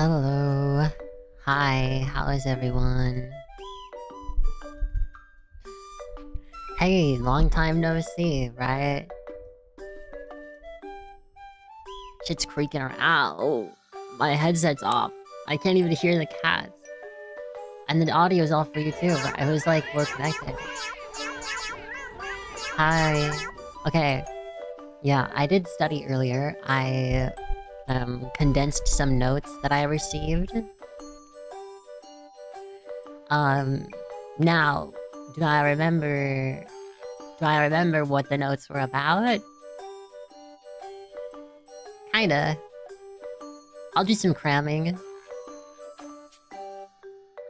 Hello. Hi, how is everyone? Hey, long time no see, right? Shit's creaking around. Oh, my headset's off. I can't even hear the cats. And the audio's off for you too. It was like, we're connected. Hi. Okay. Yeah, I did study earlier. I condensed some notes that I received. Now, do I remember what the notes were about? Kinda. I'll do some cramming.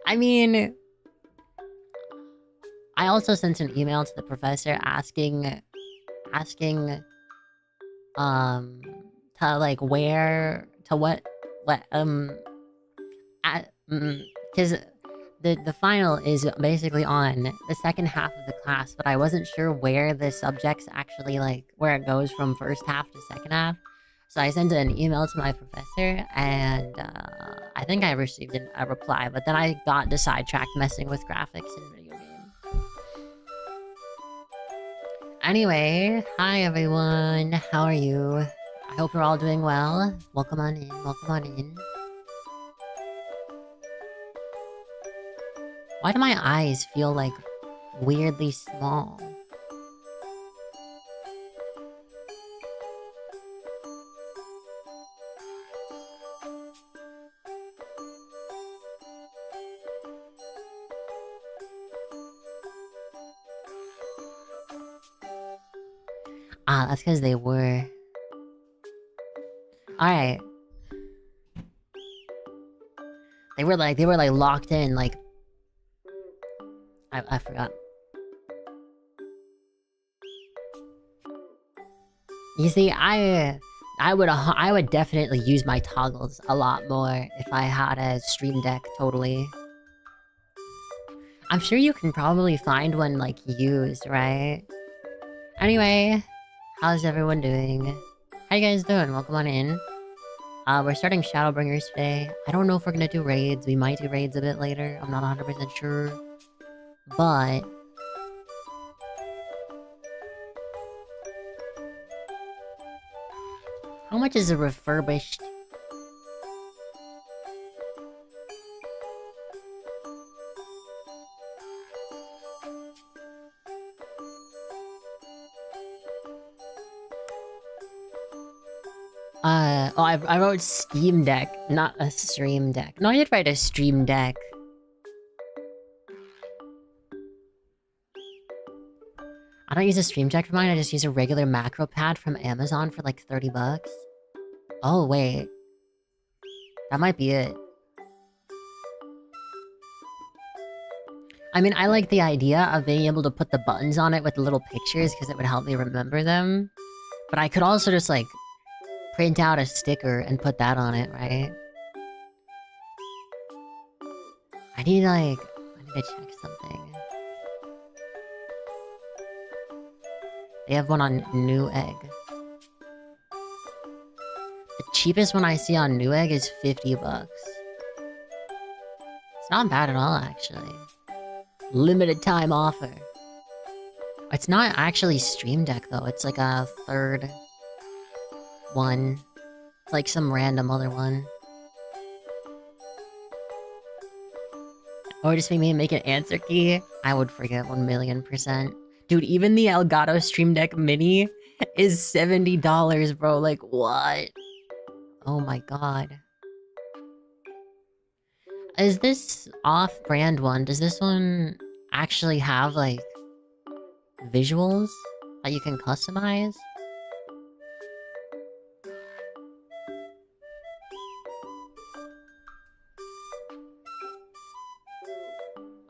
I mean, I also sent an email to the professor asking, to like where, to what, because the final is basically on the second half of the class, but I wasn't sure where the subjects actually, like, where it goes from first half to second half. So I sent an email to my professor, and I think I received a reply, but then I got sidetracked messing with graphics in video games. Anyway, hi everyone, how are you? I hope you're all doing well. Welcome on in, welcome on in. Why do my eyes feel like weirdly small? Ah, that's because they were. Alright. They were like locked in, like... I forgot. You see, I would definitely use my toggles a lot more if I had a stream deck, totally. I'm sure you can probably find one, like, used, right? Anyway, how's everyone doing? How you guys doing? Welcome on in. We're starting Shadowbringers today. I don't know if we're gonna do raids. We might do raids a bit later. I'm not 100% sure. But... how much is a refurbished... oh, I wrote Steam Deck, not a Stream Deck. No, I did write a Stream Deck. I don't use a Stream Deck for mine, I just use a regular macro pad from Amazon for like 30 bucks. Oh, wait. That might be it. I mean, I like the idea of being able to put the buttons on it with the little pictures because it would help me remember them. But I could also just, like, print out a sticker and put that on it, right? I need to check something. They have one on Newegg. The cheapest one I see on Newegg is 50 bucks. It's not bad at all, actually. Limited time offer. It's not actually Stream Deck, though. It's like a third one. It's like some random other one. Or just make an answer key? I would forget 1,000,000%. Dude, even the Elgato Stream Deck Mini is $70, bro. Like, what? Oh my god. Is this off-brand one? Does this one actually have, like, visuals that you can customize?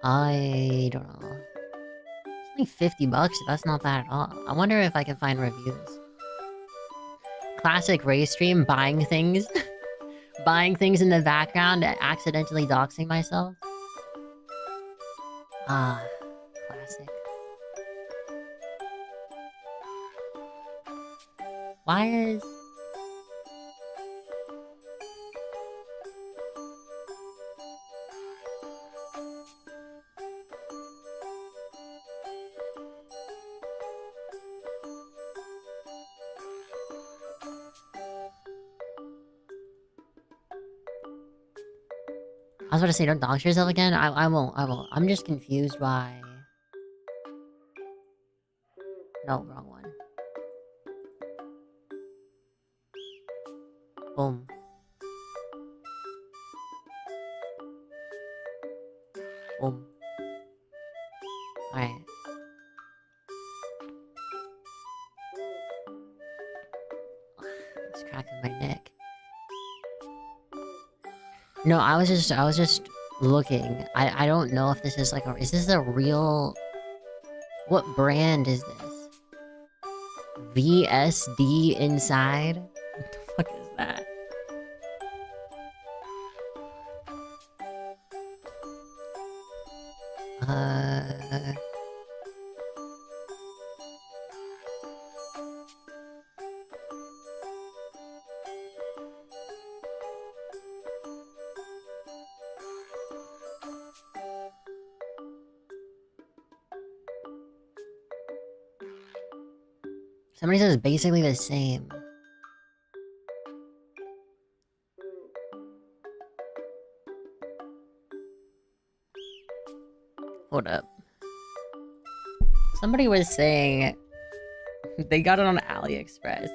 I don't know. It's only 50 bucks, that's not bad at all. I wonder if I can find reviews. Classic Ray stream, buying things. Buying things in the background, accidentally doxing myself. Ah, classic. Why is... I was about to say, don't dox yourself again? I won't, I won't. I'm just confused by... No, wrong one. Boom. Boom. Alright. It's cracking my neck. No, I was just looking. I don't know if this is like is this a real... What brand is this? VSD inside? What the fuck is that? Somebody says basically the same. Hold up. Somebody was saying they got it on AliExpress.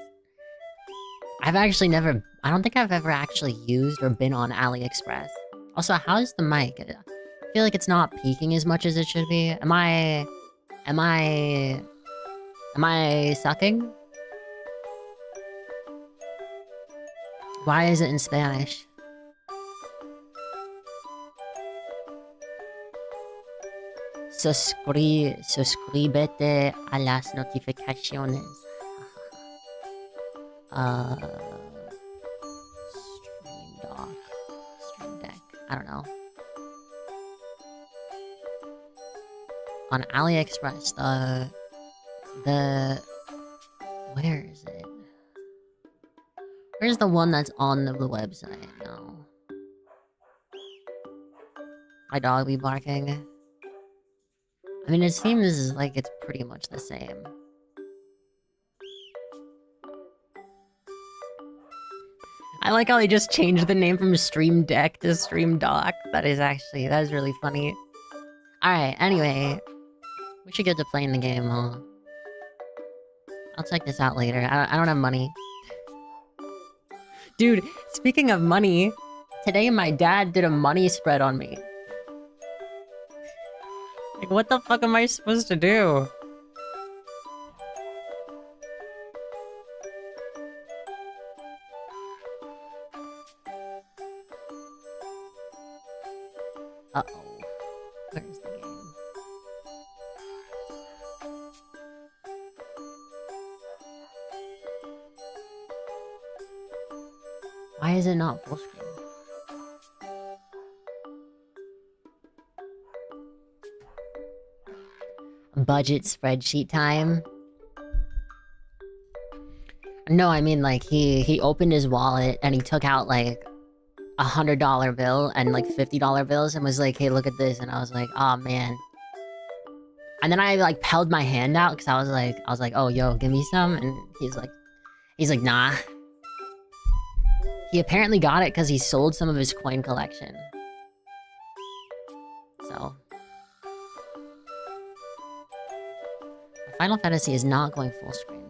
I've actually never... I don't think I've ever actually used or been on AliExpress. Also, how's the mic? I feel like it's not peaking as much as it should be. Am I sucking? Why is it in Spanish? Suscríbete a las notificaciones. Stream Deck. I don't know. On AliExpress, where is it? Where's the one that's on the website? No. My dog be barking. I mean, it seems like it's pretty much the same. I like how they just changed the name from Stream Deck to Stream Dock. That is really funny. Alright, anyway. We should get to playing the game, huh? I'll check this out later. I don't have money. Dude, speaking of money, today my dad did a money spread on me. Like, what the fuck am I supposed to do? Uh-oh. Where's the game? Why is it not full screen? Budget spreadsheet time? No, I mean, like, he opened his wallet and he took out, like, $100 bill and, like, $50 bills and was like, hey, look at this. And I was like, oh, man. And then I, like, held my hand out because I was like, oh, yo, give me some. And he's like, nah. He apparently got it because he sold some of his coin collection. So... Final Fantasy is not going full screen.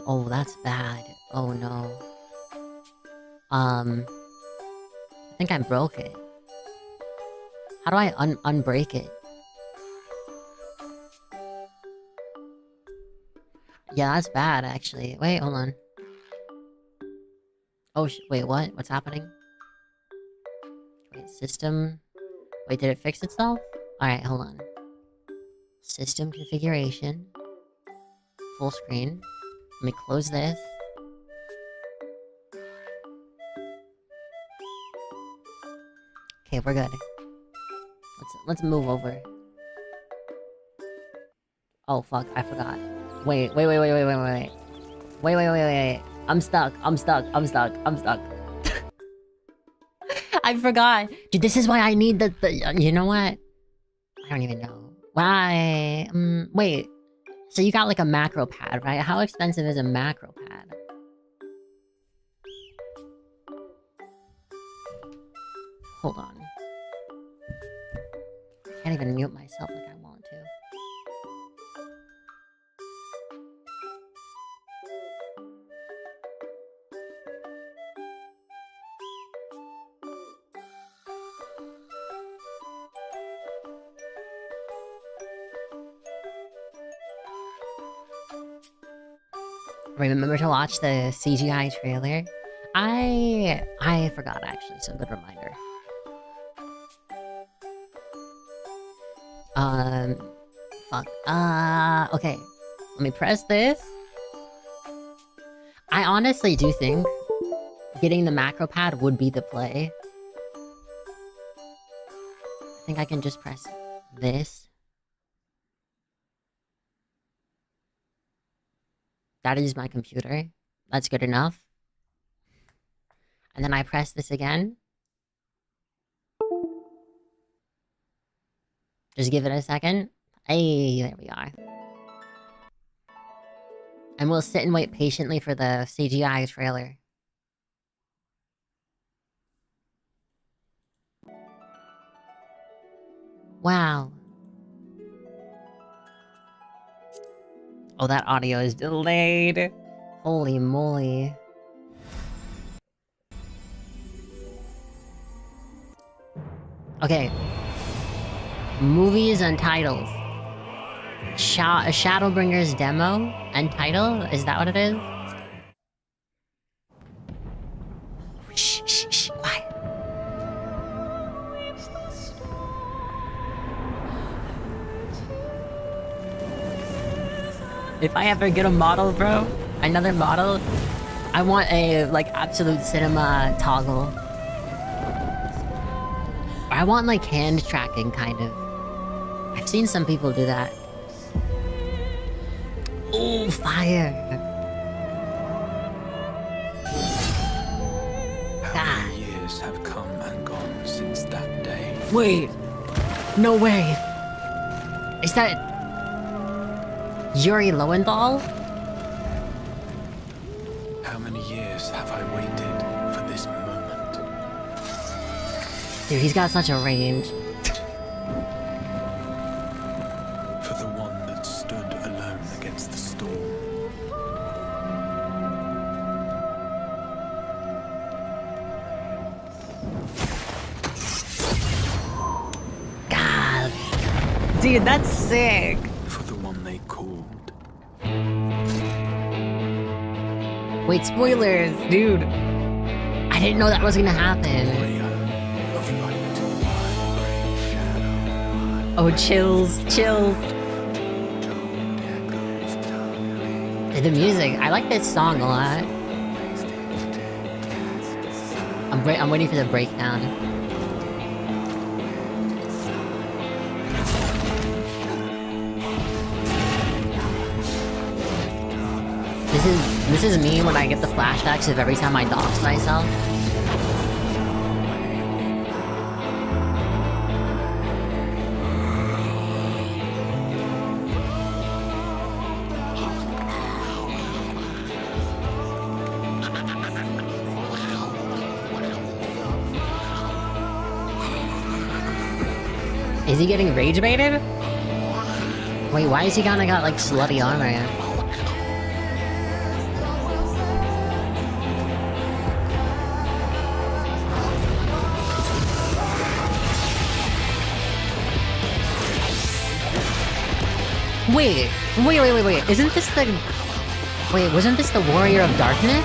Oh, that's bad. Oh no. I think I broke it. How do I unbreak it? Yeah, that's bad, actually. Wait, hold on. Oh, wait, what? What's happening? Wait, system... Wait, did it fix itself? Alright, hold on. System configuration. Full screen. Let me close this. Okay, we're good. Let's move over. Oh, fuck, I forgot. Wait. Wait. I'm stuck. I forgot. Dude, this is why I need the you know what? I don't even know. Why? Wait. So you got like a macro pad, right? How expensive is a macro pad? Hold on. I can't even mute myself like I want to. Remember to watch the CGI trailer? I forgot actually, so good reminder. Fuck. Okay. Let me press this. I honestly do think getting the macro pad would be the play. I think I can just press this. That is my computer. That's good enough. And then I press this again. Just give it a second. Hey, there we are. And we'll sit and wait patiently for the CGI trailer. Wow. Oh, that audio is delayed. Holy moly. Okay. Movies and titles. Shadowbringers demo and title? Is that what it is? Shh, shh, shh, quiet. If I ever get a model, bro, another model, I want a, like, absolute cinema toggle. I want, like, hand tracking, kind of. I've seen some people do that. Oh, fire! How many years have come and gone since that day? Wait! No way! Is that... Yuri Lowenthal? How many years have I waited for this moment? Dude, he's got such a range. For the one that stood alone against the storm. God. Dude, that's sick. For the one they called. Wait, spoilers, dude. I didn't know that was gonna happen. Of light, gray shadow, Oh, chills, chills. The music, I like this song a lot. I'm waiting for the breakdown. This is me when I get the flashbacks of every time I dox myself. Is he getting rage baited? Wait, why is he kinda got like slutty armor? Wait. Isn't this the... Wait, wasn't this the Warrior of Darkness?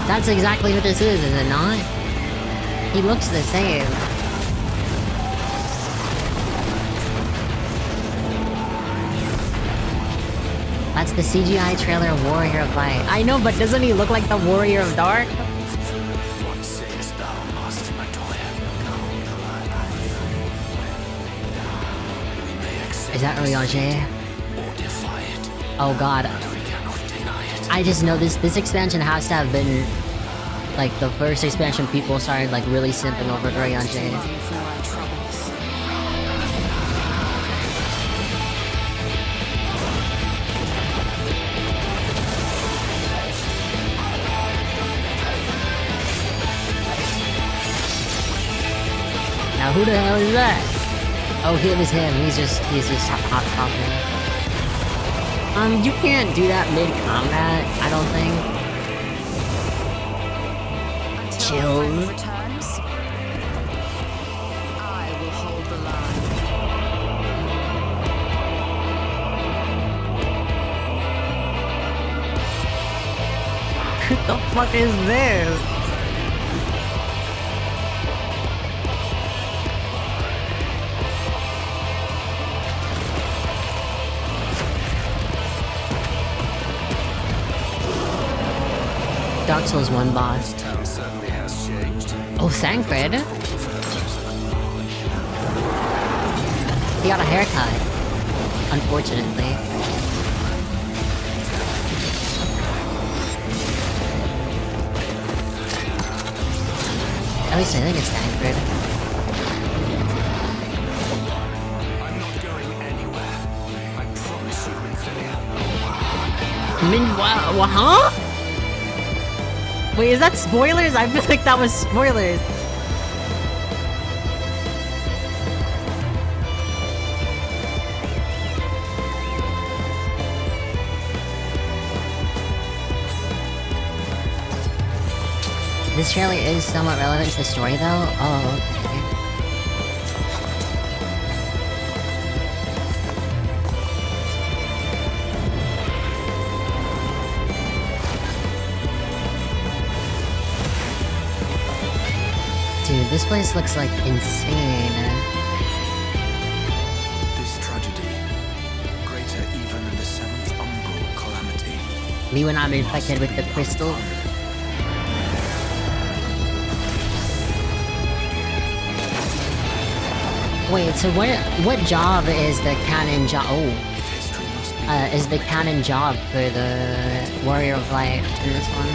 That's exactly what this is it not? He looks the same. That's the CGI trailer Warrior of Light. I know, but doesn't he look like the Warrior of Dark? What sayest thou, Master Matoya? Is that Ryoje? Or defy it, Oh god. we cannot deny it. I just know this expansion has to have been Like, the first expansion, people started, like, really simping over Rayon Jade. Now, who the hell is that? Oh, it was him. He's just hot talking. You can't do that mid-combat, I don't think. Chill. Returns, I will hold the line. What the fuck is this? Dark Souls 1 boss. Town certainly has changed. Oh, Thancred? He got a haircut. Unfortunately. At least I think it's Thancred. I'm not going anywhere. I promise you, Infinia. Huh? Wait, is that spoilers? I feel like that was spoilers. This trailer is somewhat relevant to the story, though. Oh, okay. Dude, this place looks like insane. This tragedy, greater even than the seventh umbral calamity. Me when I'm infected with the crystal. Wait, so what job is the canon job? Oh, History must be is the canon job for the Warrior of Light in this one?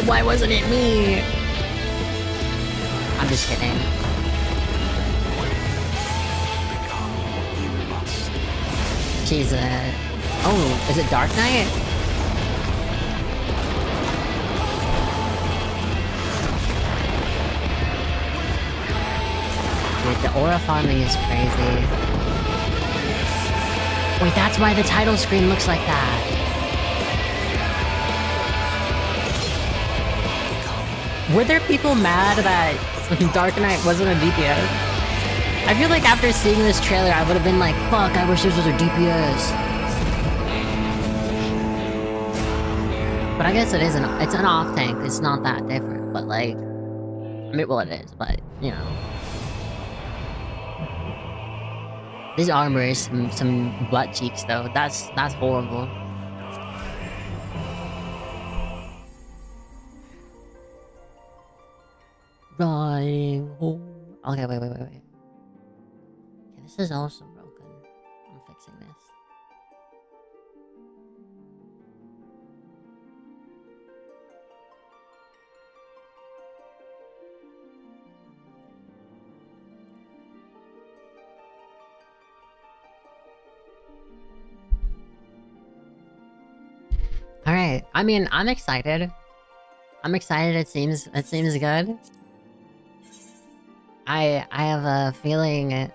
Why wasn't it me? I'm just kidding. become you must. She's oh, is it Dark Knight? Wait, the aura farming is crazy. Wait, that's why the title screen looks like that. Were there people mad that Dark Knight wasn't a DPS? I feel like after seeing this trailer, I would have been like, fuck, I wish this was a DPS. But I guess it isn't. It's an off tank. It's not that different. But like, I mean, well, it is. But you know, this armor is some butt cheeks though. That's horrible. Riding home. Okay, wait. Okay, this is also broken. I'm fixing this. Alright, I mean, I'm excited. I'm excited, it seems good. I have a feeling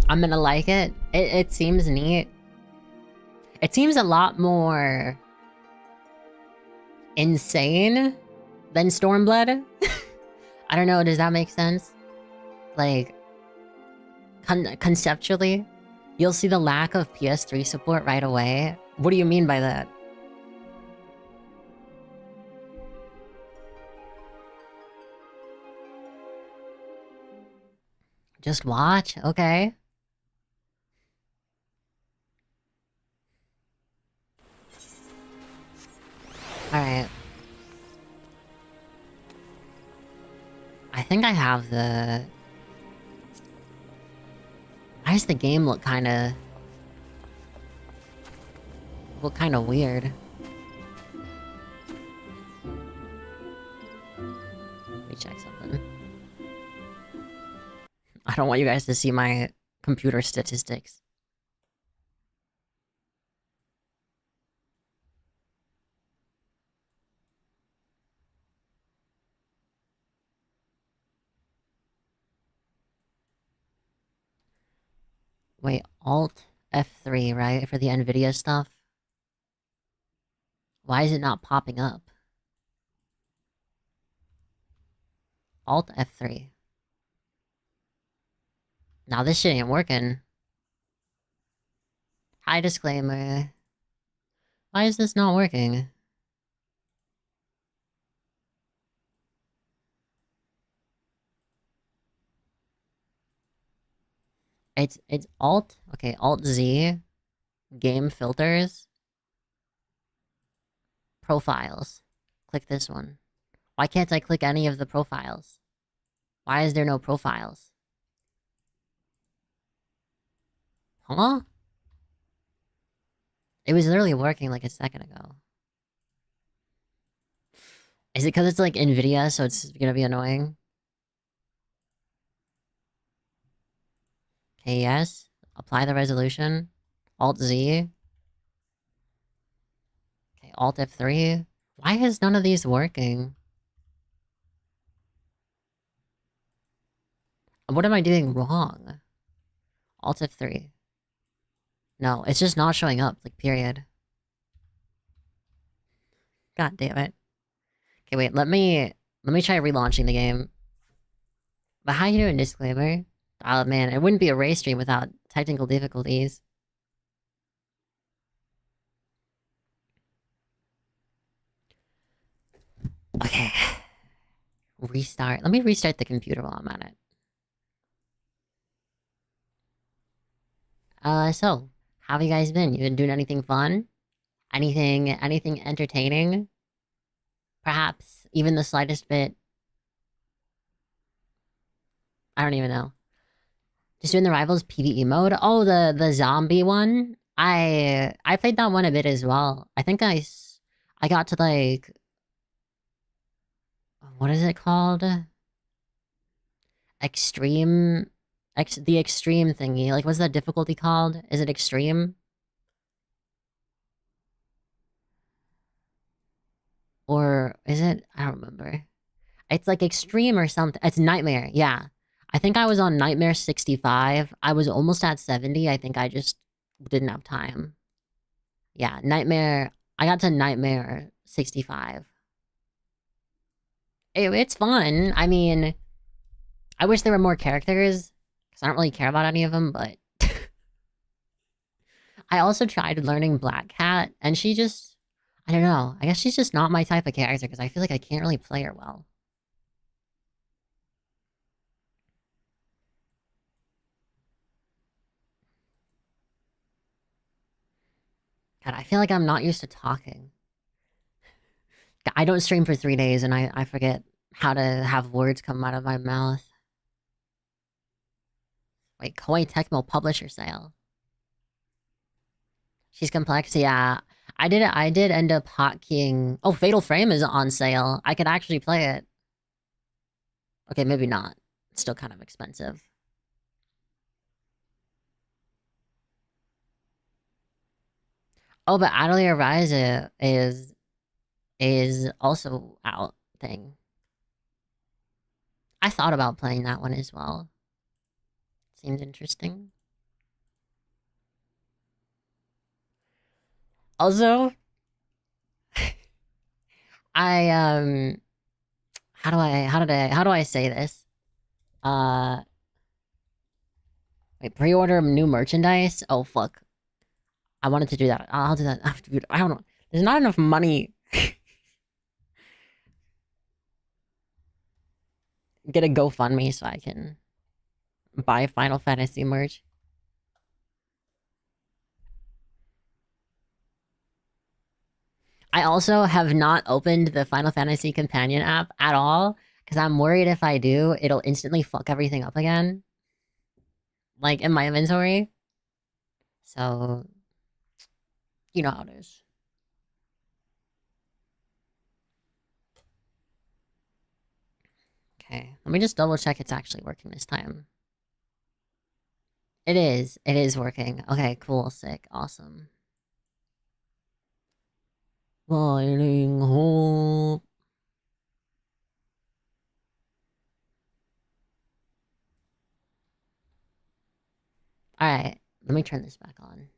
I'm gonna like it. It seems neat. It seems a lot more insane than Stormblood. I don't know, does that make sense? Like, conceptually, you'll see the lack of PS3 support right away. What do you mean by that? Just watch? Okay. Alright. I think I have the... Why does the game look kinda weird? me check something. I don't want you guys to see my computer statistics. Wait, Alt F3, right? For the NVIDIA stuff? Why is it not popping up? Alt F3. Now this shit ain't working. Hi, disclaimer. Why is this not working? It's Alt, okay, Alt Z, game filters, profiles. Click this one. Why can't I click any of the profiles? Why is there no profiles? Huh? It was literally working like a second ago. Is it because it's like NVIDIA, so it's gonna be annoying? Okay, yes. Apply the resolution. Alt Z. Okay, Alt F3. Why is none of these working? What am I doing wrong? Alt F3. No, it's just not showing up, like, period. God damn it. Okay, wait, let me try relaunching the game. But how you doing, disclaimer? Oh man, it wouldn't be a race stream without technical difficulties. Okay. Restart. Let me restart the computer while I'm at it. So, how have you guys been? You been doing anything fun? Anything entertaining? Perhaps even the slightest bit? I don't even know. Just doing the Rivals PvE mode? Oh, the zombie one? I played that one a bit as well. I think I got to, like... What is it called? Extreme... the extreme thingy. Like, what's that difficulty called? Is it extreme? Or is it? I don't remember. It's like extreme or something. It's nightmare, yeah. I think I was on nightmare 65. I was almost at 70. I think I just didn't have time. Yeah, nightmare. I got to nightmare 65. It's fun. I mean, I wish there were more characters, because I don't really care about any of them, but... I also tried learning Black Cat, and she just... I don't know. I guess she's just not my type of character, because I feel like I can't really play her well. God, I feel like I'm not used to talking. I don't stream for 3 days, and I forget how to have words come out of my mouth. Wait, Koei Tecmo publisher sale. She's complex, yeah. I did end up hotkeying... Oh, Fatal Frame is on sale. I could actually play it. Okay, maybe not. It's still kind of expensive. Oh, but Atelier Rise is also out thing. I thought about playing that one as well. Seems interesting. Also, I how do I say this? Wait, pre-order new merchandise? Oh fuck. I wanted to do that. I'll do that. I don't know. There's not enough money. Get a GoFundMe so I can buy Final Fantasy merch. I also have not opened the Final Fantasy Companion app at all, because I'm worried if I do, it'll instantly fuck everything up again. Like, in my inventory. So, you know how it is. Okay, let me just double check it's actually working this time. It is. It is working. Okay, cool, sick, awesome. Finding hope. Alright, let me turn this back on.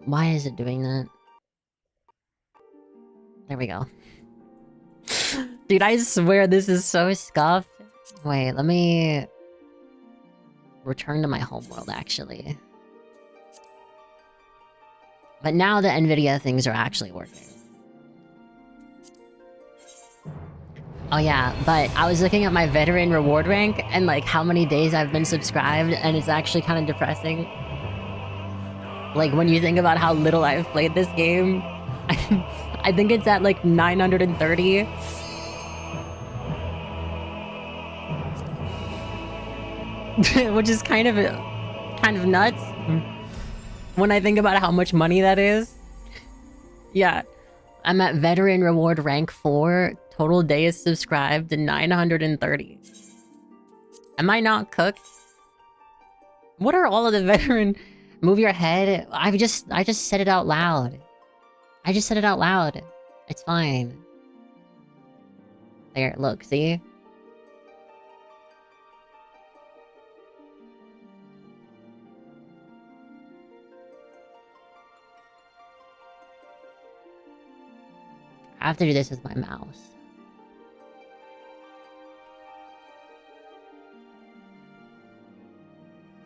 Why is it doing that? There we go. Dude, I swear this is so scuffed. Wait, let me return to my homeworld, actually. But now the NVIDIA things are actually working. Oh yeah, but I was looking at my veteran reward rank and like how many days I've been subscribed, and it's actually kind of depressing. Like when you think about how little I've played this game, I think it's at like 930. Which is kind of nuts when I think about how much money that is. Yeah, I'm at veteran reward rank 4, total days subscribed to 930. Am I not cooked? What are all of the veteran? Move your head. I just said it out loud. I just said it out loud. It's fine. There, look, see? I have to do this with my mouse.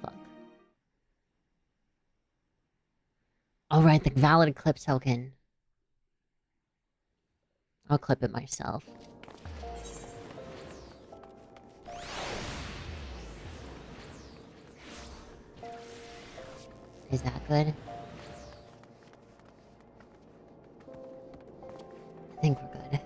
Fuck. Oh right, the valid clip token. I'll clip it myself. Is that good? I think we're good.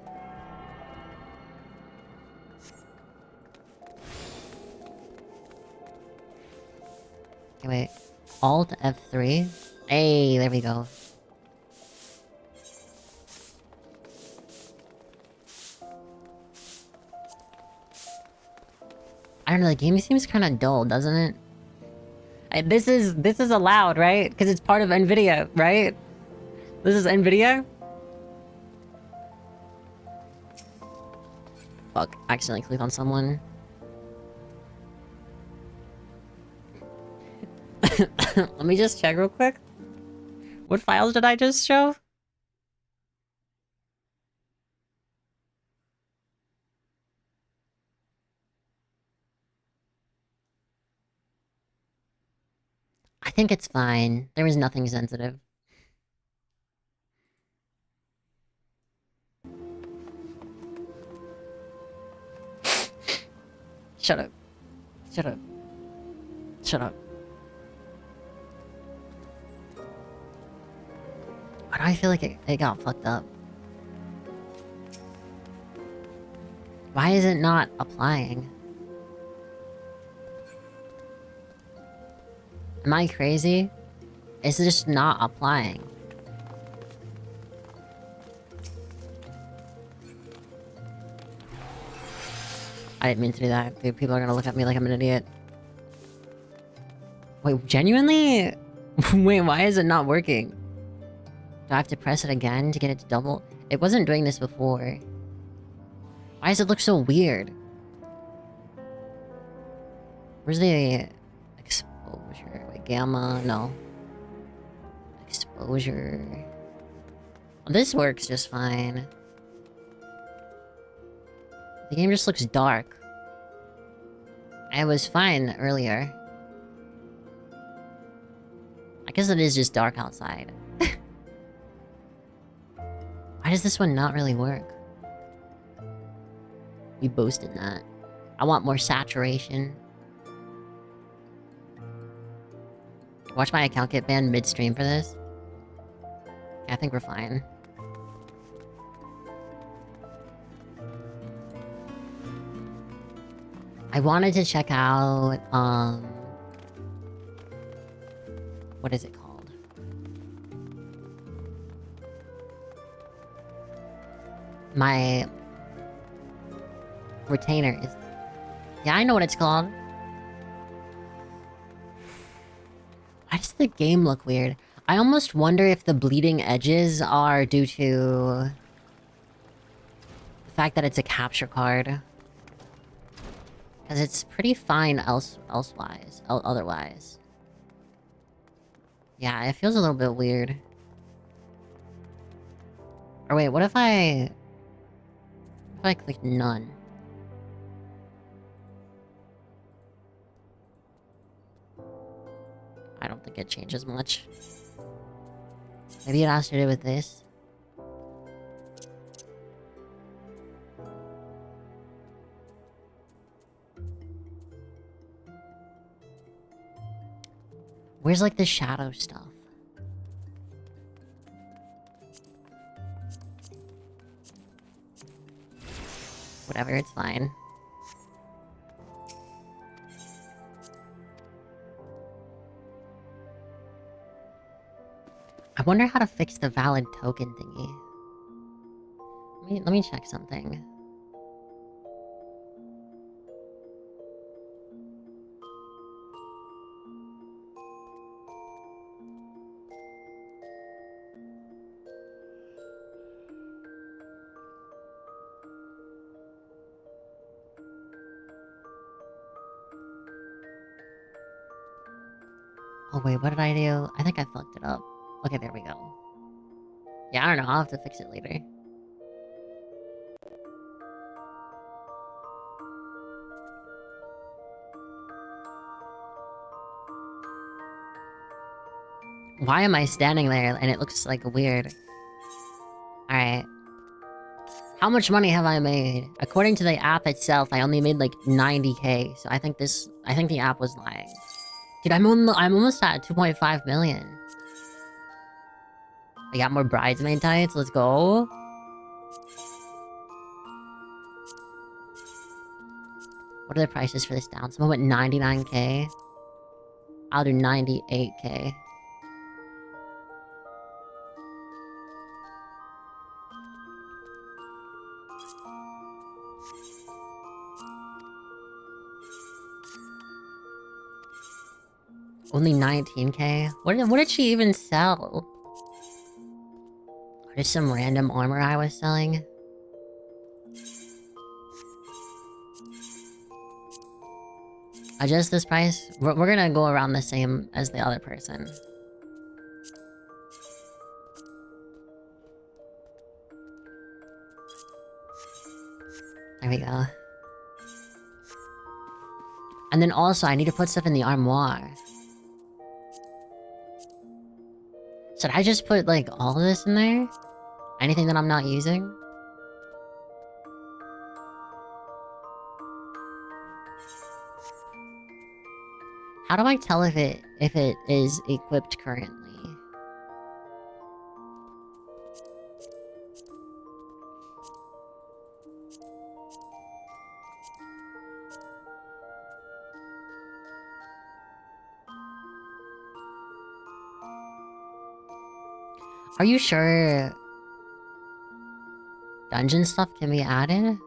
Okay, wait. Alt F3? Hey, there we go. I don't know, the game seems kind of dull, doesn't it? This is allowed, right? Because it's part of NVIDIA, right? This is NVIDIA? Fuck, I accidentally clicked on someone. Let me just check real quick. What files did I just show? I think it's fine. There was nothing sensitive. Shut up. Shut up. Shut up. Why do I feel like it got fucked up? Why is it not applying? Am I crazy? It's just not applying. I didn't mean to do that. Dude, people are gonna look at me like I'm an idiot. Wait, genuinely? Wait, why is it not working? Do I have to press it again to get it to double? It wasn't doing this before. Why does it look so weird? Where's the exposure? Wait, gamma? No. Exposure. Well, this works just fine. The game just looks dark. I was fine earlier. I guess it is just dark outside. Why does this one not really work? We boosted that. I want more saturation. Watch my account get banned midstream for this. I think we're fine. I wanted to check out, what is it called? My Retainer is... Yeah, I know what it's called. Why does the game look weird? I almost wonder if the bleeding edges are due to... the fact that it's a capture card. Because it's pretty fine otherwise. Yeah, it feels a little bit weird. Or wait, what if I click none? I don't think it changes much. Maybe it has to do with this. Where's like the shadow stuff? Whatever, it's fine. I wonder how to fix the valid token thingy. Let me check something. Oh wait, what did I do? I think I fucked it up. Okay, there we go. Yeah, I don't know, I'll have to fix it later. Why am I standing there and it looks like weird? Alright. How much money have I made? According to the app itself, I only made like 90k, so I think the app was lying. Dude, I'm almost at 2.5 million. I got more bridesmaid tights, let's go. What are the prices for this down? Someone went 99k. I'll do 98k. Only 19k? What did she even sell? Just some random armor I was selling? Adjust this price? We're gonna go around the same as the other person. There we go. And then also, I need to put stuff in the armoire. Should I just put, like, all of this in there? Anything that I'm not using? How do I tell if it is equipped currently? Are you sure dungeon stuff can be added?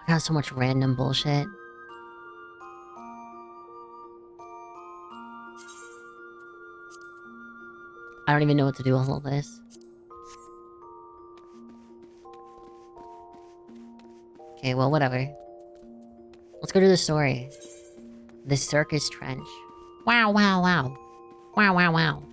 I got so much random bullshit. I don't even know what to do with all this. Okay, well, whatever. Let's go to the story. The Circus Trench. Wow, wow, wow. Wow, wow, wow.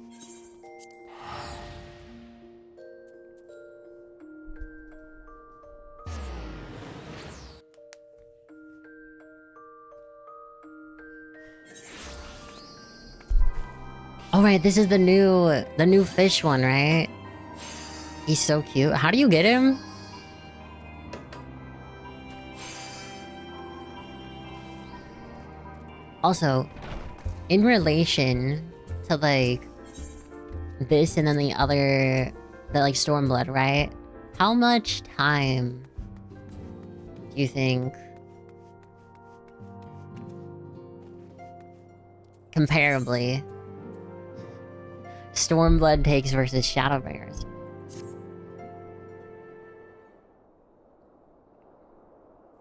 Alright, this is the new fish one, right? He's so cute. How do you get him? Also, in relation to, like, this and then the other... the, like, Stormblood, right? How much time do you think... comparably... Stormblood takes versus Shadowbringers.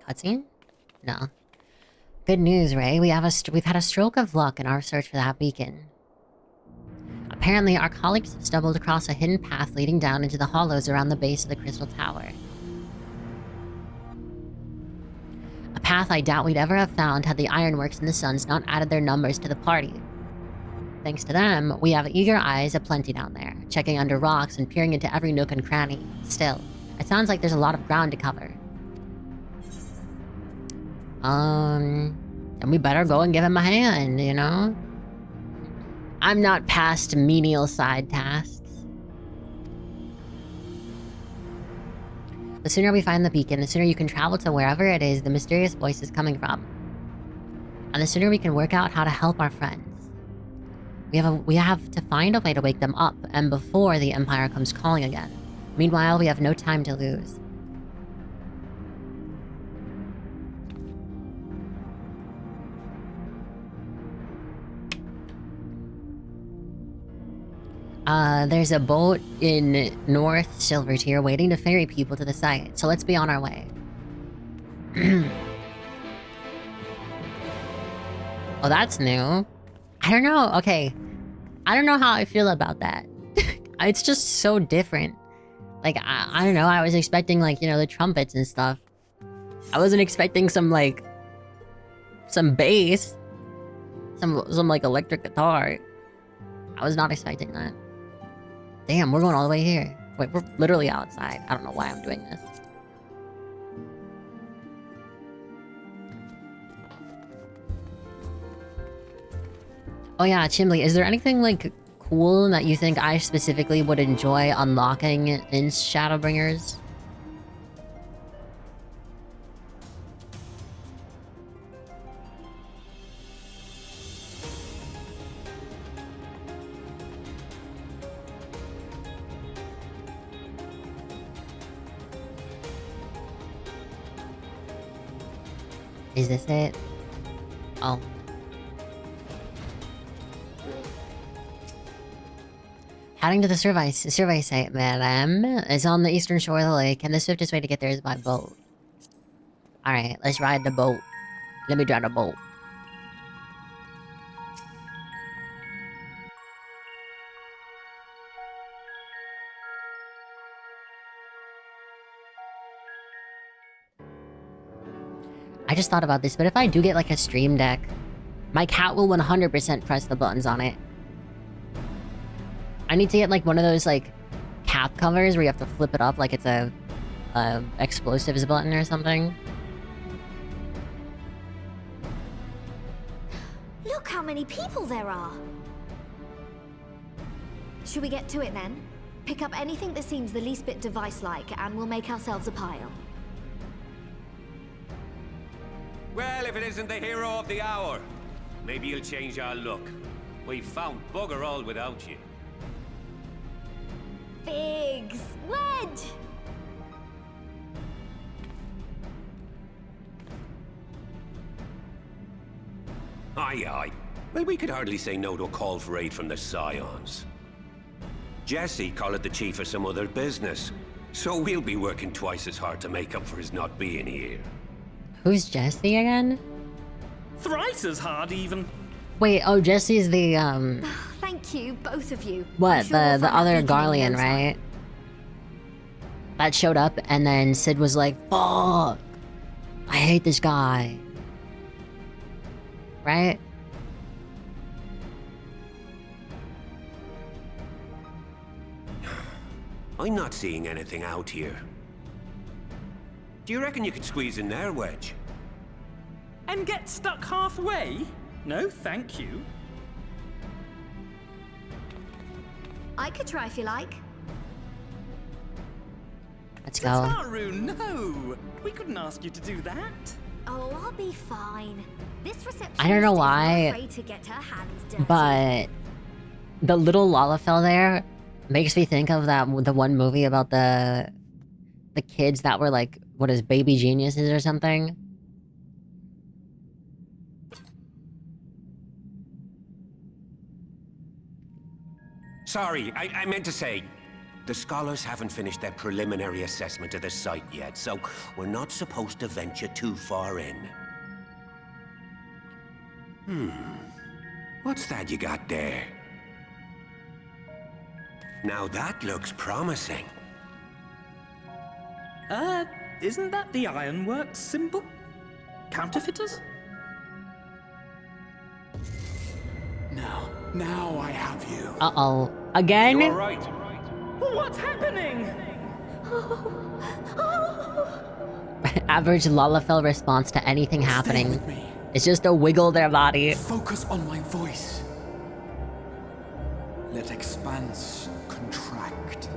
Cutscene? No. Good news, Ray. We've had a stroke of luck in our search for that beacon. Apparently, our colleagues have stumbled across a hidden path leading down into the hollows around the base of the Crystal Tower. A path I doubt we'd ever have found had the Ironworks and the Suns not added their numbers to the party. Thanks to them, we have eager eyes aplenty down there, checking under rocks and peering into every nook and cranny. Still, it sounds like there's a lot of ground to cover. And we better go and give him a hand, you know? I'm not past menial side tasks. The sooner we find the beacon, the sooner you can travel to wherever it is the mysterious voice is coming from. And the sooner we can work out how to help our friends. We have to find a way to wake them up, and before the Empire comes calling again. Meanwhile, we have no time to lose. There's a boat in North Silvertier waiting to ferry people to the site, so let's be on our way. Oh, that's new. I don't know, okay. I don't know how I feel about that. It's just so different. Like, I don't know, I was expecting, like, you know, the trumpets and stuff. I wasn't expecting some, like... some bass. Some like, electric guitar. I was not expecting that. Damn, we're going all the way here. Wait, we're literally outside. I don't know why I'm doing this. Oh yeah, Chimley, is there anything, like, cool that you think I specifically would enjoy unlocking in Shadowbringers? Is this it? Oh. Heading to the survey site, madam. It's on the eastern shore of the lake, and the swiftest way to get there is by boat. Alright, let's ride the boat. Let me drive the boat. I just thought about this, but if I do get, like, a stream deck, my cat will 100% press the buttons on it. I need to get, like, one of those, like, cap covers where you have to flip it up like it's a explosives button or something. Look how many people there are! Should we get to it then? Pick up anything that seems the least bit device-like, and we'll make ourselves a pile. Well, if it isn't the hero of the hour, maybe you'll change our look. We've found bugger all without you. Biggs! Wedge! Aye, aye. Well, we could hardly say no to a call for aid from the Scions. Jesse called it the chief of some other business, so we'll be working twice as hard to make up for his not being here. Who's Jesse again? Thrice as hard, even. Wait, oh, Jesse's the, Thank you, both of you. what, I'm sure we'll the find other that beacon in Garlean, no time. right? That showed up, and then Sid was like, fuck! I hate this guy. Right? I'm not seeing anything out here. Do you reckon you could squeeze in there, Wedge? And get stuck halfway? No, thank you. I could try if you like. Let's go. Taru, no! We couldn't ask you to do that. Oh, I'll be fine. This receptionist I don't know is not why, afraid to get her hands dirty. but the little Lalafell there makes me think of the one movie about the kids that were like, what is, baby geniuses or something? Sorry, I meant to say, the scholars haven't finished their preliminary assessment of the site yet, so we're not supposed to venture too far in. What's that you got there? Now that looks promising. Isn't that the ironworks symbol? Counterfeiters? Now I have you. Uh-oh. Again? You're right. What's happening? Average Lalafell response to anything happening. Stay with me. It's just to wiggle their body. Focus on my voice. Let expanse contract.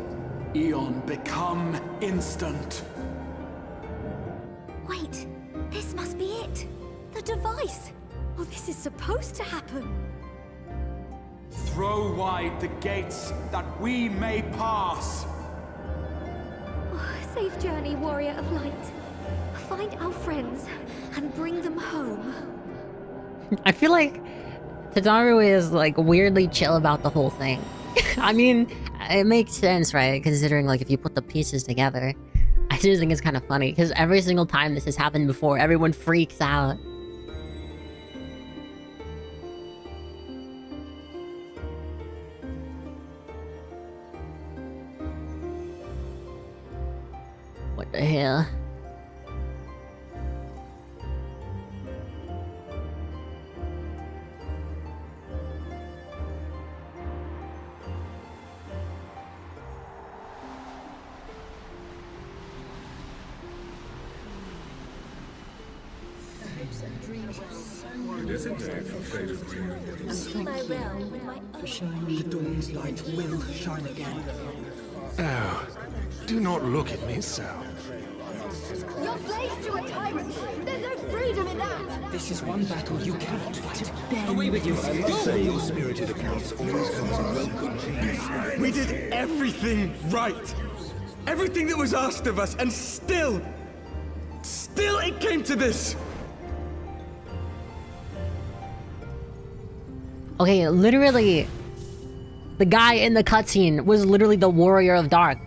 Eon become instant. Wait, this must be it. The device. Oh, this is supposed to happen. Throw wide the gates that we may pass. Oh, safe journey, warrior of light. Find our friends and bring them home. I feel like Tadaru is like weirdly chill about the whole thing. I mean, it makes sense, right? Considering like if you put the pieces together. I just think it's kind of funny because every single time this has happened before, everyone freaks out. What the hell? The dawn's light will shine again. Oh, do not look at me so. You're slaves to a tyrant. There's no freedom in that. This is one battle you cannot fight. Away with you! Say your spirited accounts always comes in welcome cheese. We did everything right. Everything that was asked of us, and still it came to this. Okay, literally, the guy in the cutscene was literally the Warrior of Dark.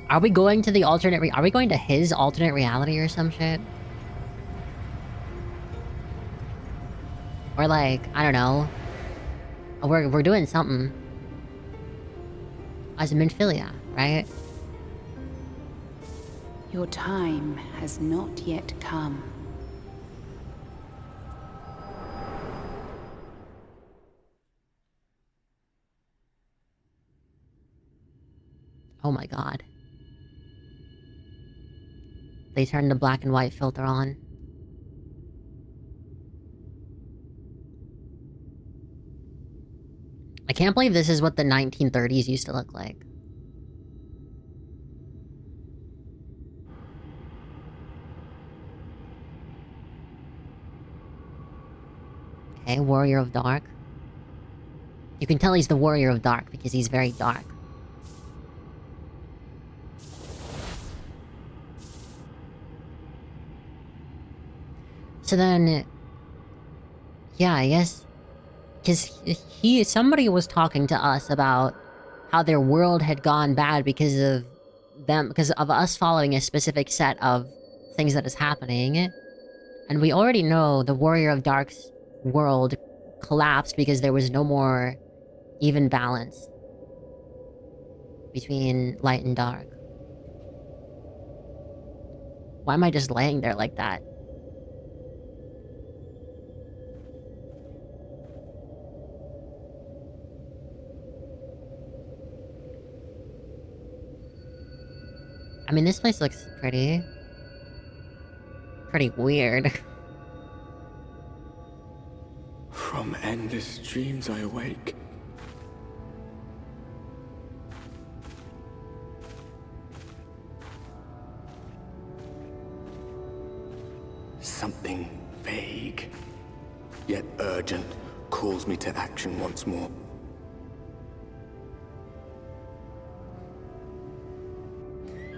Are we going to the alternate are we going to his alternate reality or some shit? Or like, I don't know. We're doing something. As a Minfilia, right? Your time has not yet come. Oh my god. They turned the black and white filter on. I can't believe this is what the 1930s used to look like. Okay, Warrior of Dark. You can tell he's the Warrior of Dark because he's very dark. So then, yeah, I guess, because somebody was talking to us about how their world had gone bad because of us following a specific set of things that is happening. And we already know the Warrior of Dark's world collapsed because there was no more even balance between light and dark. Why am I just laying there like that? I mean, this place looks pretty weird. From endless dreams I awake. Something vague, yet urgent, calls me to action once more.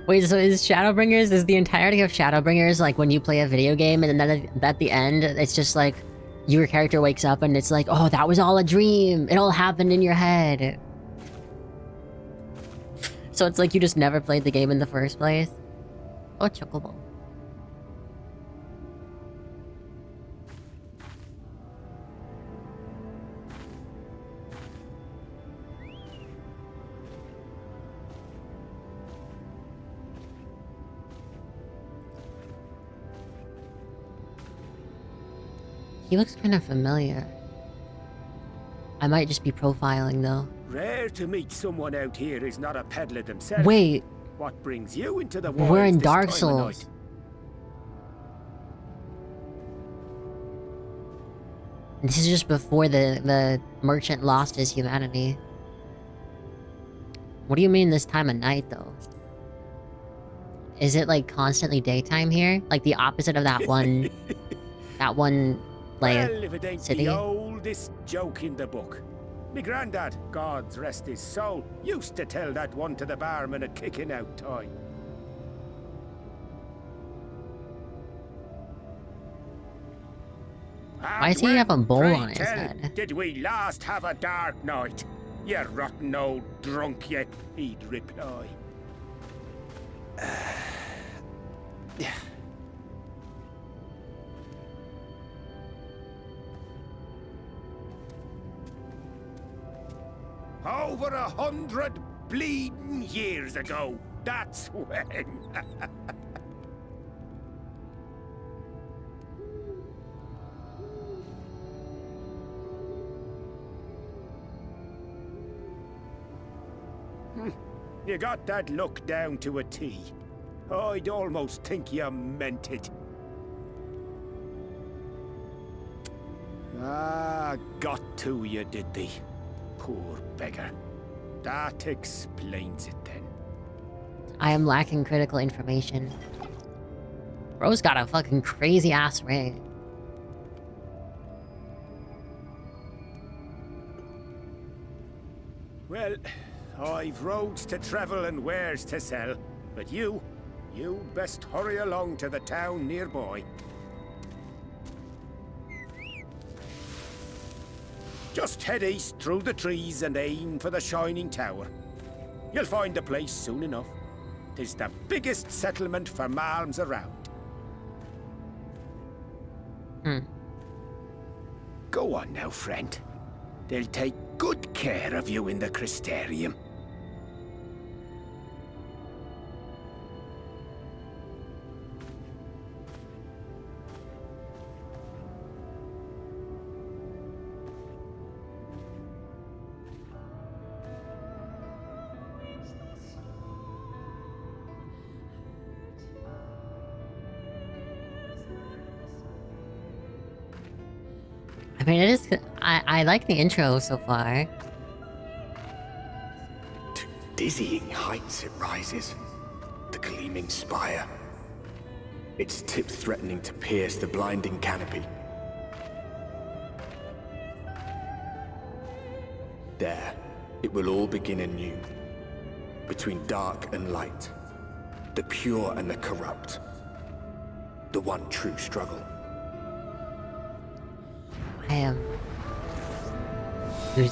Wait, so is Shadowbringers, is the entirety of Shadowbringers like when you play a video game and then at the end, it's just like, your character wakes up and it's like, oh, that was all a dream. It all happened in your head. So it's like you just never played the game in the first place? Oh, chocobo. He looks kind of familiar. I might just be profiling though. Rare to meet someone out here who's not a peddler themselves. Wait, What brings you into the we're in wilds this Dark time of Souls. night? This is just before the merchant lost his humanity. What do you mean this time of night though? Is it like constantly daytime here? Like the opposite of that one like Well, if it ain't city? the oldest joke in the book. Me granddad, God's rest his soul, used to tell that one to the barman at kicking out time. Why does he have a bowl pray on his tell, head? Did we last have a dark night? You rotten old drunk yet, he'd reply. Yeah. Over 100 bleeding years ago, that's when. You got that look down to a T. I'd almost think you meant it. Ah, got to you, did they? Poor beggar. That explains it then. I am lacking critical information. Bro's got a fucking crazy ass ring. Well, I've roads to travel and wares to sell, but you best hurry along to the town nearby. Just head east through the trees and aim for the Shining Tower. You'll find the place soon enough. 'Tis the biggest settlement for malms around. Go on now, friend. They'll take good care of you in the Crystarium. I mean, it is. I like the intro so far. To dizzying heights it rises, the gleaming spire. Its tip threatening to pierce the blinding canopy. There, it will all begin anew. Between dark and light. The pure and the corrupt. The one true struggle. I am. Dude,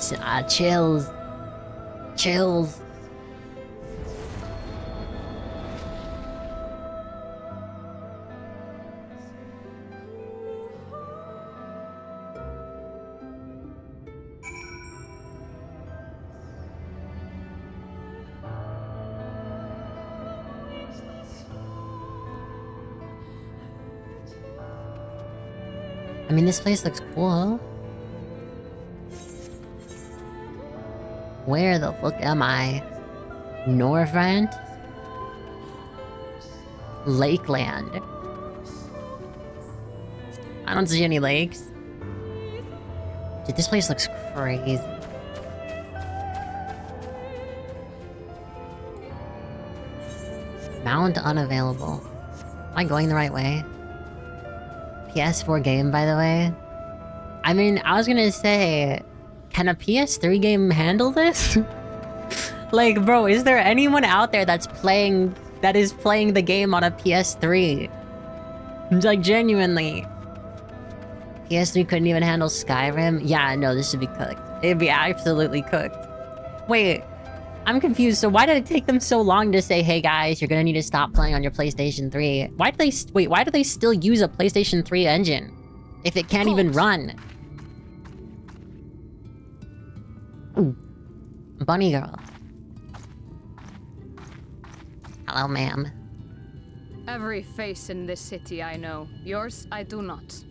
chills. Chills. I mean, this place looks cool. Where the fuck am I? Northrend? Lakeland. I don't see any lakes. Dude, this place looks crazy. Mount unavailable. Am I going the right way? PS4 game, by the way. I mean, I was gonna say, can a PS3 game handle this? Like, bro, is there anyone out there that is playing the game on a PS3? Like, genuinely. PS3 couldn't even handle Skyrim? Yeah, no, this would be cooked. It'd be absolutely cooked. Wait, I'm confused. So why did it take them so long to say, hey guys, you're gonna need to stop playing on your PlayStation 3? Why do they wait, why do they still use a PlayStation 3 engine if it can't even run? Ooh. Bunny girl. Hello, ma'am. Every face in this city I know. Yours, I do not.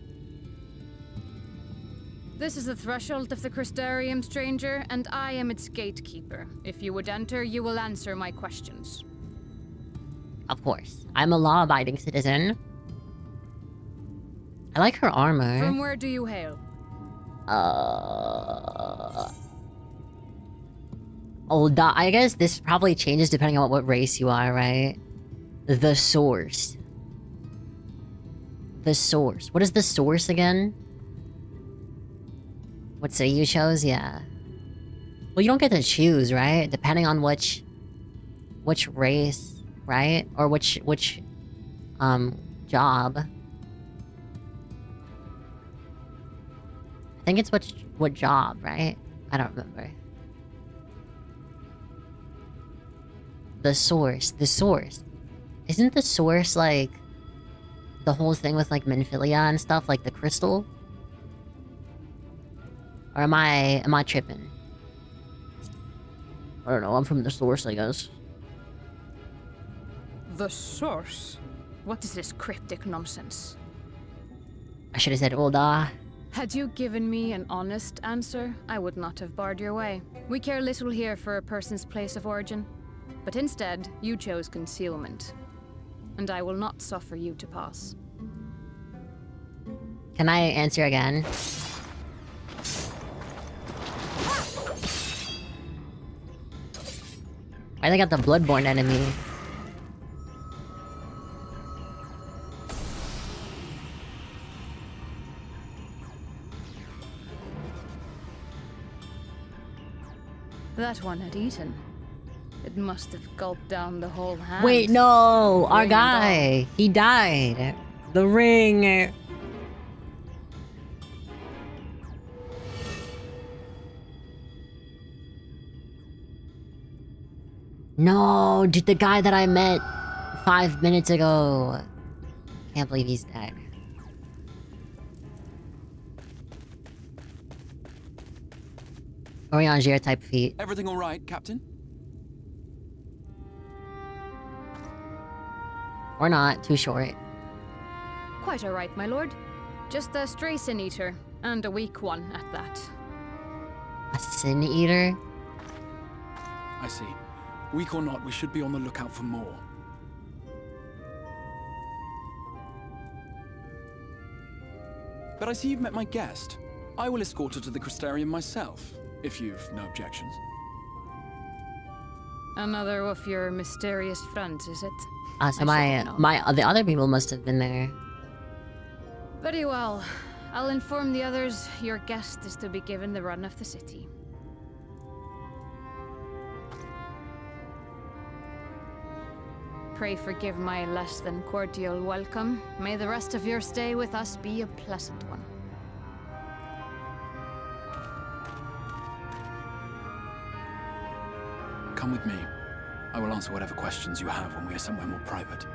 This is the threshold of the Crystarium, stranger, and I am its gatekeeper. If you would enter, you will answer my questions. Of course. I'm a law-abiding citizen. I like her armor. From where do you hail? I guess this probably changes depending on what race you are, right? The source. The source. What is the source again? What city you chose? Yeah. Well, you don't get to choose, right? Depending on which race, right? Or which job. I think it's what job, right? I don't remember. The source. The source. Isn't the source like the whole thing with like Minfilia and stuff, like the crystal? Or am I tripping? I don't know, I'm from the source, I guess. The source? What is this cryptic nonsense? I should have said Ulda. Had you given me an honest answer, I would not have barred your way. We care little here for a person's place of origin. But instead, you chose concealment. And I will not suffer you to pass. Can I answer again? Why they got the Bloodborne enemy? That one had eaten. It must have gulped down the whole hand. Wait, no! Our Ring guy! He died! The ring! No, dude, the guy that I met 5 minutes ago. Can't believe he's dead. Oriangier type feat. Everything all right, Captain? Or not, too short. Quite all right, my lord. Just a stray sin eater, and a weak one at that. A sin eater? I see. Weak or not, we should be on the lookout for more. But I see you've met my guest. I will escort her to the Crystarium myself, if you've no objections. Another of your mysterious friends, is it? So the other people must have been there. Very well. I'll inform the others your guest is to be given the run of the city. Pray forgive my less than cordial welcome. May the rest of your stay with us be a pleasant one. Come with me. I will answer whatever questions you have when we are somewhere more private.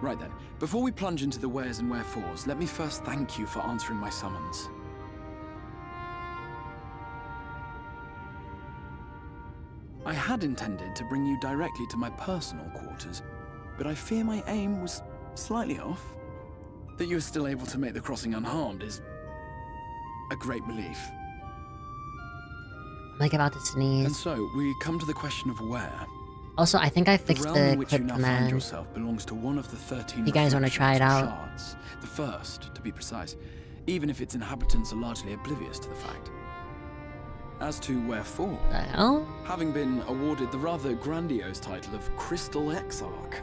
Right then, before we plunge into the wheres and wherefores, let me first thank you for answering my summons. I had intended to bring you directly to my personal quarters, but I fear my aim was slightly off. That you are still able to make the crossing unharmed is a great relief. I'm like about to sneeze. And so, we come to the question of where. Also, I think I fixed the realm in the which clip you now find command. yourself belongs to one of the 13 You guys want to try it out? shards. The first, to be precise, even if its inhabitants are largely oblivious to the fact. As to wherefore, The hell? having been awarded the rather grandiose title of Crystal Exarch,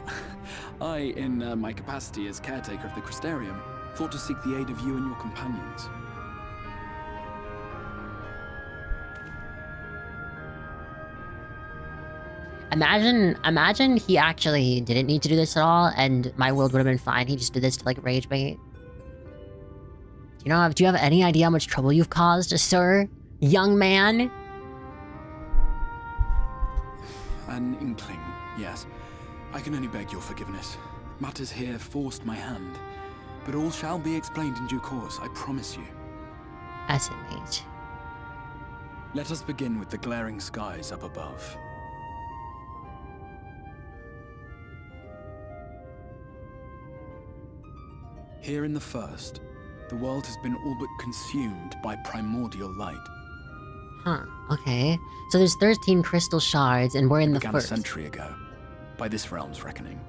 I, in my capacity as caretaker of the Crystarium, thought to seek the aid of you and your companions. Imagine he actually didn't need to do this at all, and my world would have been fine. He just did this to like rage bait. Do you have any idea how much trouble you've caused, sir? Young man? An inkling, yes. I can only beg your forgiveness. Matters here forced my hand. But all shall be explained in due course, I promise you. As it may. Let us begin with the glaring skies up above. Here in the first, the world has been all but consumed by primordial light. Huh, okay. So there's 13 crystal shards, and we're in the began first. A century ago, by this realm's reckoning.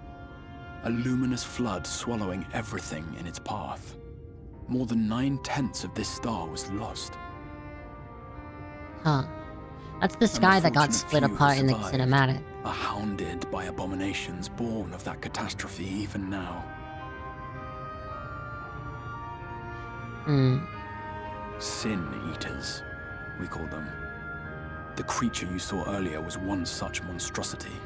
A luminous flood swallowing everything in its path. More than 9/10 of this star was lost. Huh. That's the sky that got split apart in the cinematic. Are hounded by abominations born of that catastrophe even now. Sin Eaters, we call them. The creature you saw earlier was one such monstrosity.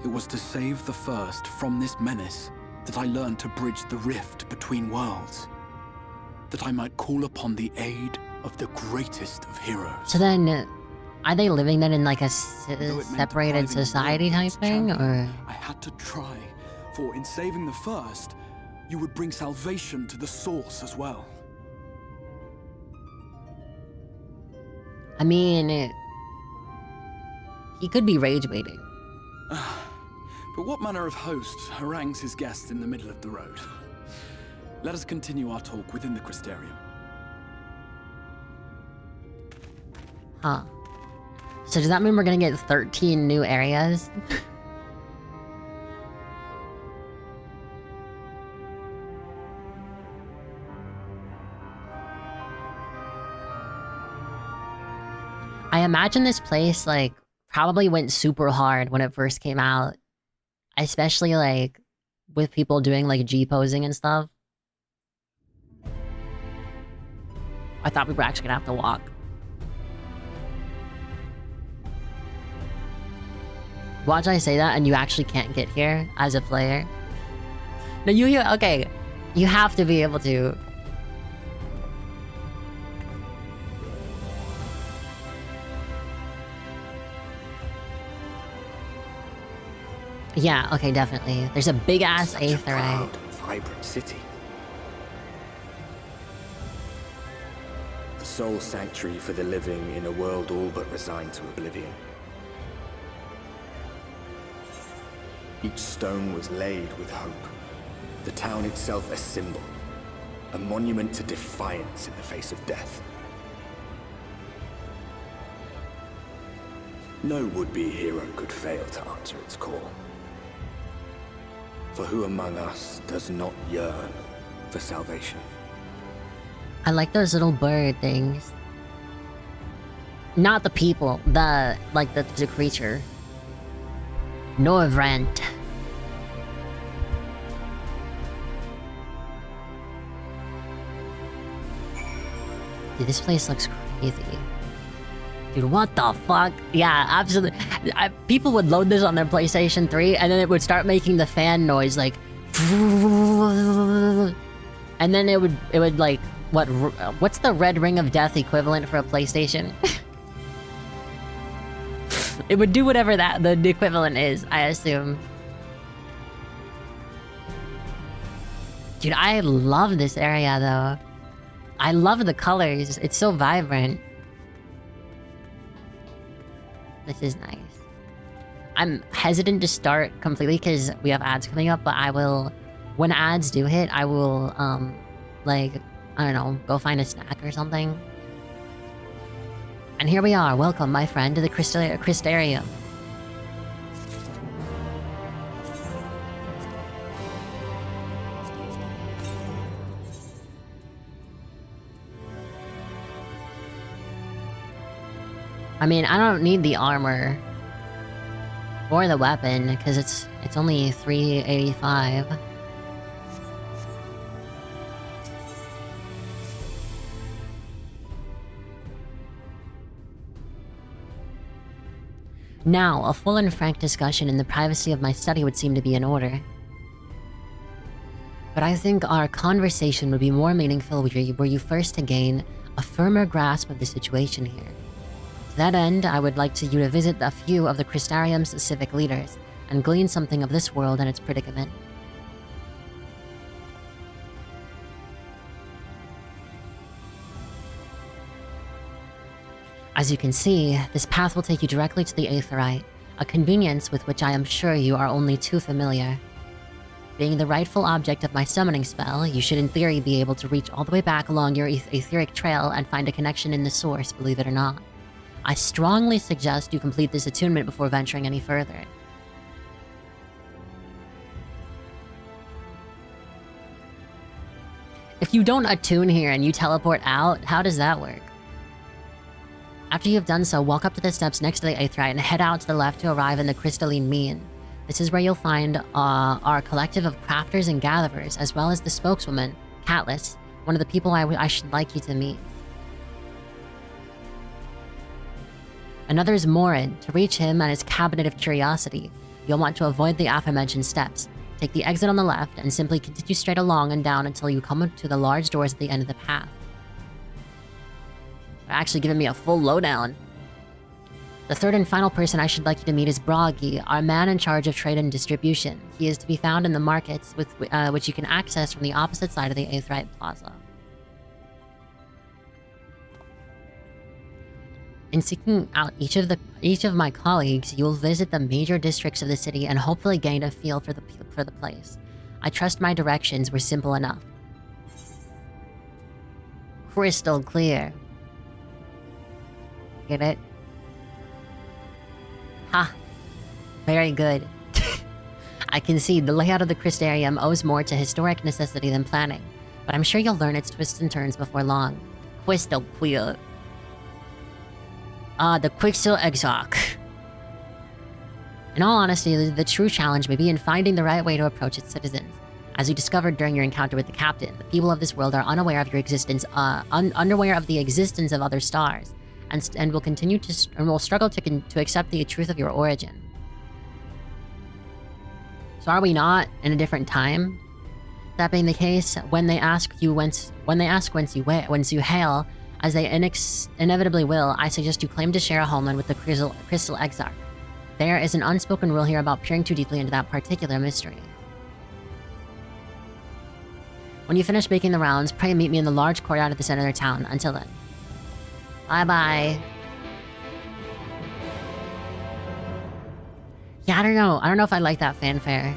It was to save the first from this menace that I learned to bridge the rift between worlds. That I might call upon the aid of the greatest of heroes. So then, are they living then in like a separated society type thing, or? I had to try, for in saving the first, you would bring salvation to the source as well. I mean, he could be rage baiting. But what manner of host harangues his guests in the middle of the road? Let us continue our talk within the Crystarium. Huh. So does that mean we're gonna get 13 new areas? I imagine this place, like, probably went super hard when it first came out. Especially, like, with people doing, like, G-posing and stuff. I thought we were actually gonna have to walk. Watch I say that and you actually can't get here as a player. No, okay. You have to be able to. Yeah, okay, definitely. There's a big-ass aetheryte. Vibrant city. The sole sanctuary for the living in a world all but resigned to oblivion. Each stone was laid with hope. The town itself a symbol. A monument to defiance in the face of death. No would-be hero could fail to answer its call. For who among us does not yearn for salvation? I like those little bird things. Not the people, the creature. Norvrent. Dude, this place looks crazy. Dude, what the fuck? Yeah, absolutely. People would load this on their PlayStation 3, and then it would start making the fan noise, like... And then it would like... What's the red ring of death equivalent for a PlayStation? It would do whatever the equivalent is, I assume. Dude, I love this area, though. I love the colors. It's so vibrant. This is nice. I'm hesitant to start completely because we have ads coming up, but I will... When ads do hit, I will, like, I don't know, go find a snack or something. And here we are. Welcome, my friend, to the Crystarium. I mean, I don't need the armor or the weapon because it's only $385. Now, a full and frank discussion in the privacy of my study would seem to be in order. But I think our conversation would be more meaningful were you first to gain a firmer grasp of the situation here. To that end, I would like you to visit a few of the Crystarium's civic leaders and glean something of this world and its predicament. As you can see, this path will take you directly to the Aetheryte, a convenience with which I am sure you are only too familiar. Being the rightful object of my summoning spell, you should in theory be able to reach all the way back along your etheric trail and find a connection in the source, believe it or not. I strongly suggest you complete this attunement before venturing any further. If you don't attune here and you teleport out, how does that work? After you have done so, walk up to the steps next to the Aetheryte and head out to the left to arrive in the Crystalline Mean. This is where you'll find our collective of crafters and gatherers, as well as the spokeswoman, Catless, one of the people I should like you to meet. Another is Morin. To reach him and his Cabinet of Curiosity, you'll want to avoid the aforementioned steps. Take the exit on the left and simply continue straight along and down until you come to the large doors at the end of the path. They're actually giving me a full lowdown. The third and final person I should like you to meet is Bragi, our man in charge of trade and distribution. He is to be found in the markets, which you can access from the opposite side of the Aetheryte Plaza. In seeking out each of my colleagues, you will visit the major districts of the city and hopefully gain a feel for the place. I trust my directions were simple enough. Crystal clear. Get it? Ha! Very good. I concede the layout of the Crystarium owes more to historic necessity than planning, but I'm sure you'll learn its twists and turns before long. Crystal clear. The Quixel Exarch. In all honesty, the true challenge may be in finding the right way to approach its citizens. As you discovered during your encounter with the captain, the people of this world are unaware of your existence, unaware of the existence of other stars, and will struggle to accept the truth of your origin. So are we not in a different time? That being the case, when they ask whence you hail, as they inevitably will, I suggest you claim to share a homeland with the Crystal Exarch. There is an unspoken rule here about peering too deeply into that particular mystery. When you finish making the rounds, pray meet me in the large courtyard at the center of the town. Until then. Bye-bye. Yeah, I don't know. I don't know if I like that fanfare.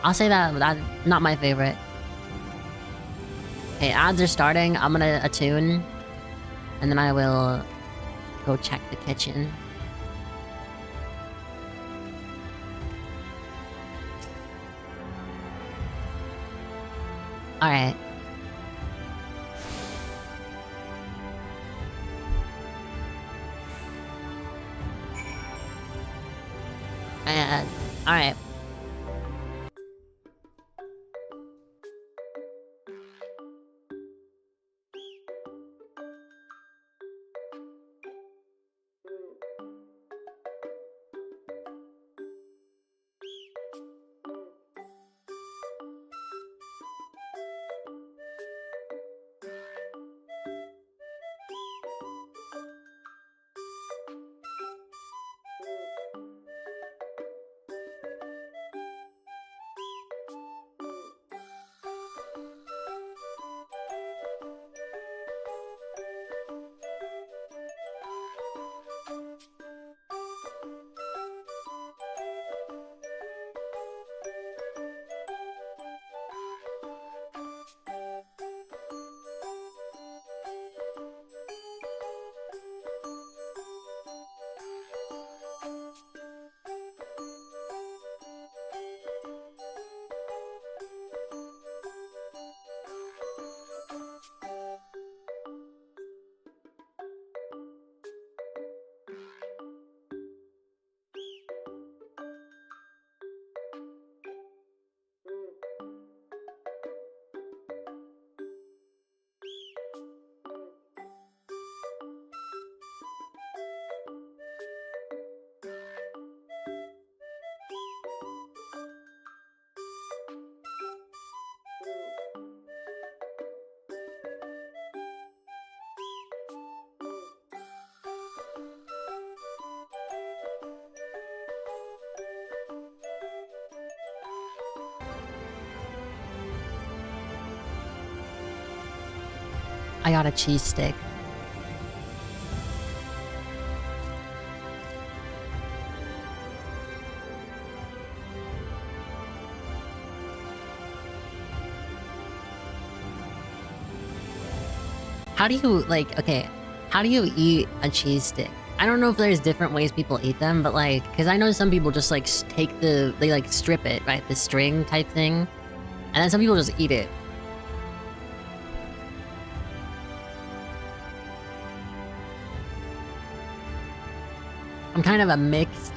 I'll say that's not my favorite. Okay, ads are starting. I'm gonna attune. And then I will go check the kitchen. Alright. Alright. I got a cheese stick. How do you, like, okay, how do you eat a cheese stick? I don't know if there's different ways people eat them, but like, because I know some people just like take they like strip it, right? The string type thing. And then some people just eat it. I'm kind of a mixed.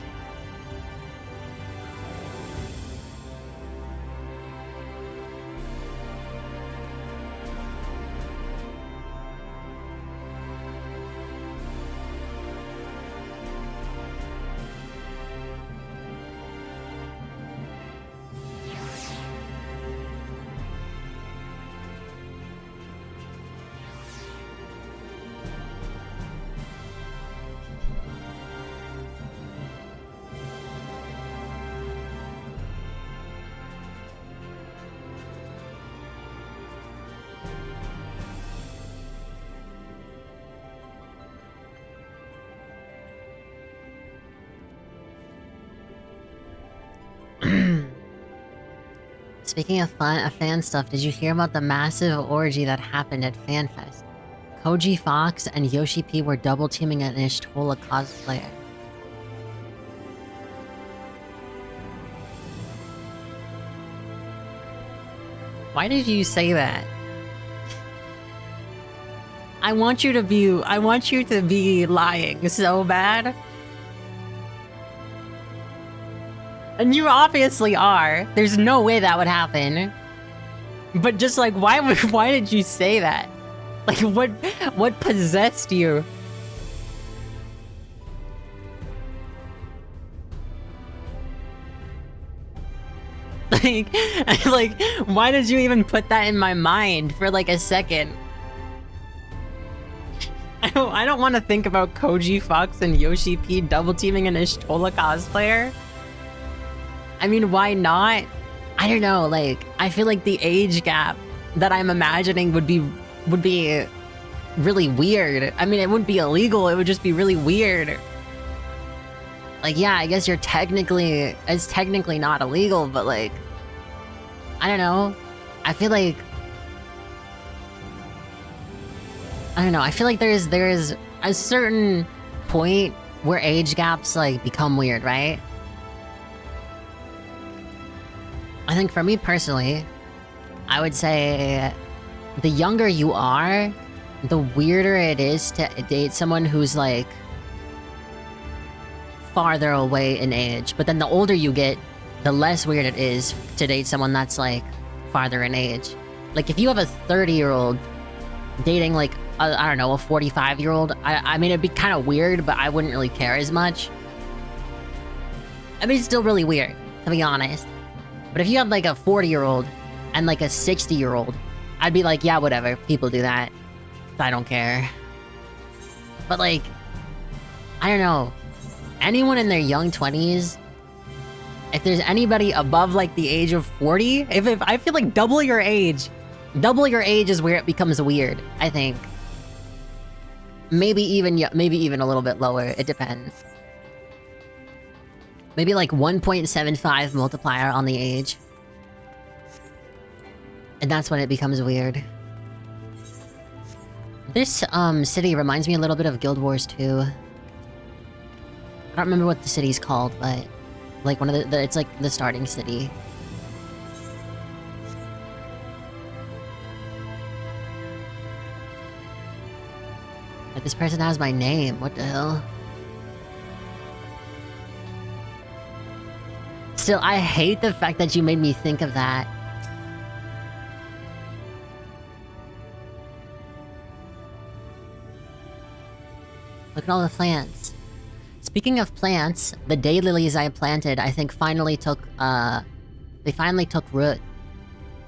Speaking of fan stuff, did you hear about the massive orgy that happened at FanFest? Koji Fox and Yoshi P were double teaming an Ishtola cosplayer. Why did you say that? I want you to be lying so bad. And you obviously are. There's no way that would happen. But just like, why did you say that? Like, what possessed you? Like, why did you even put that in my mind for like a second? I don't want to think about Koji Fox and Yoshi P double teaming an Ishtola cosplayer. I mean, why not? I don't know, like, I feel like the age gap that I'm imagining would be really weird. I mean, it wouldn't be illegal, it would just be really weird. Like, yeah, I guess it's technically not illegal, but like, I don't know. I feel like, I don't know, I feel like there's a certain point where age gaps like become weird, right? I think for me personally, I would say the younger you are, the weirder it is to date someone who's like farther away in age. But then the older you get, the less weird it is to date someone that's like farther in age. Like if you have a 30-year-old dating like, I don't know, a 45-year-old, I mean, it'd be kind of weird, but I wouldn't really care as much. I mean, it's still really weird, to be honest. But if you had like a 40-year-old and like a 60-year-old, I'd be like, yeah, whatever. People do that. I don't care. But like, I don't know. Anyone in their young 20s, if there's anybody above like the age of 40, if I feel like double your age is where it becomes weird, I think. Maybe even a little bit lower. It depends. Maybe like 1.75 multiplier on the age. And that's when it becomes weird. This city reminds me a little bit of Guild Wars 2. I don't remember what the city's called, but like one of it's like the starting city. Like this person has my name, what the hell? Still, I hate the fact that you made me think of that. Look at all the plants. Speaking of plants, the daylilies I planted, I think finally took, they finally took root.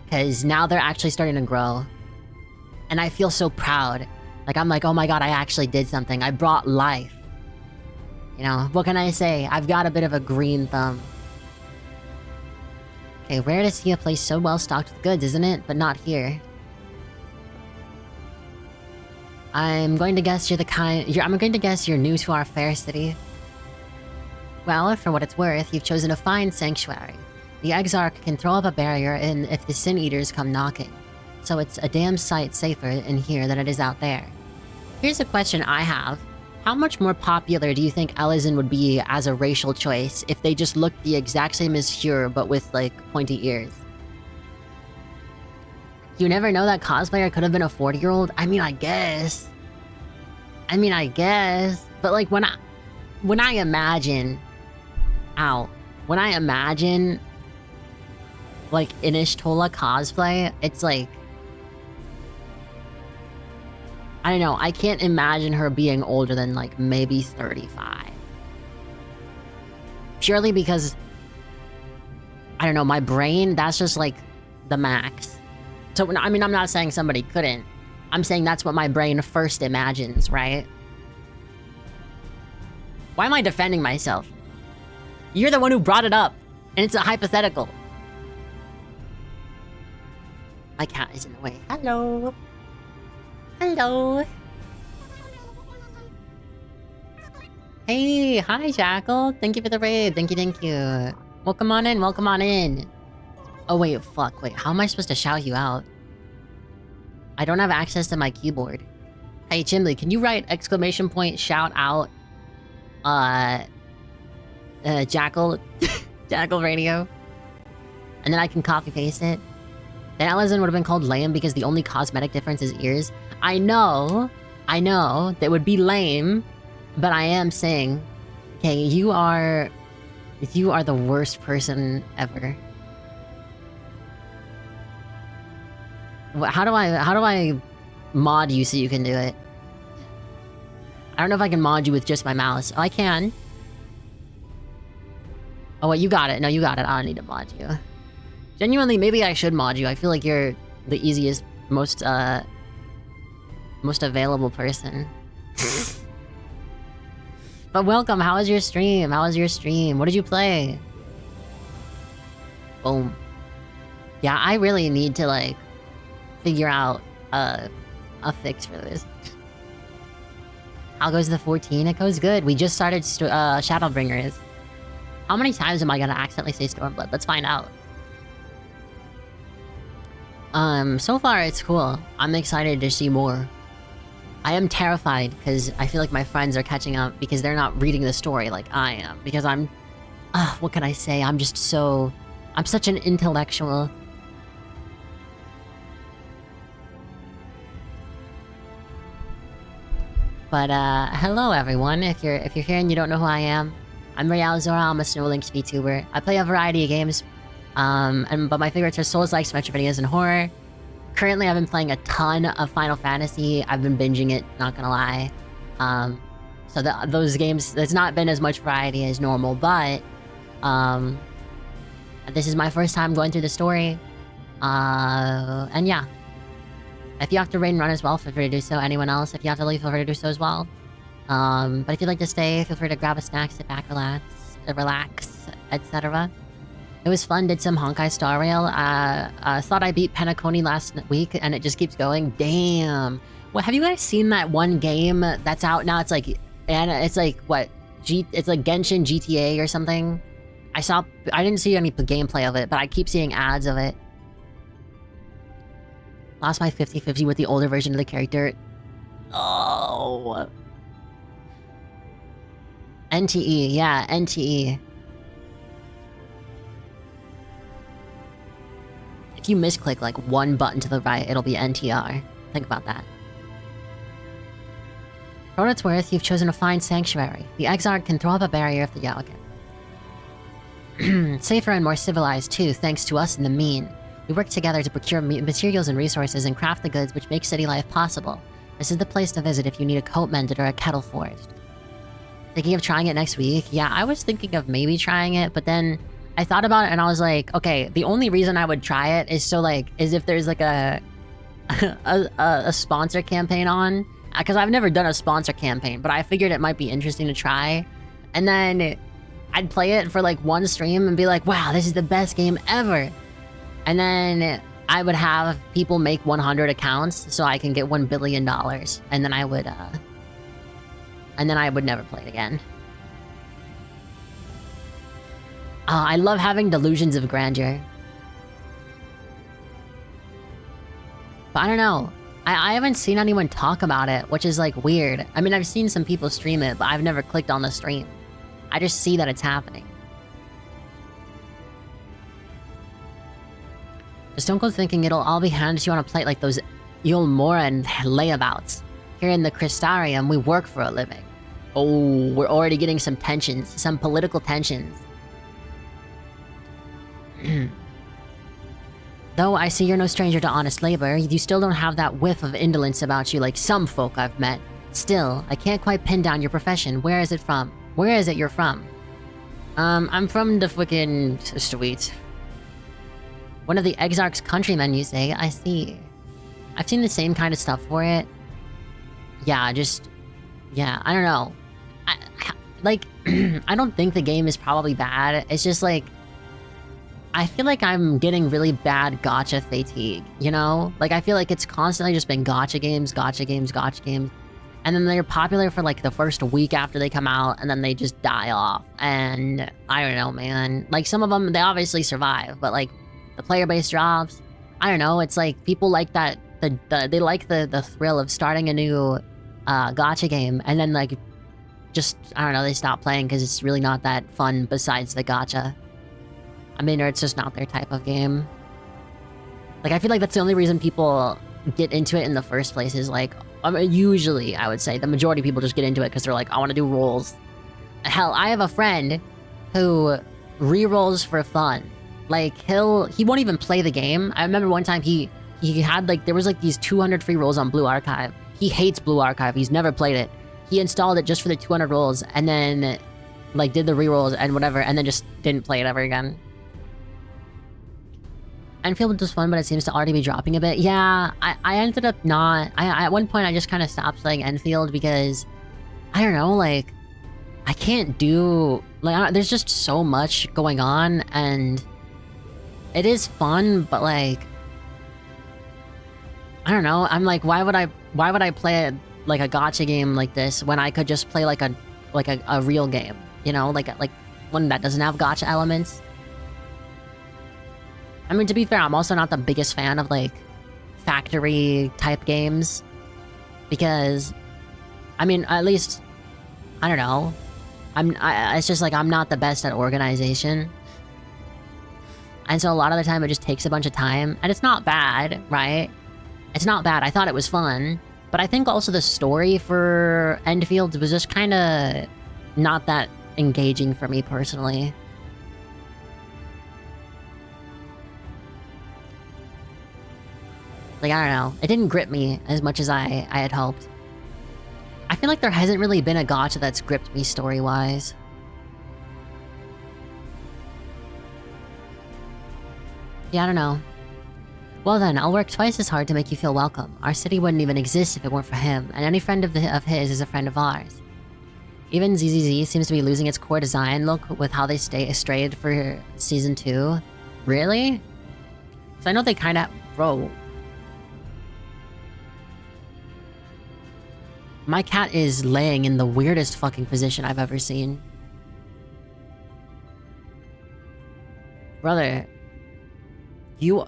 Because now they're actually starting to grow. And I feel so proud. Like, I'm like, oh my god, I actually did something. I brought life. You know, what can I say? I've got a bit of a green thumb. Okay, rare to see a place so well stocked with goods, isn't it? But not here. I'm going to guess I'm going to guess you're new to our fair city. Well, for what it's worth, you've chosen a fine sanctuary. The Exarch can throw up a barrier if the Sin Eaters come knocking. So it's a damn sight safer in here than it is out there. Here's a question I have. How much more popular do you think Elysian would be as a racial choice if they just looked the exact same as Hure, but with, like, pointy ears? You never know that cosplayer could have been a 40-year-old? I mean, I guess. But, like, when I imagine... When I imagine... like, Inishtola cosplay, it's like... I don't know, I can't imagine her being older than, like, maybe 35. Purely because... I don't know, my brain, that's just, like, the max. So, I mean, I'm not saying somebody couldn't. I'm saying that's what my brain first imagines, right? Why am I defending myself? You're the one who brought it up, and it's a hypothetical. My cat is in the way. Hello. Hello. Hey, hi, Jackal. Thank you for the raid. Thank you. Welcome on in. Oh, wait, fuck. Wait, how am I supposed to shout you out? I don't have access to my keyboard. Hey, Chimley, can you write exclamation point shout out, Jackal, Jackal Radio? And then I can copy paste it. Then Elysian would have been called lame because the only cosmetic difference is ears. I know, that would be lame, but I am saying, okay, you are the worst person ever. How do I mod you so you can do it? I don't know if I can mod you with just my mouse. Oh, I can. Oh, wait, you got it. No, you got it. I don't need to mod you. Genuinely, maybe I should mod you. I feel like you're the easiest, most available person. But welcome, how was your stream? What did you play? Boom. Yeah, I really need to, like, figure out a fix for this. How goes the 14? It goes good. We just started Shadowbringers. How many times am I gonna accidentally say Stormblood? Let's find out. So far it's cool. I'm excited to see more. I am terrified because I feel like my friends are catching up because they're not reading the story like I am. Because I'm... what can I say? I'm such an intellectual. But, hello everyone. If you're here and you don't know who I am, I'm Real Zora. I'm a Snow Lynx VTuber. I play a variety of games, but my favorites are Souls-likes, Metroidvanias, and horror. Currently, I've been playing a ton of Final Fantasy. I've been binging it, not gonna lie. So those games, there's not been as much variety as normal, but, this is my first time going through the story. And yeah. If you have to raid and run as well, feel free to do so. Anyone else, if you have to leave, feel free to do so as well. But if you'd like to stay, feel free to grab a snack, sit back, relax, etc. It was fun, did some Honkai Star Rail. Thought I beat Penacony last week, and it just keeps going. Damn. Well, have you guys seen that one game that's out now? It's like, what? It's like Genshin GTA or something? I didn't see any gameplay of it, but I keep seeing ads of it. Lost my 50-50 with the older version of the character. Oh. NTE, yeah, NTE. If you misclick like one button to the right, it'll be NTR. Think about that. For what it's worth, you've chosen a fine sanctuary. The Exarch can throw up a barrier if the okay. Safer and more civilized too, thanks to us in the mean. We work together to procure materials and resources and craft the goods which make city life possible. This is the place to visit if you need a coat mended or a kettle forged. Thinking of trying it next week? Yeah, I was thinking of maybe trying it, but then I thought about it and I was like, okay, the only reason I would try it is is if there's like a sponsor campaign on. Because I've never done a sponsor campaign, but I figured it might be interesting to try. And then I'd play it for like one stream and be like, wow, this is the best game ever. And then I would have people make 100 accounts so I can get $1 billion. And then I would never play it again. I love having delusions of grandeur. But I don't know. I haven't seen anyone talk about it, which is like weird. I mean, I've seen some people stream it, but I've never clicked on the stream. I just see that it's happening. Just don't go thinking it'll all be handed to you on a plate like those Yulmoran layabouts. Here in the Crystarium, we work for a living. Oh, we're already getting some tensions, some political tensions. Though I see you're no stranger to honest labor, you still don't have that whiff of indolence about you like some folk I've met. Still, I can't quite pin down your profession. Where is it from? Where is it you're from? I'm from the fucking street. One of the Exarch's countrymen, you say? I see. I've seen the same kind of stuff for it. Yeah, yeah, I don't know. I don't think the game is probably bad. It's just like... I feel like I'm getting really bad gacha fatigue, you know? Like, I feel like it's constantly just been gacha games, gacha games, gacha games. And then they're popular for like the first week after they come out, and then they just die off. And I don't know, man. Like, some of them, they obviously survive, but like, the player base drops. I don't know, it's like, people like that, they like the thrill of starting a new gacha game, and then like, just, I don't know, they stop playing because it's really not that fun besides the gacha. I mean, or it's just not their type of game. Like, I feel like that's the only reason people get into it in the first place is like, I mean, usually, I would say, the majority of people just get into it because they're like, I want to do rolls. Hell, I have a friend who re-rolls for fun. Like, he won't even play the game. I remember one time he had like, there was like these 200 free rolls on Blue Archive. He hates Blue Archive, he's never played it. He installed it just for the 200 rolls and then like did the re-rolls and whatever and then just didn't play it ever again. Enfield was fun, but it seems to already be dropping a bit. Yeah, I ended up not... at one point, I just kind of stopped playing Enfield because... I don't know, like... I can't do... Like, there's just so much going on, and... It is fun, but like... I don't know, I'm like, why would I play like a gacha game like this when I could just play like a real game? You know, like one that doesn't have gacha elements? I mean, to be fair, I'm also not the biggest fan of, like, factory-type games. Because, I mean, at least, I don't know. It's just like, I'm not the best at organization. And so a lot of the time, it just takes a bunch of time. And it's not bad, right? It's not bad. I thought it was fun. But I think also the story for Enfield was just kind of not that engaging for me personally. Like, I don't know. It didn't grip me as much as I had hoped. I feel like there hasn't really been a gacha that's gripped me story-wise. Yeah, I don't know. Well then, I'll work twice as hard to make you feel welcome. Our city wouldn't even exist if it weren't for him, and any friend of his is a friend of ours. Even ZZZ seems to be losing its core design look with how they strayed for Season 2. Really? So I know they kinda... Bro... My cat is laying in the weirdest fucking position I've ever seen. Brother. You...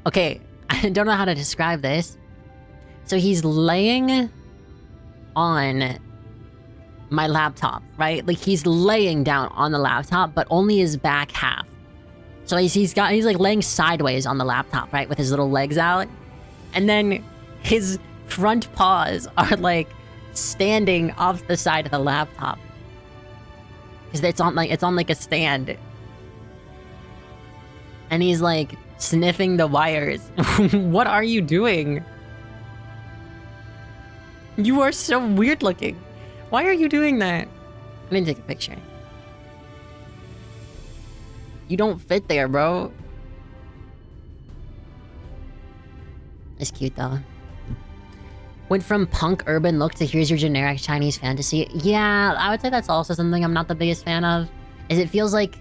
Okay, I don't know how to describe this. So he's laying on my laptop, right? Like, he's laying down on the laptop, but only his back half. So he's like laying sideways on the laptop, right? With his little legs out. And then his front paws are like standing off the side of the laptop. Because it's on like a stand. And he's like sniffing the wires. What are you doing? You are so weird looking. Why are you doing that? I'm gonna take a picture. You don't fit there, bro. It's cute though. Went from punk urban look to here's your generic Chinese fantasy. Yeah, I would say that's also something I'm not the biggest fan of. Is it feels like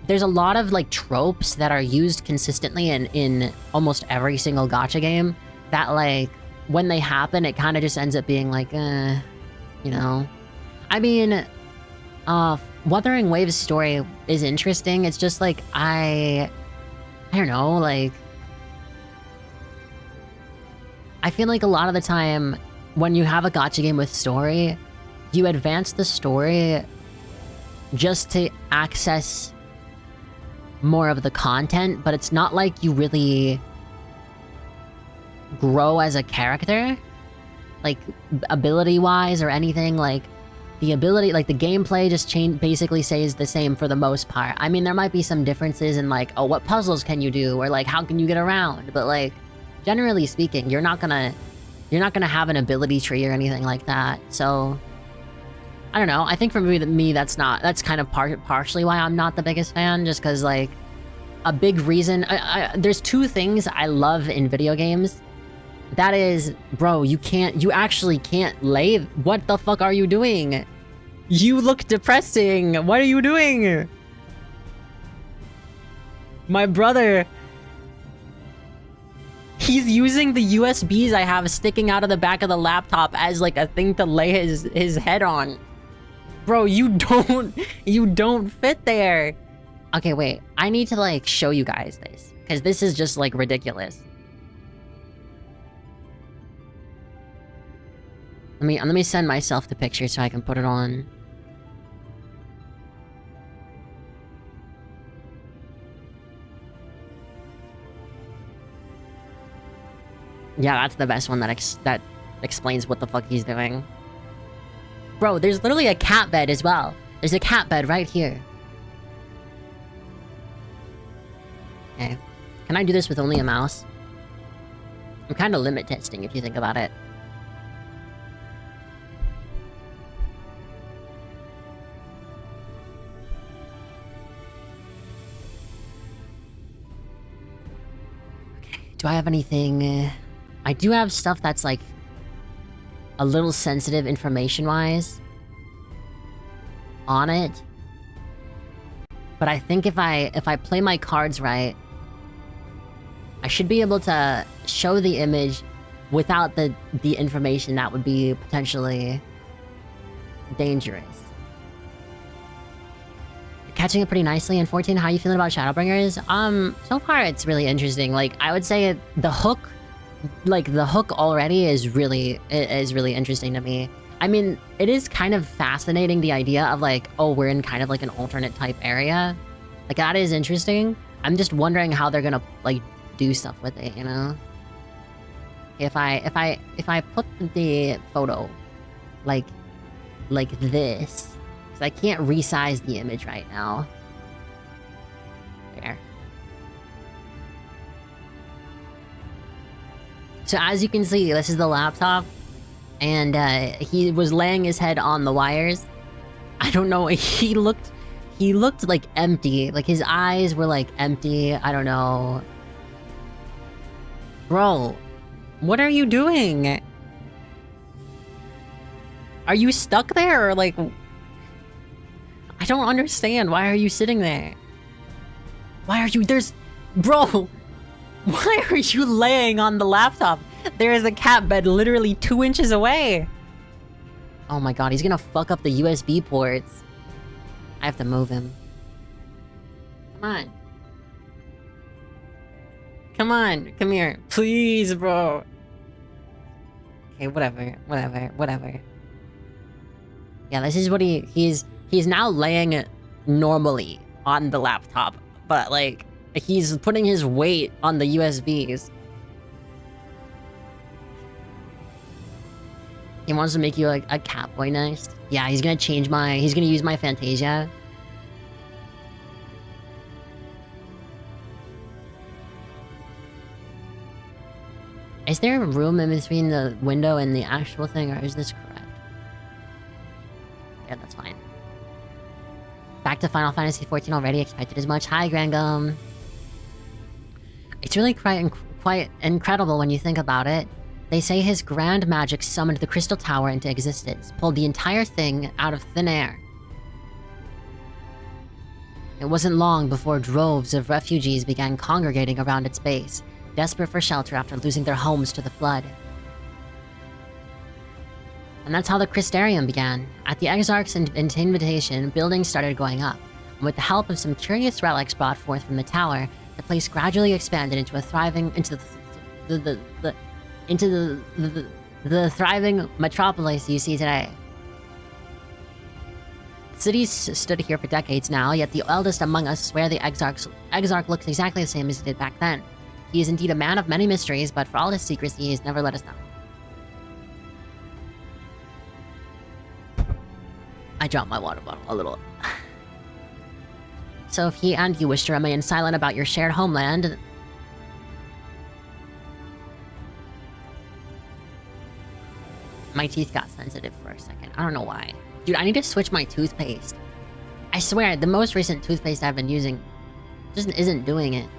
there's a lot of like tropes that are used consistently in almost every single gacha game that like when they happen it kind of just ends up being like you know. I mean, Wuthering Waves story is interesting. It's just like I don't know, like I feel like a lot of the time when you have a gacha game with story, you advance the story just to access more of the content, but it's not like you really grow as a character, like ability-wise or anything. Like the ability, like the gameplay just basically stays the same for the most part. I mean, there might be some differences in like, oh, what puzzles can you do, or like how can you get around, but like generally speaking, you're not gonna have an ability tree or anything like that. So I don't know. I think for me that's kind of partially why I'm not the biggest fan, just because like a big reason. There's two things I love in video games. That is, bro, you actually can't lay. What the fuck are you doing? You look depressing. What are you doing? My brother. He's using the USBs I have sticking out of the back of the laptop as like a thing to lay his head on. Bro, you don't fit there. Okay, wait. I need to like show you guys this, because this is just like ridiculous. Let me send myself the picture so I can put it on. Yeah, that's the best one that explains what the fuck he's doing. Bro, there's literally a cat bed as well. There's a cat bed right here. Okay. Can I do this with only a mouse? I'm kind of limit testing if you think about it. Okay, do I have anything... I do have stuff that's like a little sensitive information-wise on it. But I think if I play my cards right, I should be able to show the image without the information that would be potentially dangerous. You're catching it pretty nicely in 14. How are you feeling about Shadowbringers? So far it's really interesting. Like, I would say the hook already is really interesting to me. I mean, it is kind of fascinating, the idea of like, oh, we're in kind of like an alternate type area. Like, that is interesting. I'm just wondering how they're gonna like do stuff with it, you know? If I put the photo like this, because I can't resize the image right now. There. So as you can see, this is the laptop, and he was laying his head on the wires. I don't know, he looked like empty, like his eyes were like empty. I don't know. Bro, what are you doing? Are you stuck there, or like... I don't understand. Why are you sitting there? Why are you... Bro! Why are you laying on the laptop? There is a cat bed literally 2 inches away! Oh my god, he's gonna fuck up the USB ports. I have to move him. Come on. Come on, come here. Please, bro. Okay, whatever. Yeah, this is what he's now laying normally on the laptop, but like, he's putting his weight on the USBs. He wants to make you like a Catboy next. Yeah, he's gonna use my Fantasia. Is there room in between the window and the actual thing, or is this correct? Yeah, that's fine. Back to Final Fantasy XIV already, expected as much. Hi, Grangum. It's really quite incredible when you think about it. They say his grand magic summoned the Crystal Tower into existence, pulled the entire thing out of thin air. It wasn't long before droves of refugees began congregating around its base, desperate for shelter after losing their homes to the flood. And that's how the Crystarium began. At the Exarch's invitation, buildings started going up, and with the help of some curious relics brought forth from the tower, the place gradually expanded into a thriving the thriving metropolis you see today. Cities stood here for decades now, yet the eldest among us swear the Exarch looks exactly the same as he did back then. He is indeed a man of many mysteries, but for all his secrecy, he has never let us know. I dropped my water bottle a little. So if he and you wish to remain silent about your shared homeland... My teeth got sensitive for a second. I don't know why. Dude, I need to switch my toothpaste. I swear, the most recent toothpaste I've been using just isn't doing it.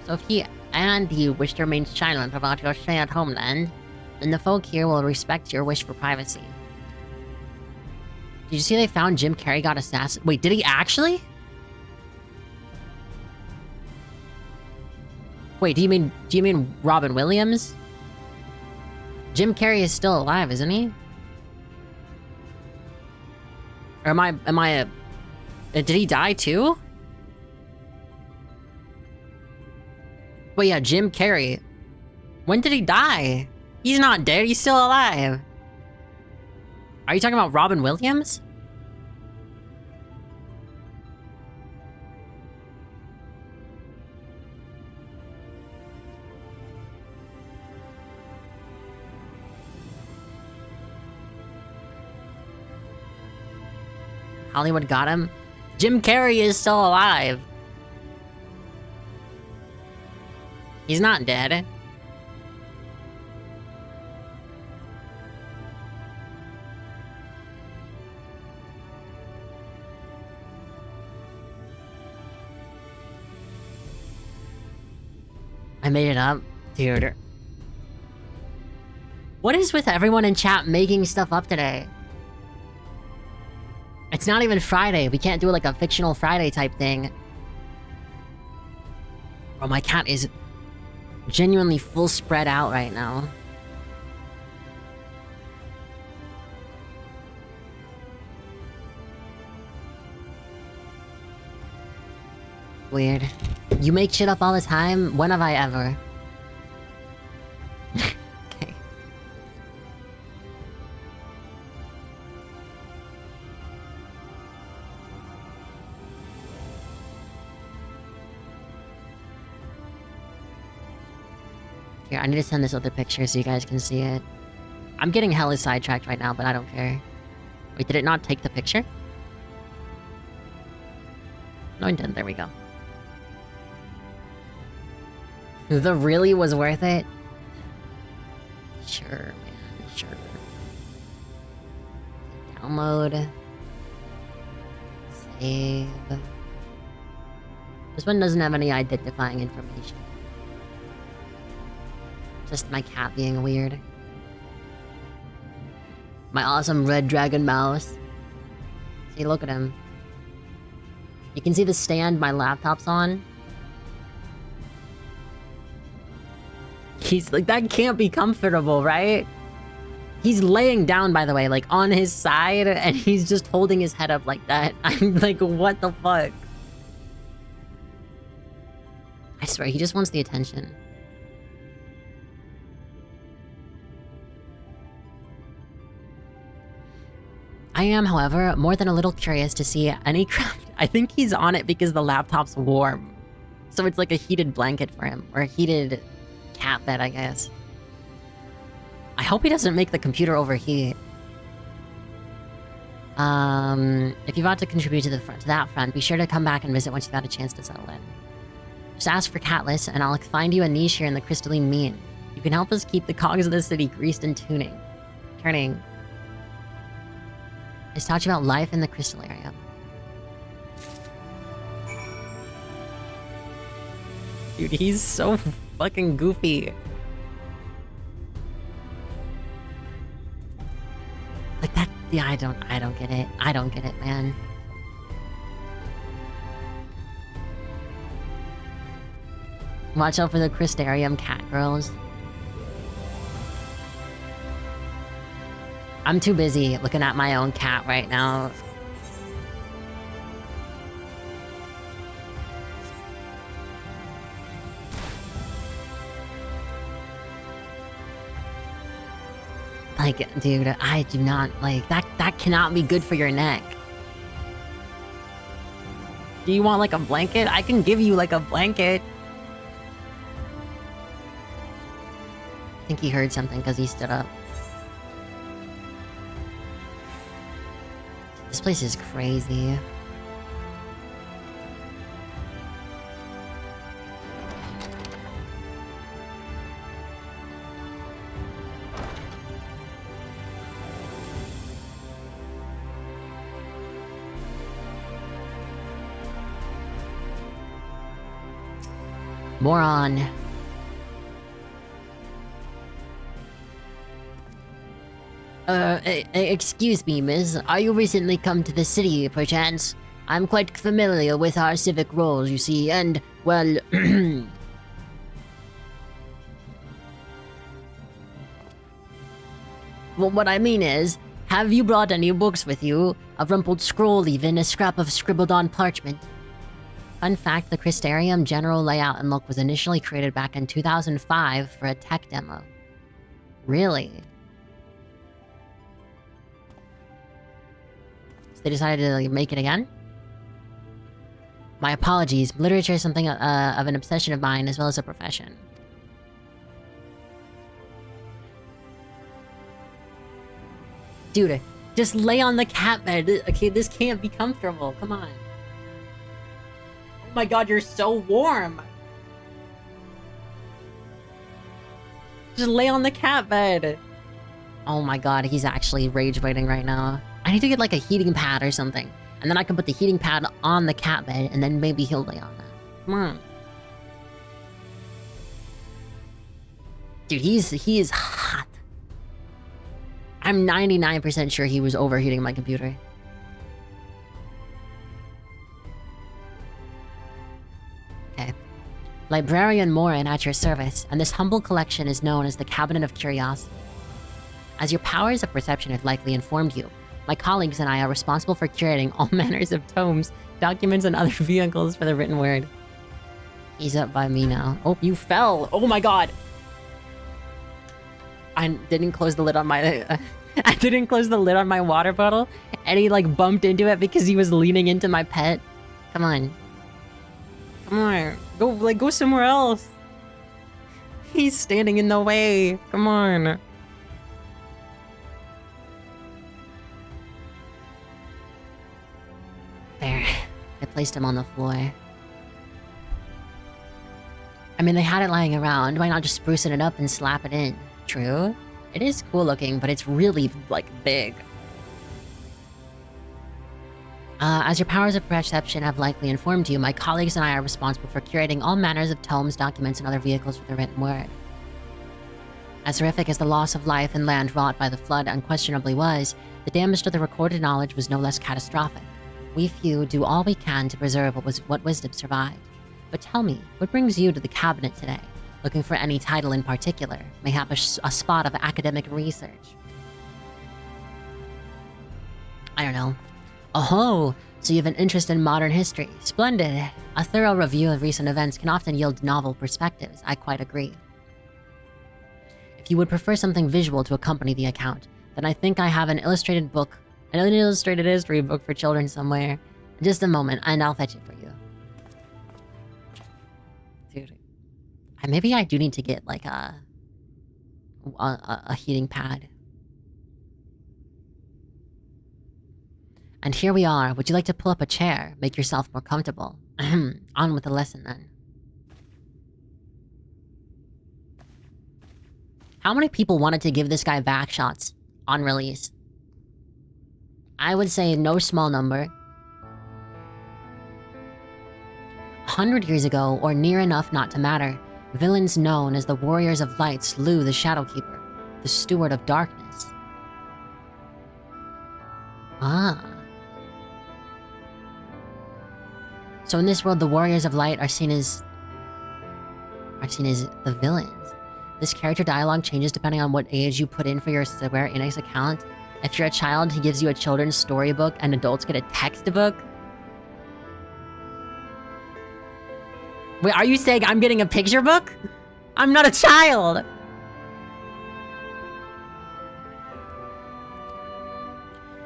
So if he and you wish to remain silent about your shared homeland, then the folk here will respect your wish for privacy. Did you see they found Jim Carrey got assassinated? Wait, did he actually? Wait, do you mean Robin Williams? Jim Carrey is still alive, isn't he? Or am I did he die too? Wait, yeah, Jim Carrey. When did he die? He's not dead, he's still alive. Are you talking about Robin Williams? Hollywood got him? Jim Carrey is still alive. He's not dead. I made it up. Dude. What is with everyone in chat making stuff up today? It's not even Friday. We can't do like a fictional Friday type thing. Oh, my cat is genuinely full spread out right now. Weird. You make shit up all the time? When have I ever? Okay. Here, I need to send this other picture so you guys can see it. I'm getting hella sidetracked right now, but I don't care. Wait, did it not take the picture? No, it didn't. There we go. The really was worth it? Sure, man, sure. Download. Save. This one doesn't have any identifying information. Just my cat being weird. My awesome red dragon mouse. See, look at him. You can see the stand my laptop's on. He's like, that can't be comfortable, right? He's laying down, by the way, like on his side, and he's just holding his head up like that. I'm like, what the fuck? I swear, he just wants the attention. I am, however, more than a little curious to see any craft. I think he's on it because the laptop's warm. So it's like a heated blanket for him, or a heated cat bed, I guess. I hope he doesn't make the computer overheat. If you've got to contribute to that front, be sure to come back and visit once you've had a chance to settle in. Just ask for Catless, and I'll find you a niche here in the crystalline mean. You can help us keep the cogs of the city greased and turning. It's taught you about life in the crystal area. Dude, he's so fucking goofy. Like that, yeah, I don't get it. I don't get it, man. Watch out for the Crystarium cat girls. I'm too busy looking at my own cat right now. Like, dude, I do not, like, that cannot be good for your neck. Do you want, like, a blanket? I can give you, like, a blanket. I think he heard something because he stood up. This place is crazy. Moron. Excuse me, miss. Are you recently come to the city, perchance? I'm quite familiar with our civic roles, you see, and, well... Well, what I mean is, have you brought any books with you? A rumpled scroll even, a scrap of scribbled-on parchment? Fun fact, the Crystarium general layout and look was initially created back in 2005 for a tech demo. Really? So they decided to like, make it again? My apologies. Literature is something of an obsession of mine as well as a profession. Dude, just lay on the cat bed. Okay, this can't be comfortable. Come on. Oh my god, you're so warm. Just lay on the cat bed. Oh my god, he's actually rage baiting right now. I need to get like a heating pad or something. And then I can put the heating pad on the cat bed and then maybe he'll lay on that. Come on. Dude, he is hot. I'm 99% sure he was overheating my computer. Okay. Librarian Morin at your service, and this humble collection is known as the Cabinet of Curiosity. As your powers of perception have likely informed you, my colleagues and I are responsible for curating all manners of tomes, documents, and other vehicles for the written word. He's up by me now. Oh, you fell! Oh my god! I didn't close the lid on my... I didn't close the lid on my water bottle, and he like bumped into it because he was leaning into my pet. Come on. Come on. Go somewhere else. He's standing in the way. Come on. There. I placed him on the floor. I mean, they had it lying around. Why not just spruce it up and slap it in? True. It is cool looking, but it's really, like, big. As your powers of perception have likely informed you, my colleagues and I are responsible for curating all manners of tomes, documents, and other vehicles for the written word. As horrific as the loss of life and land wrought by the flood unquestionably was, the damage to the recorded knowledge was no less catastrophic. We few do all we can to preserve what wisdom survived. But tell me, what brings you to the cabinet today? Looking for any title in particular, mayhap a spot of academic research. I don't know. Oh, so you have an interest in modern history. Splendid. A thorough review of recent events can often yield novel perspectives. I quite agree. If you would prefer something visual to accompany the account, then I think I have an illustrated history book for children somewhere. Just a moment, and I'll fetch it for you. Dude. Maybe I do need to get, like, a heating pad. And here we are. Would you like to pull up a chair? Make yourself more comfortable. On with the lesson, then. How many people wanted to give this guy back shots on release? I would say no small number. 100 years ago, or near enough not to matter, villains known as the Warriors of Light slew the Shadowkeeper, the Steward of Darkness. Ah. So in this world, the Warriors of Light are seen as Actually, is the villains. This character dialogue changes depending on what age you put in for your Square Enix account. If you're a child, he gives you a children's storybook, and adults get a textbook. Wait, are you saying I'm getting a picture book? I'm not a child!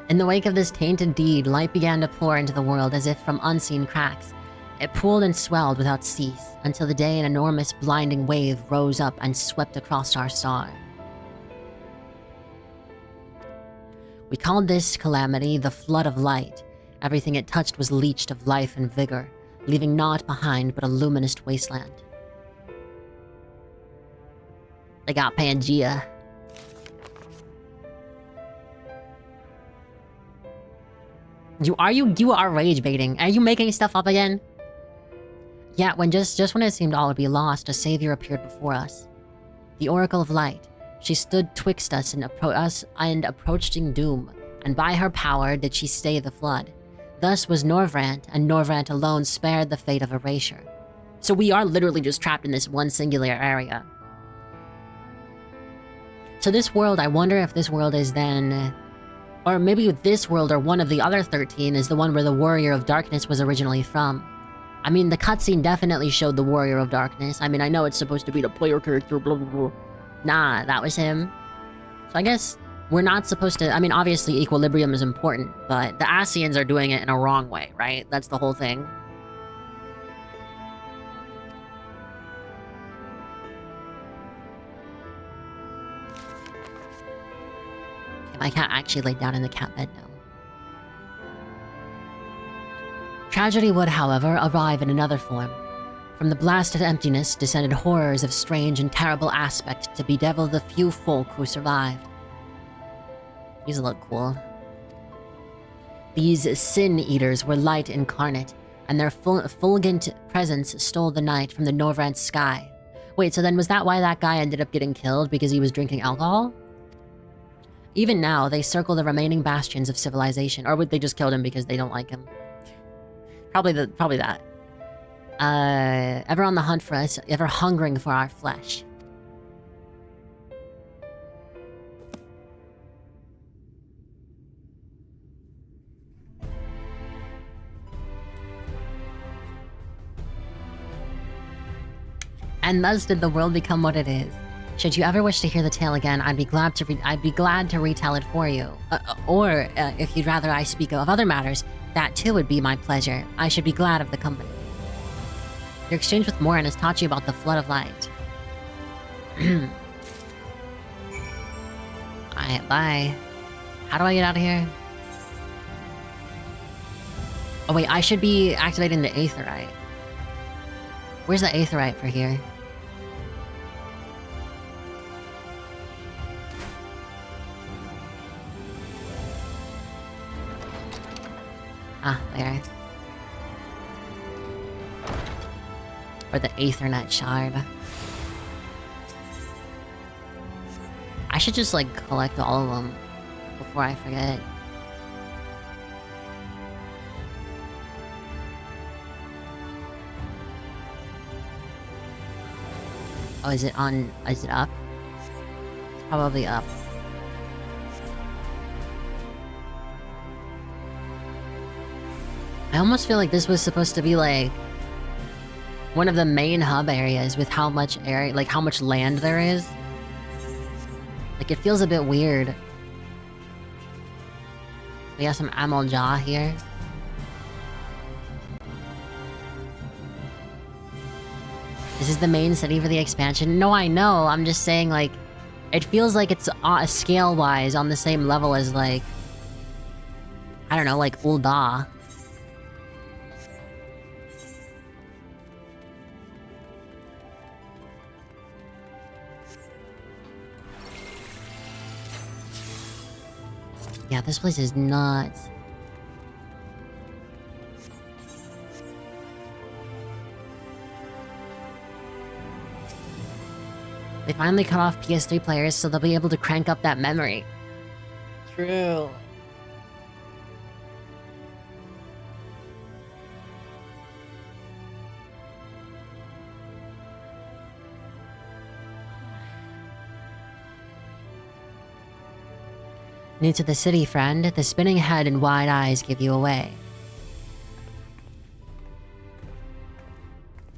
In the wake of this tainted deed, light began to pour into the world as if from unseen cracks. It pooled and swelled without cease, until the day an enormous blinding wave rose up and swept across our star. We called this calamity the Flood of Light. Everything it touched was leached of life and vigor, leaving naught behind but a luminous wasteland. They got Pangea. You are rage baiting. Are you making stuff up again? Yeah, just when it seemed all would be lost, a savior appeared before us. The Oracle of Light. She stood twixt us and approaching doom, and by her power did she stay the flood. Thus was Norvrant, and Norvrant alone spared the fate of erasure. So we are literally just trapped in this one singular area. So this world, I wonder if this world is then... Or maybe this world or one of the other 13 is the one where the Warrior of Darkness was originally from. I mean, the cutscene definitely showed the Warrior of Darkness. I mean, I know it's supposed to be the player character, blah, blah, blah. Nah, that was him. So I guess we're not supposed to... I mean, obviously equilibrium is important, but the Asians are doing it in a wrong way, right? That's the whole thing. My cat actually laid down in the cat bed now. Tragedy would, however, arrive in another form. From the blasted emptiness descended horrors of strange and terrible aspect to bedevil the few folk who survived. These look cool. These sin-eaters were light incarnate, and their fulgent presence stole the night from the Norvrant sky. Wait, so then was that why that guy ended up getting killed? Because he was drinking alcohol? Even now, they circle the remaining bastions of civilization. Or would they just kill him because they don't like him? Probably that. Ever on the hunt for us, ever hungering for our flesh. And thus did the world become what it is. Should you ever wish to hear the tale again, I'd be glad to retell it for you. Or if you'd rather I speak of other matters, that too would be my pleasure. I should be glad of the company. Your exchange with Morin has taught you about the Flood of Light. Alright, bye. How do I get out of here? Oh wait, I should be activating the Aetherite. Where's the Aetherite for here? Ah, there. Or the Aethernet shard. I should just, like, collect all of them before I forget. Oh, is it up? It's probably up. I almost feel like this was supposed to be like one of the main hub areas with how much area, like how much land there is. Like it feels a bit weird. We have some Amalja here. This is the main city for the expansion. No, I know. I'm just saying, like, it feels like it's scale-wise on the same level as, like, I don't know, like Ul'dah. Yeah, this place is nuts. They finally cut off PS3 players so they'll be able to crank up that memory. True. New to the city, friend. The spinning head and wide eyes give you away.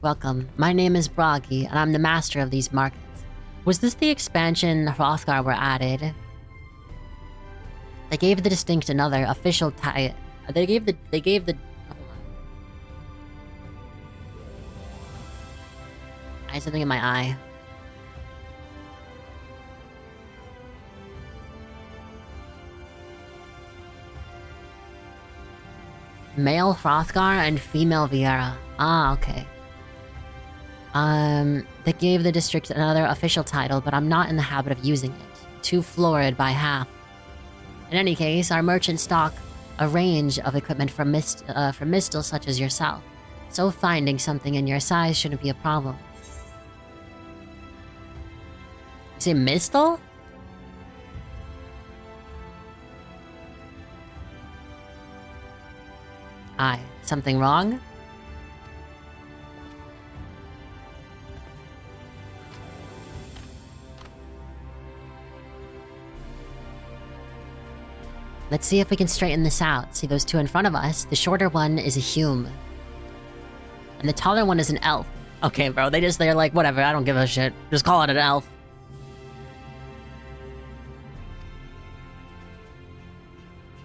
Welcome. My name is Bragi, and I'm the master of these markets. Was this the expansion Hrothgar were added? They gave the distinct another official title. They gave the hold on. I have something in my eye. Male Hrothgar and female Viera. Ah, okay. They gave the district another official title, but I'm not in the habit of using it. Too florid by half. In any case, our merchants stock a range of equipment from Mistel such as yourself, so finding something in your size shouldn't be a problem. You say Mistel? Aye, something wrong? Let's see if we can straighten this out. See those two in front of us? The shorter one is a Hume. And the taller one is an elf. Okay, bro, they're like, whatever, I don't give a shit. Just call it an elf.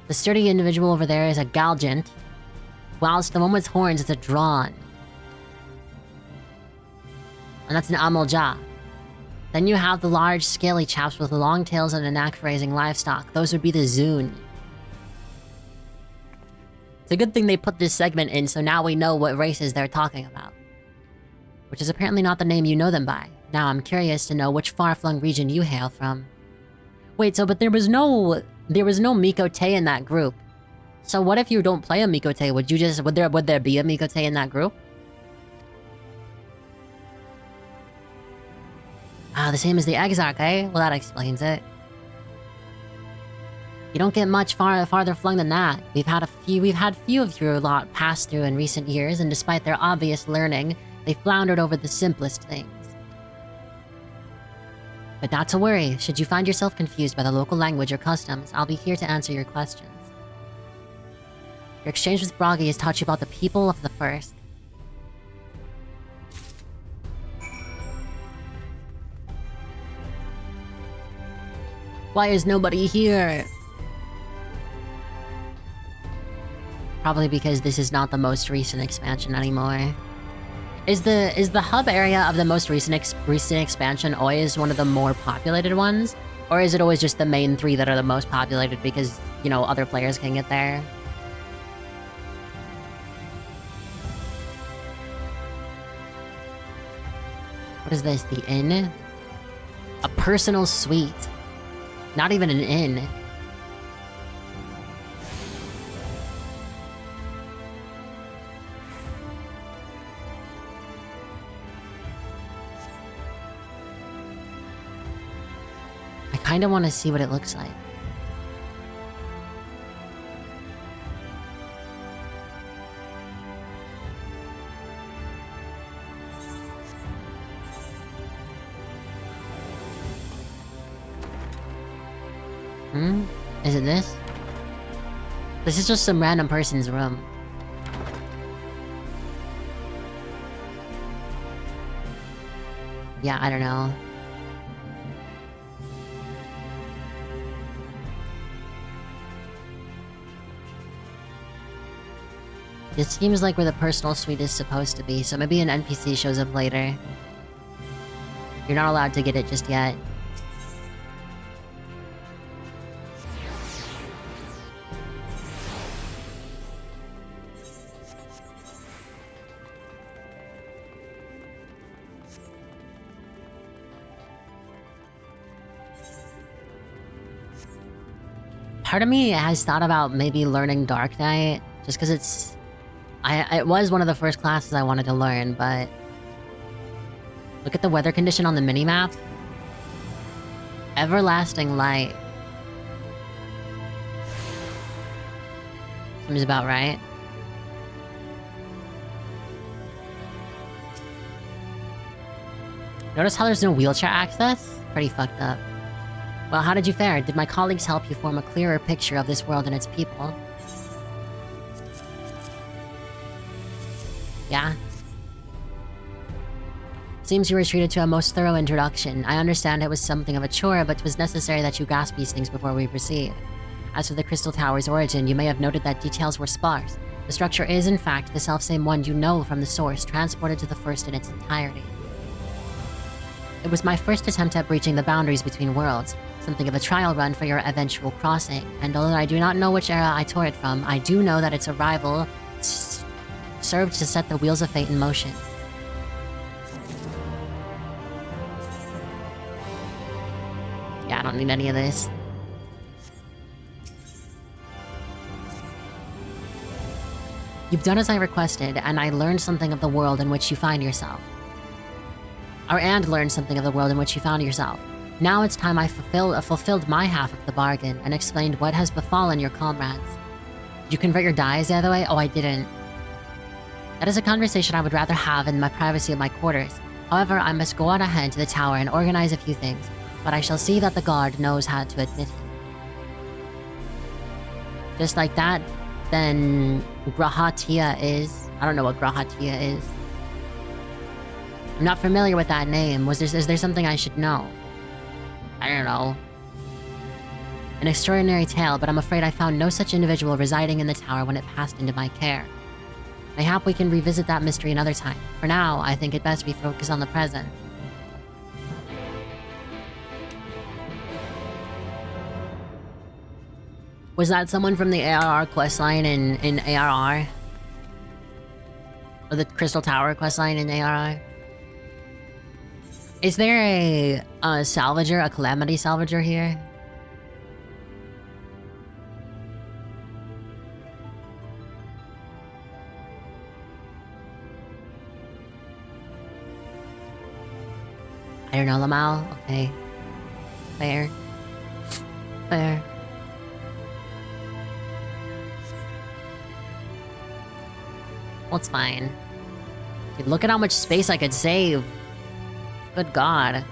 The sturdy individual over there is a Galgant, whilst the one with horns is a Drawn. And that's an Amalja. Then you have the large, scaly chaps with long tails and a knack for raising livestock. Those would be the Zune. It's a good thing they put this segment in, so now we know what races they're talking about. Which is apparently not the name you know them by. Now I'm curious to know which far-flung region you hail from. Wait, so but there was no Mikote in that group. So what if you don't play a Mikote? Would there be a Mikote in that group? Ah, the same as the Exarch, eh? Well, that explains it. You don't get much farther flung than that. We've had few of your lot pass through in recent years, and despite their obvious learning, they floundered over the simplest things. But not to worry, should you find yourself confused by the local language or customs, I'll be here to answer your questions. Your exchange with Bragi has taught you about the people of the First. Why is nobody here? Probably because this is not the most recent expansion anymore. Is the hub area of the most recent expansion always one of the more populated ones? Or is it always just the main three that are the most populated because, you know, other players can get there? What is this? The inn? A personal suite. Not even an inn. I kinda want to see what it looks like. Is it this? This is just some random person's room. Yeah, I don't know. This seems like where the personal suite is supposed to be, so maybe an NPC shows up later. You're not allowed to get it just yet. Part of me has thought about maybe learning Dark Knight, just because it was one of the first classes I wanted to learn, but... Look at the weather condition on the minimap. Everlasting Light. Seems about right. Notice how there's no wheelchair access? Pretty fucked up. Well, how did you fare? Did my colleagues help you form a clearer picture of this world and its people? Yeah? Seems you were treated to a most thorough introduction. I understand it was something of a chore, but it was necessary that you grasp these things before we proceed. As for the Crystal Tower's origin, you may have noted that details were sparse. The structure is, in fact, the selfsame one you know from the source, transported to the first in its entirety. It was my first attempt at breaching the boundaries between worlds, something of a trial run for your eventual crossing, and although I do not know which era I tore it from, I do know that its arrival served to set the wheels of fate in motion. Yeah, I don't need any of this. You've done as I requested, and I learned something of the world in which you find yourself. And learned something of the world in which you found yourself. Now it's time I fulfilled my half of the bargain and explained what has befallen your comrades. Did you convert your dies the other way? Oh, I didn't. That is a conversation I would rather have in my privacy of my quarters. However, I must go on ahead to the tower and organize a few things, but I shall see that the guard knows how to admit it. Just like that, then Grahatia is... I don't know what Grahatia is. I'm not familiar with that name. Is there something I should know? I don't know. An extraordinary tale, but I'm afraid I found no such individual residing in the tower when it passed into my care. Mayhap we can revisit that mystery another time. For now, I think it best we focus on the present. Was that someone from the ARR questline in ARR? Or the Crystal Tower questline in ARR? Is there a salvager, a calamity salvager here? I don't know, Lamal. Okay. Fair. Fair. Well, it's fine. Dude, look at how much space I could save. Good God.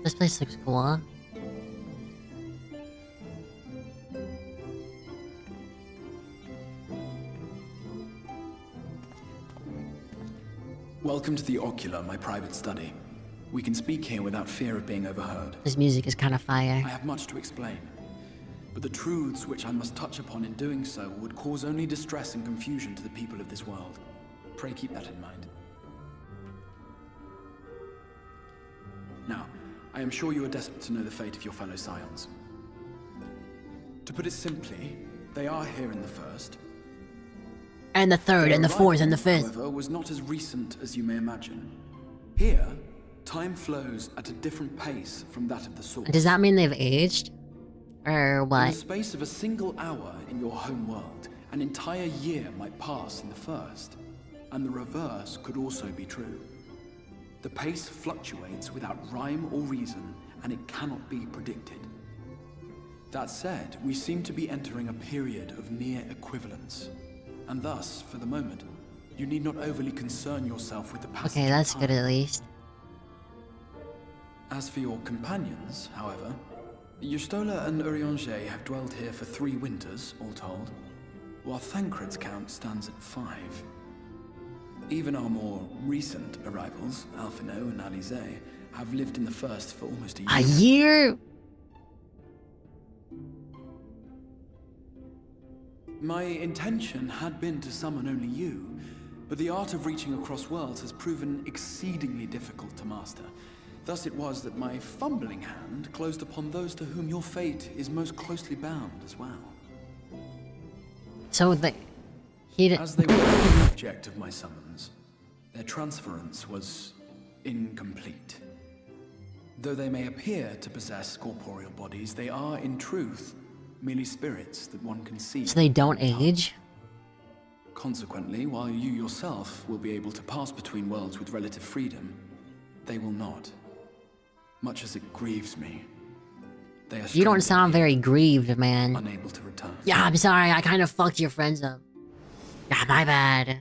This place looks cool. Welcome to the Ocular, my private study. We can speak here without fear of being overheard. This music is kind of fire. I have much to explain, but the truths which I must touch upon in doing so would cause only distress and confusion to the people of this world. Pray keep that in mind. Now, I am sure you are desperate to know the fate of your fellow Scions. To put it simply, they are here in the first. And the third, and the fourth, and the fifth. However, was not as recent as you may imagine. Here, time flows at a different pace from that of the source. Does that mean they've aged? Or what? In the space of a single hour in your home world, an entire year might pass in the first. And the reverse could also be true. The pace fluctuates without rhyme or reason, and it cannot be predicted. That said, we seem to be entering a period of near equivalence. And thus, for the moment, you need not overly concern yourself with the passage of time. Okay, that's good at least. As for your companions, however, Yustola and Urianger have dwelled here for 3 winters, all told, while Thancred's count stands at 5. Even our more recent arrivals, Alphino and Alize, have lived in the first for almost a year. A year? My intention had been to summon only you, but the art of reaching across worlds has proven exceedingly difficult to master. Thus it was that my fumbling hand closed upon those to whom your fate is most closely bound as well. So As they were the object of my summons, their transference was incomplete. Though they may appear to possess corporeal bodies, they are, in truth, merely spirits that one can see. So they don't age? Consequently, while you yourself will be able to pass between worlds with relative freedom, they will not. Much as it grieves me, they are You don't sound very grieved, man. unable to return. Yeah, I'm sorry, I kind of fucked your friends up. Yeah, my bad.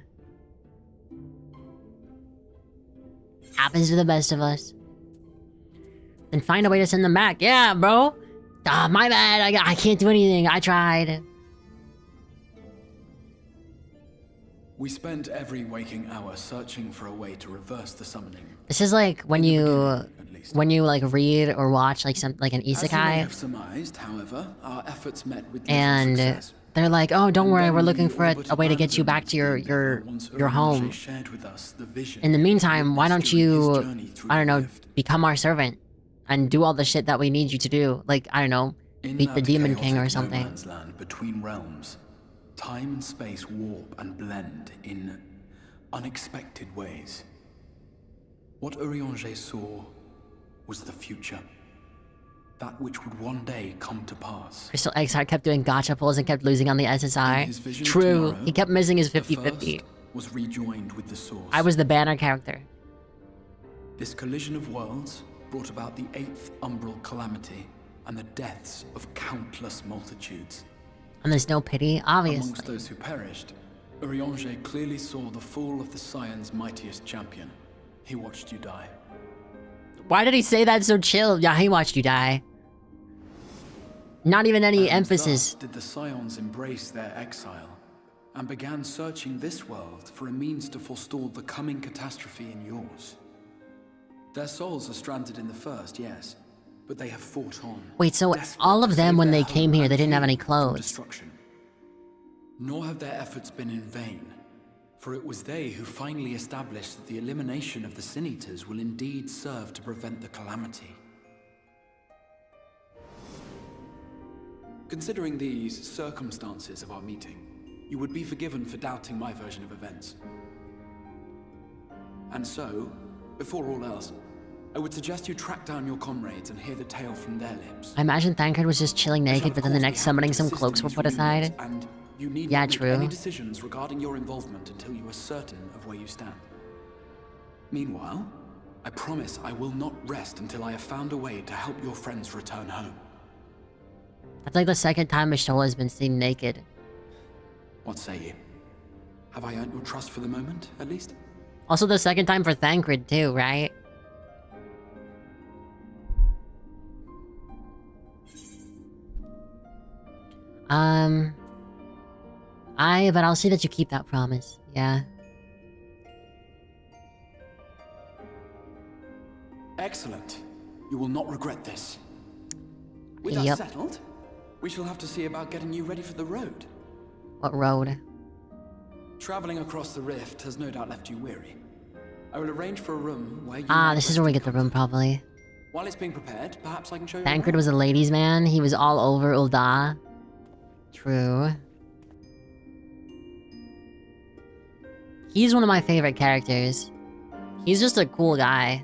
Happens to the best of us. Then find a way to send them back. Yeah, bro. Ah, my bad. I can't do anything. I tried. We spent every waking hour searching for a way to reverse the summoning. This is like when you like read or watch like an As you may isekai, have surmised, however, our efforts met with little and success. they're like, "Oh, don't And worry, then we're looking we for all a but way to get you back to abandoned your home. Oriange shared with us the vision In the meantime, why don't during his you, journey through I don't the know, rift. become our servant and do all the shit that we need you to do? Like, I don't know, In beat the that Demon King or chaotic something." no-man's land between realms, time and space warp and blend in unexpected ways. What Oriange saw was the future. That which would one day come to pass. Crystal Exile kept doing gacha pulls and kept losing on the In SSI. his vision of True, tomorrow, he kept missing his the 50-50. first was rejoined with the source. I was the banner character. This collision of worlds brought about the 8th umbral calamity and the deaths of countless multitudes. And there's no pity, obviously. Amongst those who perished, Oriange clearly saw the fall of the Scion's mightiest champion. He watched you die. Why did he say that so chill? Yeah, he watched you die. Not even any And emphasis. thus did the Scions embrace their exile and began searching this world for a means to forestall the coming catastrophe in yours. Their souls are stranded in the first, yes, but they have fought on. Wait, so desperate all to of them, save when their they came home here, and they didn't have any community from clothes. destruction. Nor have their efforts been in vain, for it was they who finally established that the elimination of the Sin Eaters will indeed serve to prevent the calamity. Considering these circumstances of our meeting, you would be forgiven for doubting my version of events. And so, before all else, I would suggest you track down your comrades and hear the tale from their lips. I imagine Thancred was just chilling naked, but then the next summoning some cloaks were put aside. And you need Yeah, not make true. any decisions regarding your involvement until you are certain of where you stand. Meanwhile, I promise I will not rest until I have found a way to help your friends return home. That's like the second time Mishola has been seen naked. What say you? Have I earned your trust for the moment, at least? Also the second time for Thancred too, right? But I'll see that you keep that promise, yeah. Excellent. You will not regret this. With Yep. that settled, we shall have to see about getting you ready for the road. What road? Traveling across the rift has no doubt left you weary. I will arrange for a room where you Ah, might this is rest where we in get the room, probably. While it's being prepared, perhaps I can show you Thancred around. was a ladies' man. He was all over Ul'dah. True. He's one of my favorite characters. He's just a cool guy.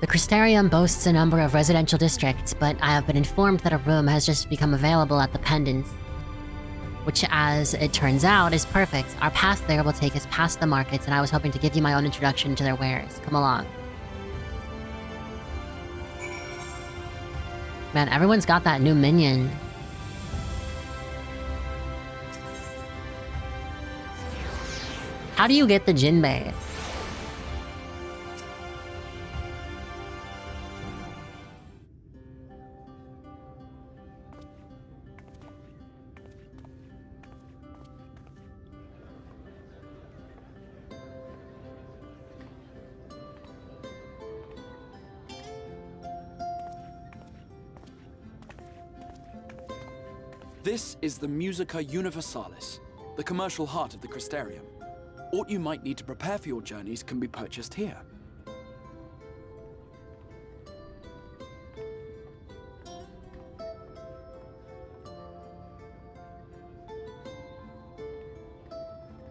The Crystarium boasts a number of residential districts, but I have been informed that a room has just become available at the Pendants. Which, as it turns out, is perfect. Our path there will take us past the markets, and I was hoping to give you my own introduction to their wares. Come along. Man, everyone's got that new minion. How do you get the Jinbei? This is the Musica Universalis, the commercial heart of the Crystarium. What you might need to prepare for your journeys can be purchased here.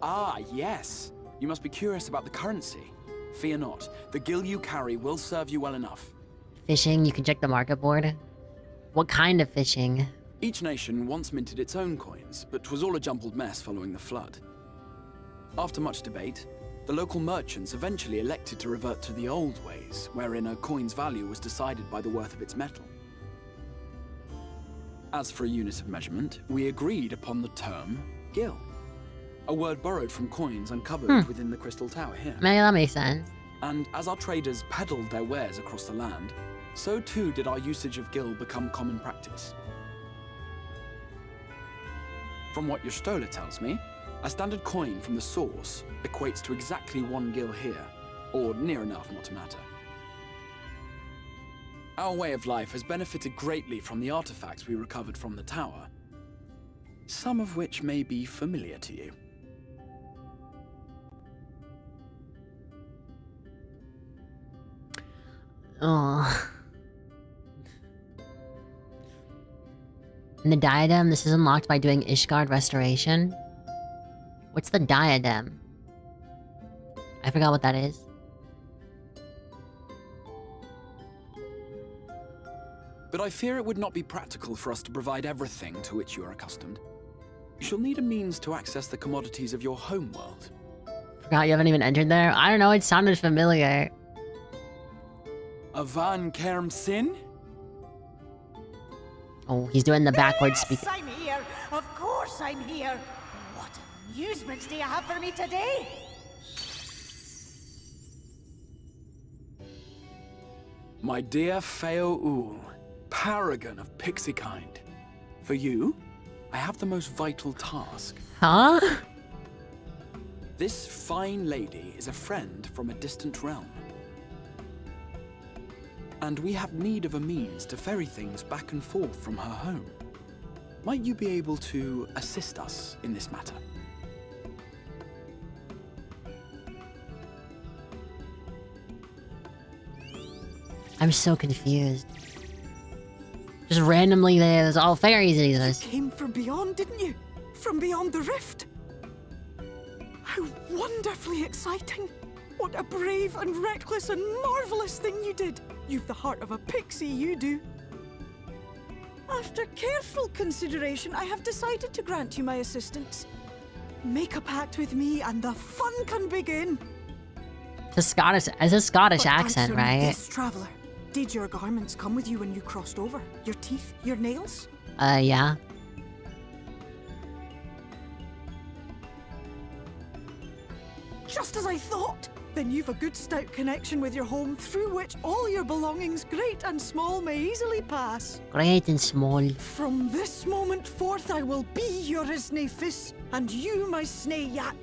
Ah, yes. You must be curious about the currency. Fear not. The gil you carry will serve you well enough. Fishing, you can check the market board. What kind of fishing? Each nation once minted its own coins, but 'twas all a jumbled mess following the flood. After much debate, the local merchants eventually elected to revert to the old ways, wherein a coin's value was decided by the worth of its metal. As for a unit of measurement, we agreed upon the term gil, a word borrowed from coins uncovered within the Crystal Tower here. Maybe that makes sense. And as our traders peddled their wares across the land, so too did our usage of gil become common practice. From what your stola tells me, a standard coin from the source equates to exactly 1 gil here, or near enough not to matter. Our way of life has benefited greatly from the artifacts we recovered from the tower, some of which may be familiar to you. Oh. And the diadem, this is unlocked by doing Ishgard Restoration. What's the diadem? I forgot what that is. But I fear it would not be practical for us to provide everything to which you are accustomed. You shall need a means to access the commodities of your homeworld. Forgot you haven't even entered there? I don't know, it sounded familiar. A Van Kerm Sin? Oh, he's doing the backwards speak. Yes, I'm here. Of course I'm here. What amusements do you have for me today? My dear Feo Ul, paragon of pixie kind. For you, I have the most vital task. Huh? This fine lady is a friend from a distant realm. And we have need of a means to ferry things back and forth from her home. Might you be able to assist us in this matter? I'm so confused. Just randomly there's all fairies in this. You came from beyond, didn't you? From beyond the rift. How wonderfully exciting. What a brave and reckless and marvelous thing you did. You've the heart of a pixie, you do. After careful consideration, I have decided to grant you my assistance. Make a pact with me and the fun can begin. It's a Scottish accent, right? This traveler, did your garments come with you when you crossed over? Your teeth? Your nails? Yeah. Just as I thought! Then you've a good stout connection with your home through which all your belongings, great and small, may easily pass. Great and small. From this moment forth I will be your Isnefis, and you my Snayak.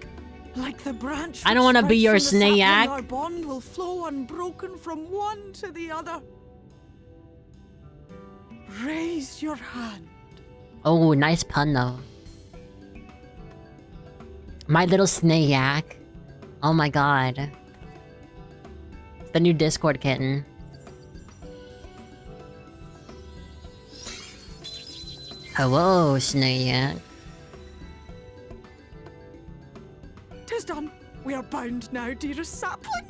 Like the branch I don't want to be your Snayak. Our Snayak. bond will flow unbroken from one to the other. Raise your hand. Oh, nice pun though. My little Snayak. Oh my god. It's the new Discord kitten. Hello, Snayak. Tis done. We are bound now, dearest sapling.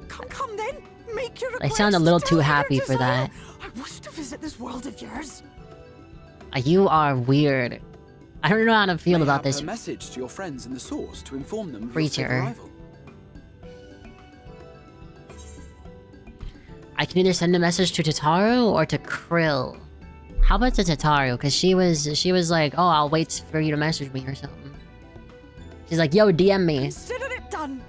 Come then. Make your request. I sound a little Tell too me your happy for desire. that. I wish to visit this world of yours. You are weird. I don't know how to feel about this A message to your friends in the source to inform them of your creature. safe arrival. I can either send a message to Tataru or to Krill. How about to Tataru? Because she was like, oh, I'll wait for you to message me or something. She's like, yo, DM me. Consider it done.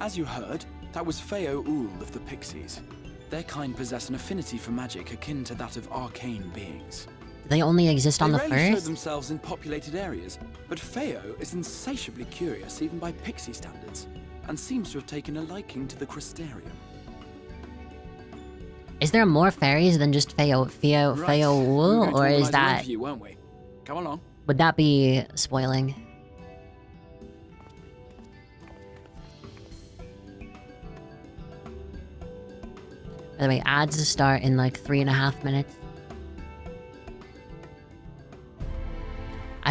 As you heard, that was Feo Ul of the Pixies. Their kind possess an affinity for magic akin to that of arcane beings. Do they only exist on the They rarely show first? themselves in populated areas, but Feo is insatiably curious even by pixie standards, and seems to have taken a liking to the Crystarium. Is there more fairies than just Feo We're going to or is organise one that... for you, won't we? Come along. Would that be spoiling? By the way, ads start in like 3.5 minutes.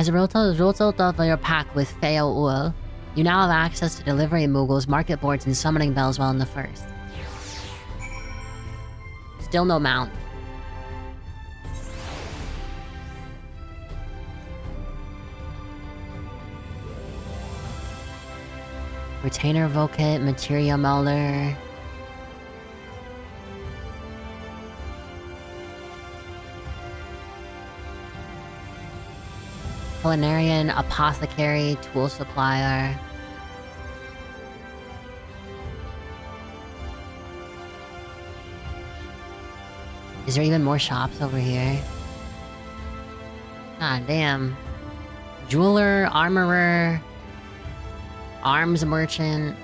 As a result of your pact with Feo Ul, you now have access to delivery moogles, market boards, and summoning bells while in the first. Still no mount. Retainer Vocate, Materia Melder. Culinarian, Apothecary, Tool Supplier. Is there even more shops over here? God damn. Jeweler, Armorer, Arms Merchant,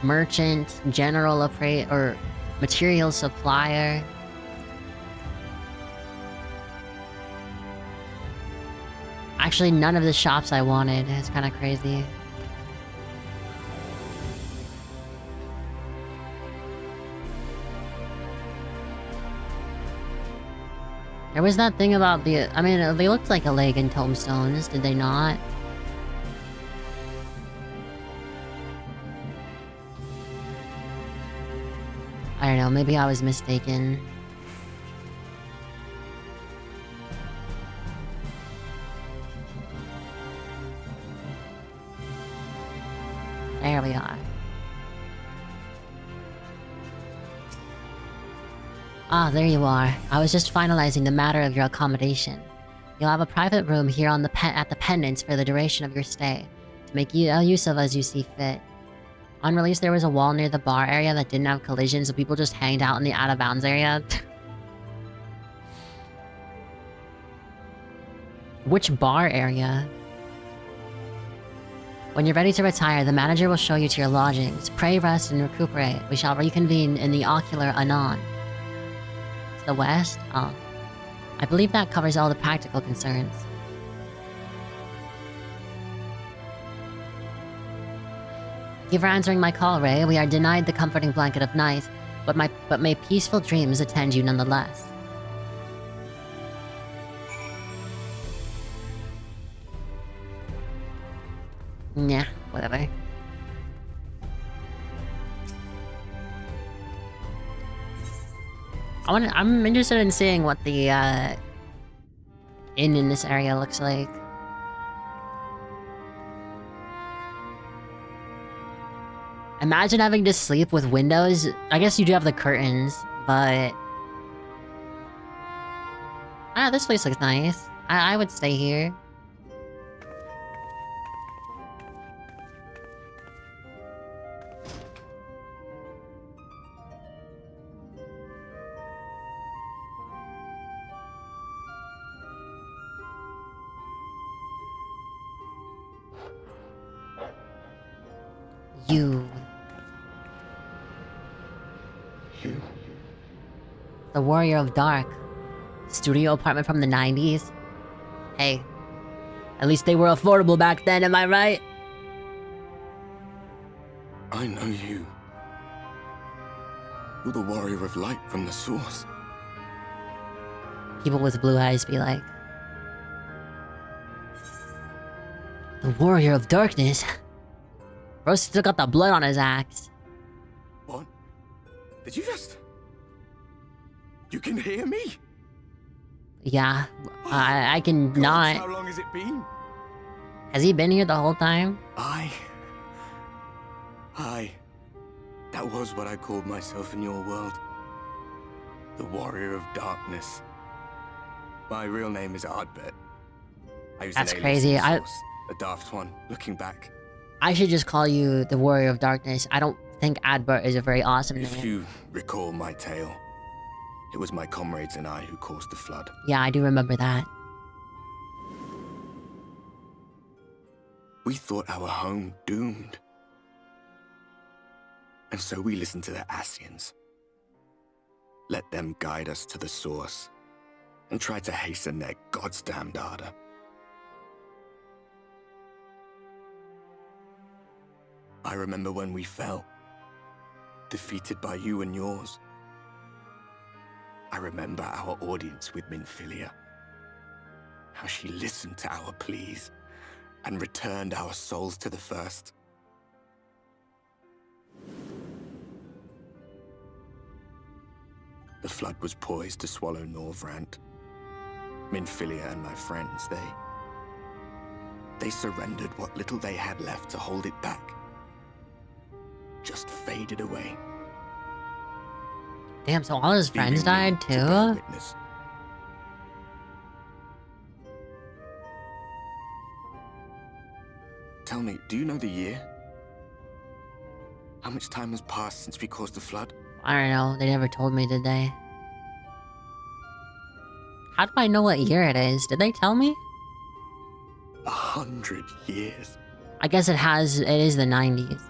Merchant, General or Material Supplier. Actually, none of the shops I wanted. It's kind of crazy. There was that thing about the... I mean, they looked like Allegan tombstones, did they not? I don't know, maybe I was mistaken. There we are. Ah, there you are. I was just finalizing the matter of your accommodation. You'll have a private room here on at the Pendants for the duration of your stay, to make use of as you see fit. On release, there was a wall near the bar area that didn't have collisions, so people just hanged out in the out-of-bounds area. Which bar area? When you're ready to retire, the manager will show you to your lodgings. Pray, rest, and recuperate. We shall reconvene in the Ocular anon. To the west? Oh. I believe that covers all the practical concerns. Thank you for answering my call, Ray. We are denied the comforting blanket of night, but may peaceful dreams attend you nonetheless. Nah, whatever. I'm interested in seeing what the inn in this area looks like. Imagine having to sleep with windows. I guess you do have the curtains, but... Ah, this place looks nice. I would stay here. You. The Warrior of Dark. Studio apartment from the 90s. Hey. At least they were affordable back then, am I right? I know you. You're the Warrior of Light from the Source. People with blue eyes be like... The Warrior of Darkness? Bro still got the blood on his axe. What? Did you just... You can hear me? Yeah, I can God, not. How long has it been? Has he been here the whole time? That was what I called myself in your world. The Warrior of Darkness. My real name is Ardbert. I use That's an alias crazy. in the Source, a daft one, looking back. I should just call you the Warrior of Darkness. I don't think Adbert is a very awesome name. If you recall my tale, it was my comrades and I who caused the flood. Yeah, I do remember that. We thought our home doomed. And so we listened to the Ascians. Let them guide us to the Source, and tried to hasten their goddamned ardor. I remember when we fell, defeated by you and yours. I remember our audience with Minfilia. how she listened to our pleas and returned our souls to the first. The flood was poised to swallow Norvrant. Minfilia and my friends, they surrendered what little they had left to hold it back. Just faded away. Damn, so all his friends leaving me died to bear too? witness. Tell me, do you know the year? How much time has passed since we caused the flood? I don't know. They never told me, did they? How do I know what year it is? Did they tell me? 100 years. I guess it is the 90s.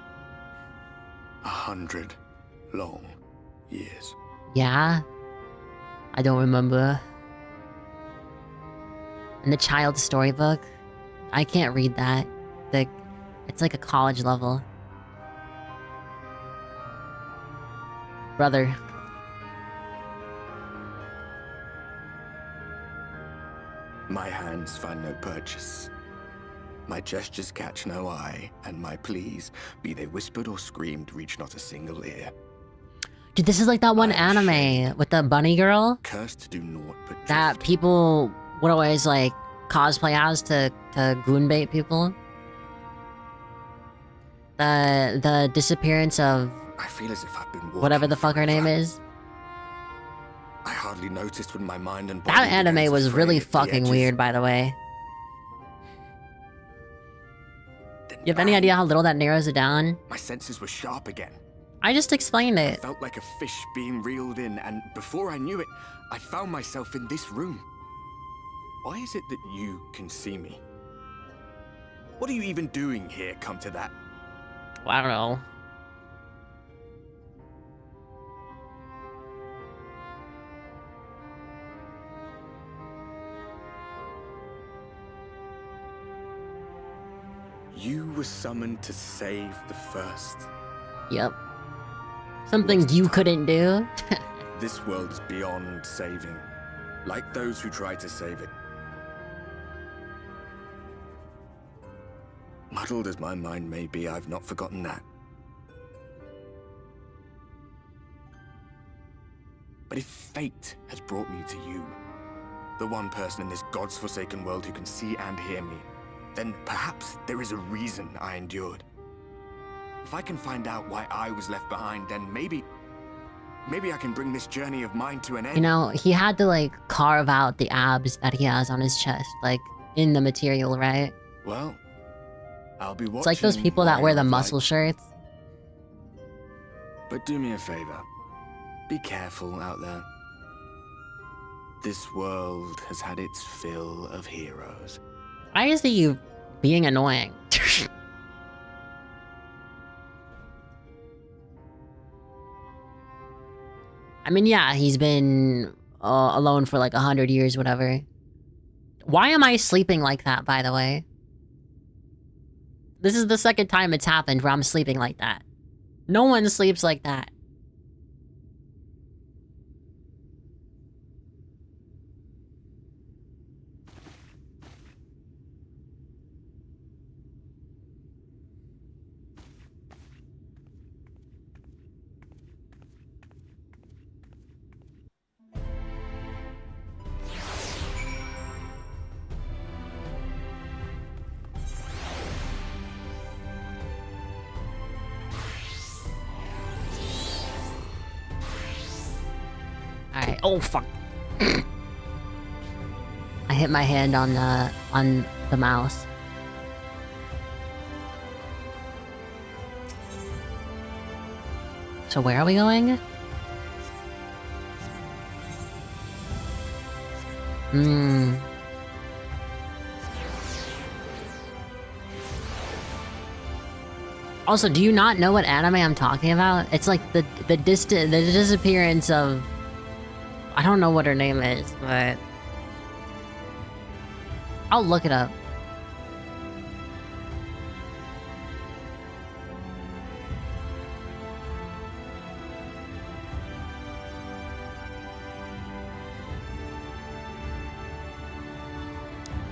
100 long years. Yeah? I don't remember. And the child's storybook? I can't read that. It's like a college level. Brother. My hands find no purchase. My gestures catch no eye, and my pleas, be they whispered or screamed, reach not a single ear. Dude, this is like that one anime with the bunny girl Cursed to do naught but that people would always like cosplay as to goonbait people. The disappearance of I feel as if I've been walking whatever the fuck her name is. I hardly noticed when my mind and body That began anime to was fray really at the fucking edges. weird, by the way. You have any idea how little that narrows it down? My senses were sharp again. I just explained I it. felt like a fish being reeled in, and before I knew it, I found myself in this room. Why is it that you can see me? What are you even doing here, come to that? Well, I don't know. You were summoned to save the first. Yep. Something you couldn't do. This world is beyond saving, like those who try to save it. Muddled as my mind may be, I've not forgotten that. But if fate has brought me to you, the one person in this God's forsaken world who can see and hear me, then perhaps there is a reason I endured. If I can find out why I was left behind, then maybe I can bring this journey of mine to an end. You know, he had to like carve out the abs that he has on his chest, like in the material, right? Well, I'll be watching. It's like those people that wear the muscle shirts. But do me a favor. Be careful out there. This world has had its fill of heroes. Why is you being annoying? I mean, yeah, he's been alone for like 100 years, whatever. Why am I sleeping like that, by the way? This is the second time it's happened where I'm sleeping like that. No one sleeps like that. Alright, oh fuck. I hit my hand on the mouse. So where are we going? Also, do you not know what anime I'm talking about? It's like the disappearance of... I don't know what her name is, but... I'll look it up.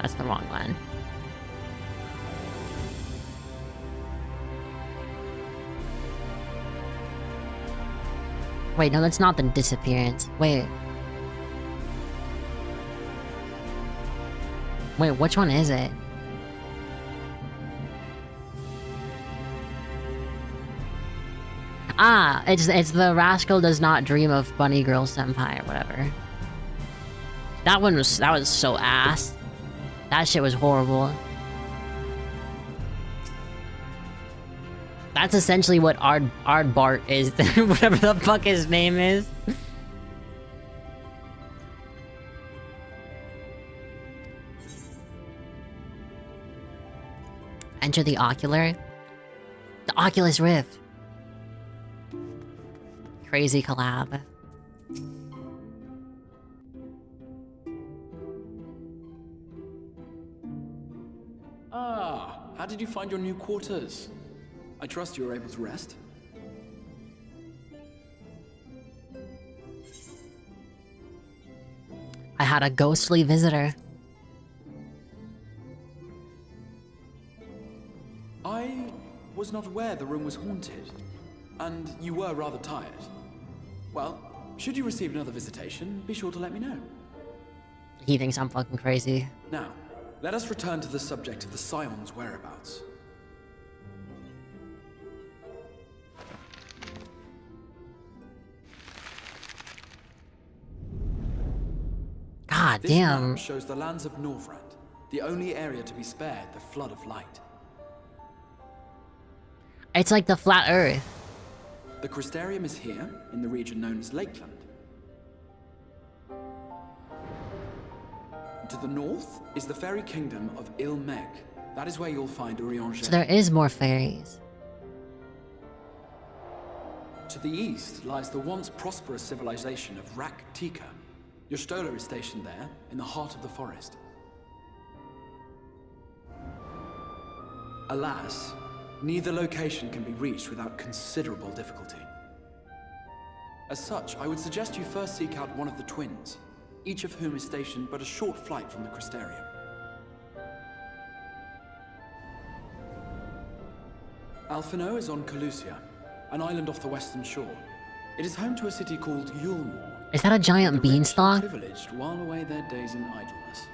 That's the wrong one. Wait, no, that's not the disappearance. Wait. Wait, which one is it? Ah, it's the rascal does not dream of bunny girl senpai or whatever. That was so ass. That shit was horrible. That's essentially what Aardbart is, whatever the fuck his name is. Enter the Ocular. The Oculus Rift. Crazy collab. Ah, how did you find your new quarters? I trust you were able to rest. I had a ghostly visitor. I was not aware the room was haunted, and you were rather tired. Well, should you receive another visitation, be sure to let me know. He thinks I'm fucking crazy. Now, let us return to the subject of the Scion's whereabouts. God This damn. map shows the lands of Norvrand, the only area to be spared the flood of light. It's like the flat earth. The Crystarium is here, in the region known as Lakeland. To the north is the fairy kingdom of Il-Meg. That is where you'll find Urianger. So there is more fairies. To the east lies the once prosperous civilization of Rak-Tika. Your Stola is stationed there, in the heart of the forest. Alas, neither location can be reached without considerable difficulty. As such, I would suggest you first seek out one of the twins, each of whom is stationed but a short flight from the Crystarium. Alphino is on Calusia, an island off the western shore. It is home to a city called Yulmore. Is that a giant beanstalk? Privileged while away their days in idleness.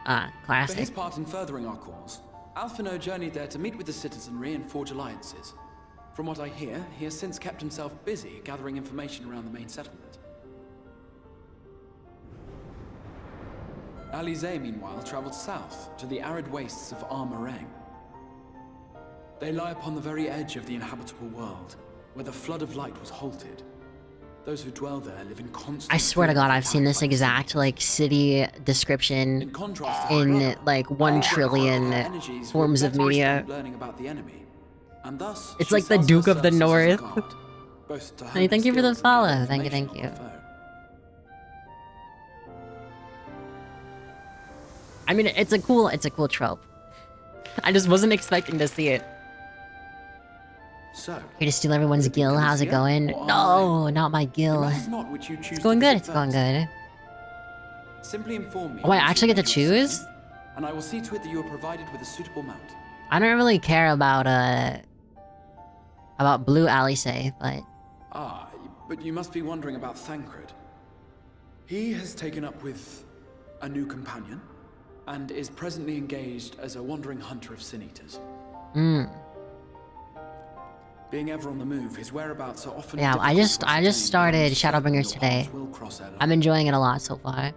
Ah, For classic. his part in furthering our cause, Alphino journeyed there to meet with the citizenry and forge alliances. From what I hear, he has since kept himself busy gathering information around the main settlement. Alize, meanwhile, traveled south to the arid wastes of Armarang. They lie upon the very edge of the inhabitable world, where the flood of light was halted. Those who dwell there live in constant... I swear to God, I've seen this exact, like, city description in, like, 1 trillion forms of media. Learning about the enemy, and thus It's she like the sells Duke her of the services as a North. guard, both to Hey, hone thank you for the skills and follow. gather Thank you, information thank you. on the foe. I mean, it's a cool trope. I just wasn't expecting to see it. So, Here to steal everyone's gil. How's it going? No, not my gil. matters not which you choose It's to going good. visit It's going first. good. Simply inform me. Oh, wait, I once actually you get to reach your choose? city, and I will see to it that you are provided with a suitable mount. I don't really care about Blue Alice, but Ah, but you must be wondering about Thancred. He has taken up with a new companion, and is presently engaged as a wandering hunter of sin-eaters. Being ever on the move, his whereabouts are often yeah, I just started Shadowbringers today. I'm enjoying it a lot so far.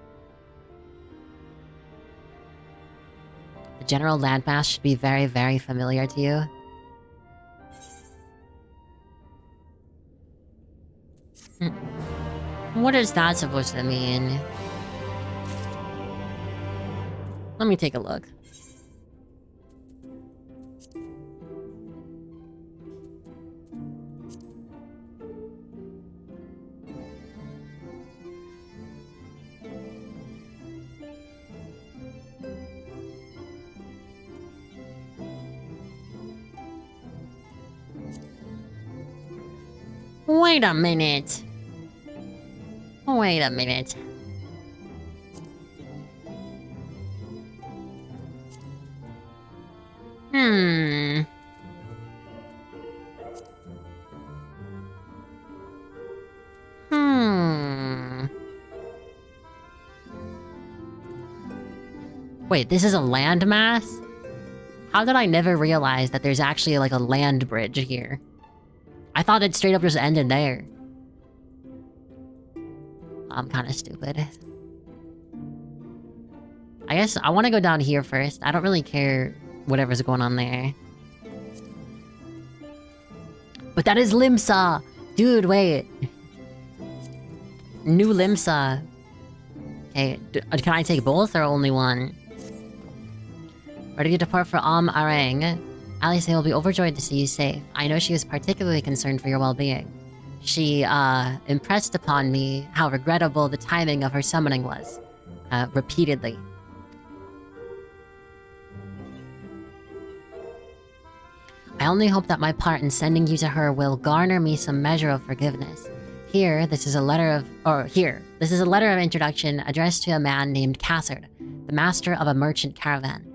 The general landmass should be very, very familiar to you. What is that supposed to mean? Let me take a look. Wait a minute. Wait a minute. Wait, this is a landmass? How did I never realize that there's actually like a land bridge here? I thought it straight up just ended there. I'm kind of stupid. I guess I want to go down here first. I don't really care whatever's going on there. But that is Limsa! Dude, wait. New Limsa. Okay, can I take both or only one? Ready to depart for Arang. Alice will be overjoyed to see you safe. I know she is particularly concerned for your well-being. She, impressed upon me how regrettable the timing of her summoning was. Repeatedly. I only hope that my part in sending you to her will garner me some measure of forgiveness. This is a letter of introduction addressed to a man named Cassard, the master of a merchant caravan.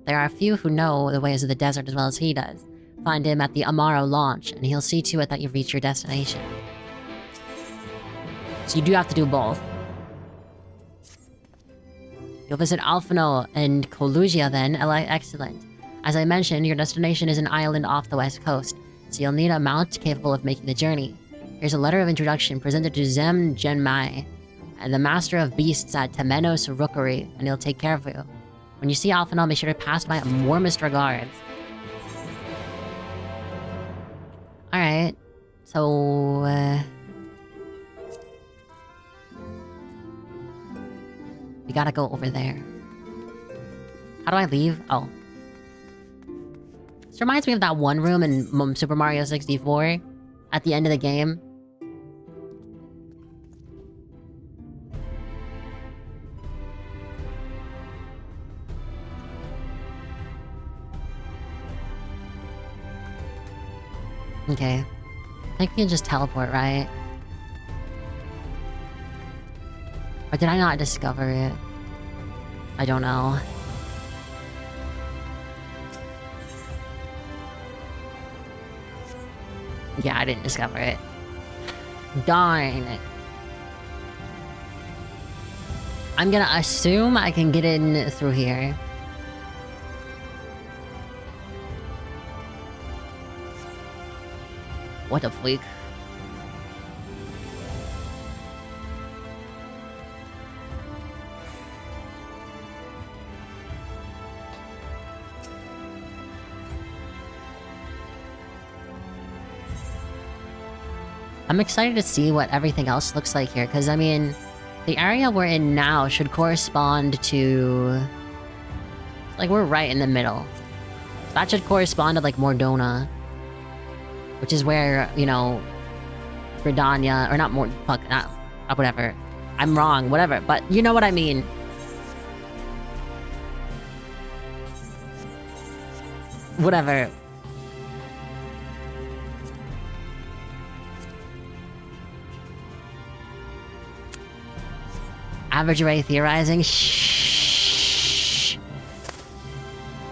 There are a few who know the ways of the desert as well as he does. Find him at the Amaro launch, and he'll see to it that you reach your destination. So you do have to do both. You'll visit Alphino and Colusia then. Excellent. As I mentioned, your destination is an island off the west coast, so you'll need a mount capable of making the journey. Here's a letter of introduction presented to Zem Genmai, and the master of beasts at Temenos Rookery, and he'll take care of you. When you see Alphino, be sure to pass my warmest regards. Alright. So, we gotta go over there. How do I leave? Oh. This reminds me of that one room in Super Mario 64 at the end of the game. Okay. I think we can just teleport, right? Or did I not discover it? I don't know. Yeah, I didn't discover it. Darn it. I'm gonna assume I can get in through here. What a freak. I'm excited to see what everything else looks like here, because, I mean, the area we're in now should correspond to... Like, we're right in the middle. That should correspond to, like, Mordona. Which is where, you know, Gridania, or not more, fuck, not, whatever. I'm wrong, whatever, but you know what I mean. Whatever. Average Ray theorizing. Shh.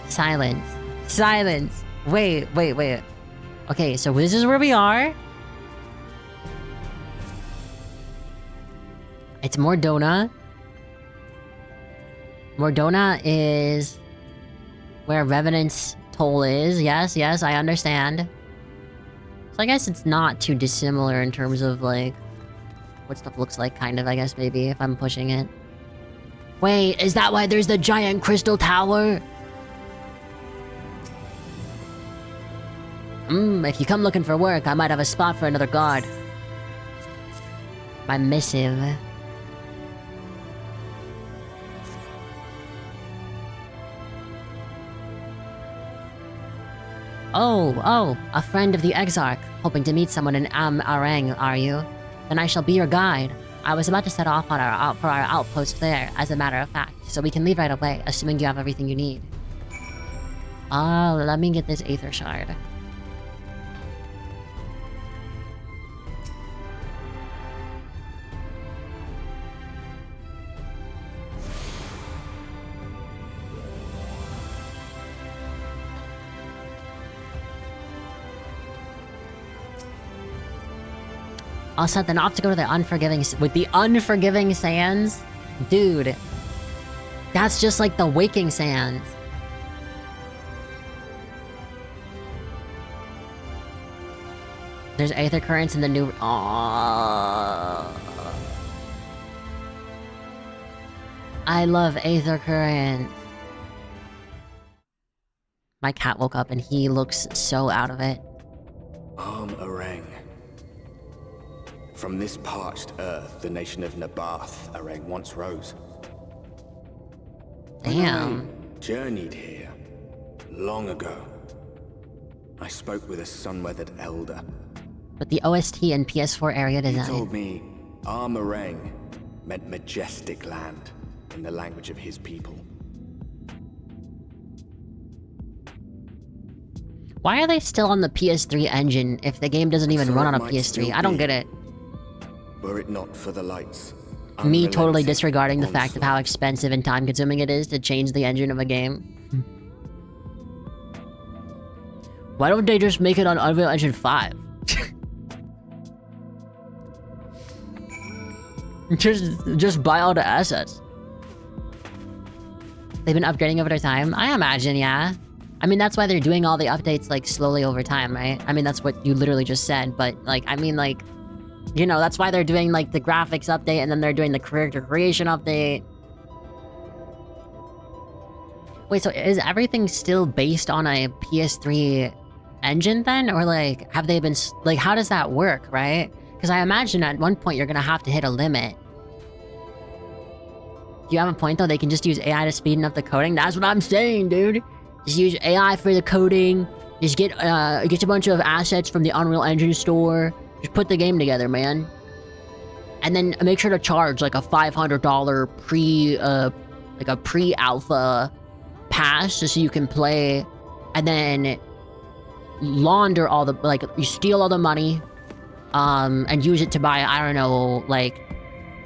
Silence. Silence. Wait. Okay, so this is where we are. It's Mordona. Mordona is where Revenant's toll is. Yes, I understand. So I guess it's not too dissimilar in terms of, like, what stuff looks like, kind of, I guess, maybe, if I'm pushing it. Wait, is that why there's the giant crystal tower? If you come looking for work, I might have a spot for another guard. My missive. Oh, a friend of the Exarch. Hoping to meet someone in Arang, are you? Then I shall be your guide. I was about to set off on for our outpost there, as a matter of fact, so we can leave right away, assuming you have everything you need. Let me get this Aether Shard. All set, then off to go to the Unforgiving... With the Unforgiving Sands? Dude. That's just like the Waking Sands. There's aether currents in the new... Aww. I love aether currents. My cat woke up and he looks so out of it. Arang. From this parched earth, the nation of Nabath, Arang once rose. Damn. I journeyed here long ago. I spoke with a sun-weathered elder. But the OST and PS4 area design. He told me Arang meant majestic land in the language of his people. Why are they still on the PS3 engine if the game doesn't even run on a PS3? I don't get it. Were it not for the lights. Me totally disregarding the fact of how expensive and time-consuming it is to change the engine of a game. Why don't they just make it on Unreal Engine 5? just buy all the assets. They've been upgrading over time? I imagine, yeah. I mean, that's why they're doing all the updates, like, slowly over time, right? I mean, that's what you literally just said, but, like, I mean, like... You know, that's why they're doing, like, the graphics update, and then they're doing the character creation update. Wait, so is everything still based on a PS3 engine, then? Or, like, have they been... Like, how does that work, right? Because I imagine at one point you're gonna have to hit a limit. Do you have a point, though? They can just use AI to speed up the coding? That's what I'm saying, dude! Just use AI for the coding. Just get a bunch of assets from the Unreal Engine store. Just put the game together, man. And then make sure to charge like a $500 pre-alpha pass just so you can play. And then launder all the, like, you steal all the money, and use it to buy, I don't know, like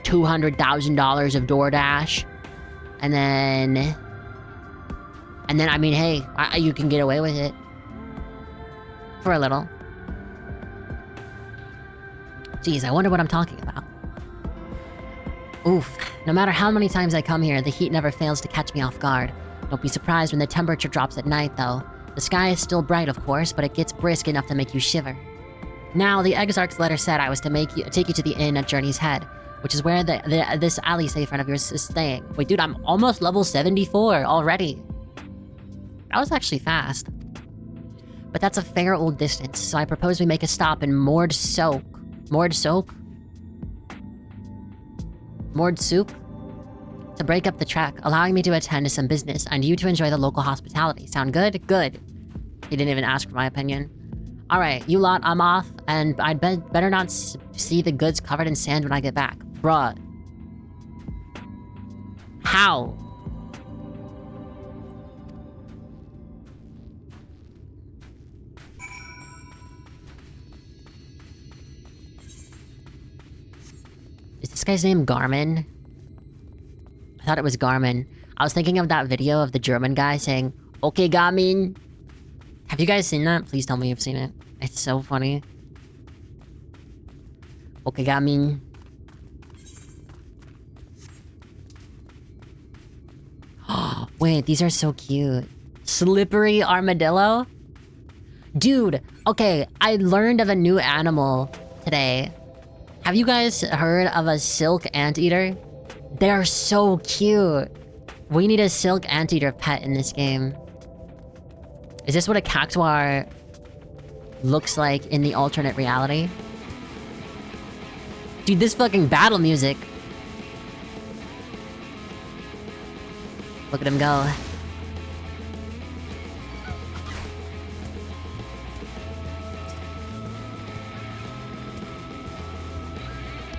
$200,000 of DoorDash. And then, I mean, hey, you can get away with it. For a little. Jeez, I wonder what I'm talking about. Oof. No matter how many times I come here, the heat never fails to catch me off guard. Don't be surprised when the temperature drops at night, though. The sky is still bright, of course, but it gets brisk enough to make you shiver. Now, the Exarch's letter said I was to take you to the inn at Journey's Head, which is where this alley friend of yours is staying. Wait, dude, I'm almost level 74 already. That was actually fast. But that's a fair old distance, so I propose we make a stop in Mord Soak. Mord Soak? Mord Soup? To break up the trek, allowing me to attend to some business, and you to enjoy the local hospitality. Sound good? Good. He didn't even ask for my opinion. Alright, you lot, I'm off, and I'd better not see the goods covered in sand when I get back. Bruh. How? Is this guy's name Garmin? I thought it was Garmin. I was thinking of that video of the German guy saying, "Okay, Garmin." Have you guys seen that? Please tell me you've seen it. It's so funny. Okay, Garmin. Wait, these are so cute. Slippery armadillo? Dude, okay, I learned of a new animal today. Have you guys heard of a silk anteater? They're so cute. We need a silk anteater pet in this game. Is this what a cactuar looks like in the alternate reality? Dude, this fucking battle music. Look at him go.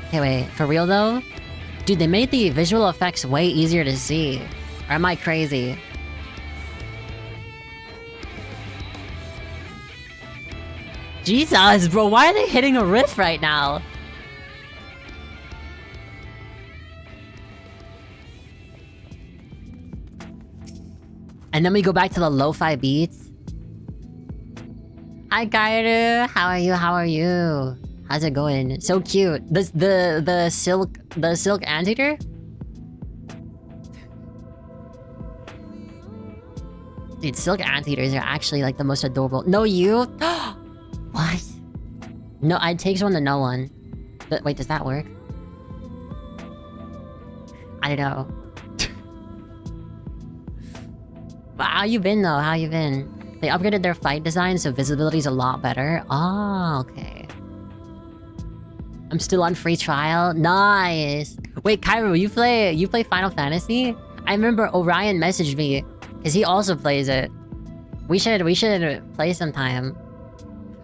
Okay, wait, for real though? Dude, they made the visual effects way easier to see. Or am I crazy? Jesus, bro, why are they hitting a riff right now? And then we go back to the lo-fi beats. Hi, Kairu. How are you? How are you? How's it going? So cute. The silk anteater? Dude, silk anteaters are actually like the most adorable. No, you? What? No, it takes one to know one. But wait, does that work? I don't know. How you been though? How you been? They upgraded their fight design so visibility's a lot better. Oh, okay. I'm still on free trial. Nice. Wait, Cairo, you play Final Fantasy? I remember Orion messaged me because he also plays it. We should play sometime.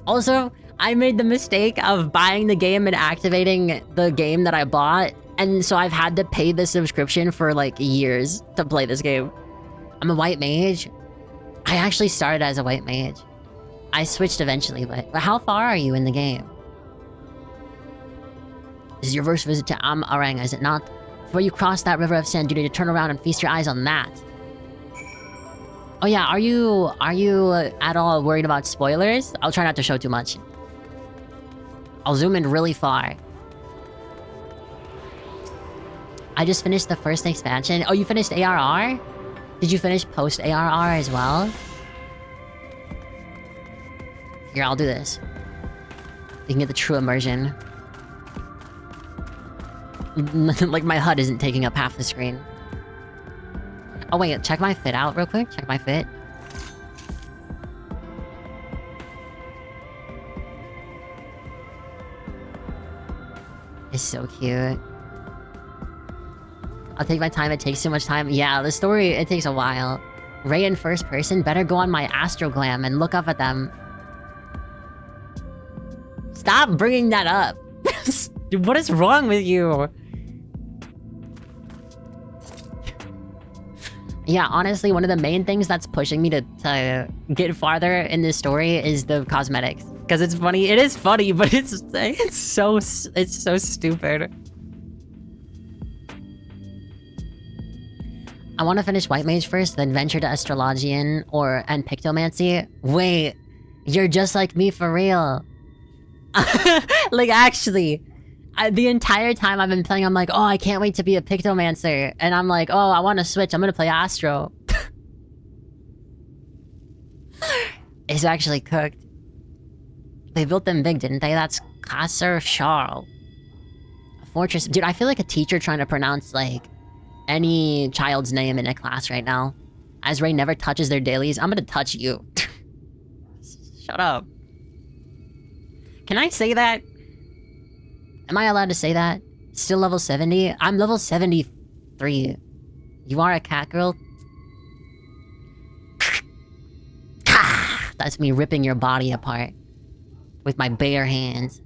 Also, I made the mistake of buying the game and activating the game that I bought, and so I've had to pay the subscription for like years to play this game. I'm a white mage. I actually started as a white mage. I switched eventually, but how far are you in the game? This is your first visit to Arang, is it not? Before you cross that river of sand, you need to turn around and feast your eyes on that. Oh yeah, are you at all worried about spoilers? I'll try not to show too much. I'll zoom in really far. I just finished the first expansion. Oh, you finished ARR? Did you finish post-ARR as well? Here, I'll do this. You can get the true immersion. Like, my HUD isn't taking up half the screen. Oh wait, check my fit out real quick. Check my fit. It's so cute. I'll take my time, it takes too much time. Yeah, the story, it takes a while. Ray in first person, better go on my Astroglam and look up at them. Stop bringing that up. Dude, what is wrong with you? Yeah, honestly, one of the main things that's pushing me to get farther in this story is the cosmetics. Because it's funny. It is funny, but it's so stupid. I want to finish White Mage first, then venture to Astrologian and Pictomancy. Wait, you're just like me for real. Like, actually, the entire time I've been playing, I'm like, oh, I can't wait to be a Pictomancer. And I'm like, oh, I want to switch. I'm going to play Astro. It's actually cooked. They built them big, didn't they? That's Kasser Charles. A fortress. Dude, I feel like a teacher trying to pronounce, like, any child's name in a class right now. As Ray never touches their dailies, I'm gonna touch you. Shut up. Can I say that? Am I allowed to say that? Still level 70? I'm level 73. You are a cat girl? That's me ripping your body apart. With my bare hands.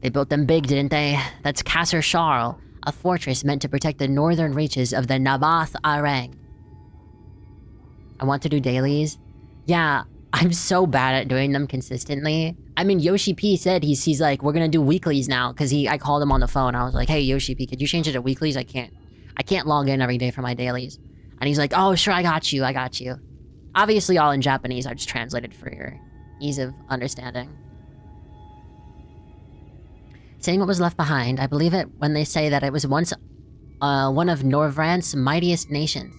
They built them big, didn't they? That's Kasser Charles, a fortress meant to protect the northern reaches of the Nabath Arang. I want to do dailies. Yeah, I'm so bad at doing them consistently. I mean, Yoshi P said he's like, we're gonna do weeklies now, because I called him on the phone. I was like, hey, Yoshi P, could you change it to weeklies? I can't log in every day for my dailies. And he's like, oh, sure, I got you. Obviously, all in Japanese. I just translated for your ease of understanding. Saying what was left behind, I believe it when they say that it was once one of Norvrant's mightiest nations.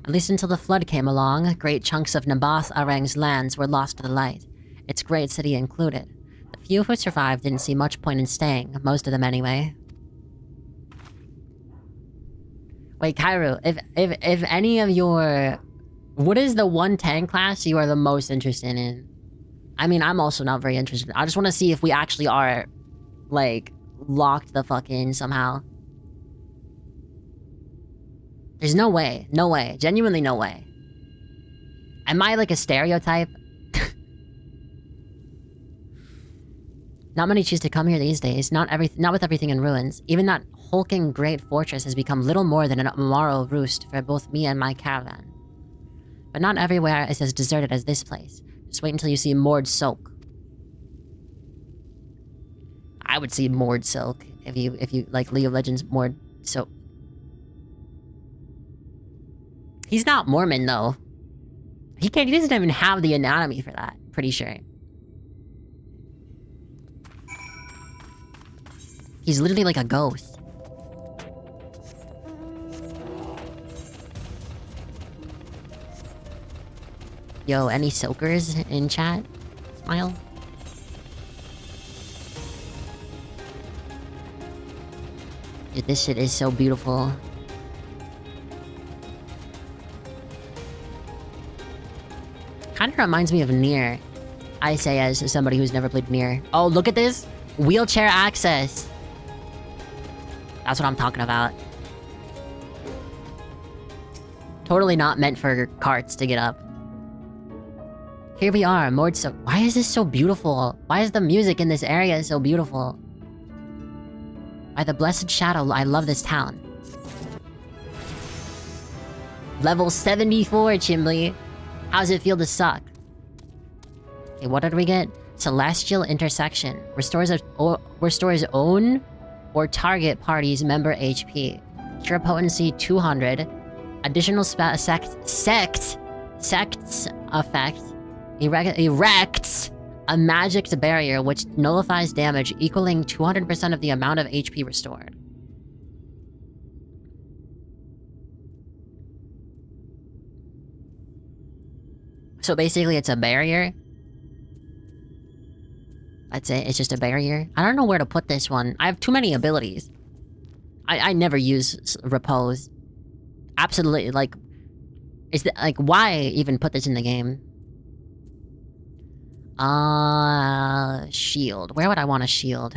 At least until the flood came along, great chunks of Nabath Arang's lands were lost to the light, its great city included. The few who survived didn't see much point in staying, most of them anyway. Wait, Cairo, if any of your... What is the one tank class you are the most interested in? I mean, I'm also not very interested. I just want to see if we actually are, like, locked the fuck in somehow. There's no way. No way. Genuinely no way. Am I, like, a stereotype? Not many choose to come here these days. Not with everything in ruins. Even that hulking great fortress has become little more than an immoral roost for both me and my caravan. But not everywhere is as deserted as this place. Just wait until you see Mord Silk. I would see Mord Silk if you like League of Legends Mord Silk. He's not Mormon though. He doesn't even have the anatomy for that, pretty sure. He's literally like a ghost. Yo, any soakers in chat? Smile. Dude, this shit is so beautiful. Kind of reminds me of Nier. I say as somebody who's never played Nier. Oh, look at this! Wheelchair access! That's what I'm talking about. Totally not meant for carts to get up. Here we are, moored so- Why is this so beautiful? Why is the music in this area so beautiful? By the blessed shadow, I love this town. Level 74, Chimbley. How's it feel to suck? Okay, what did we get? Celestial Intersection. Restores own or target party's member HP. Cure potency 200. Additional sects effect. Erects a magic barrier which nullifies damage equaling 200% of the amount of HP restored. So basically it's a barrier. That's it, it's just a barrier. I don't know where to put this one. I have too many abilities. I never use repose. Absolutely, like... Is that, like, why even put this in the game? Shield. Where would I want a shield?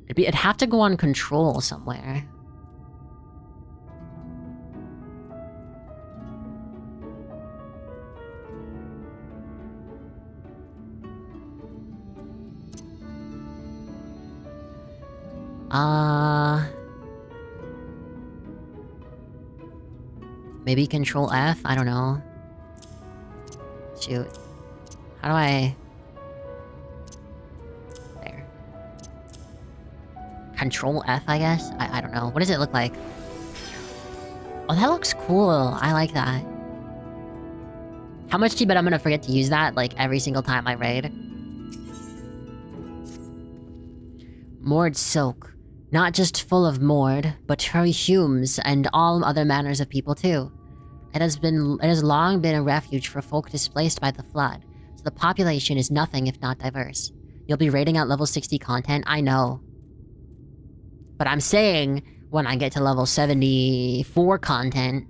It'd have to go on control somewhere. Maybe control F? I don't know. Shoot. How do I... There. Control F, I guess? I don't know. What does it look like? Oh, that looks cool. I like that. How much do you bet I'm gonna forget to use that, like, every single time I raid? Moored Soak. Not just full of Moored, but Humes and all other manners of people too. It has long been a refuge for folk displaced by the flood, so the population is nothing if not diverse. You'll be raiding out level 60 content, I know. But I'm saying, when I get to level 74 content...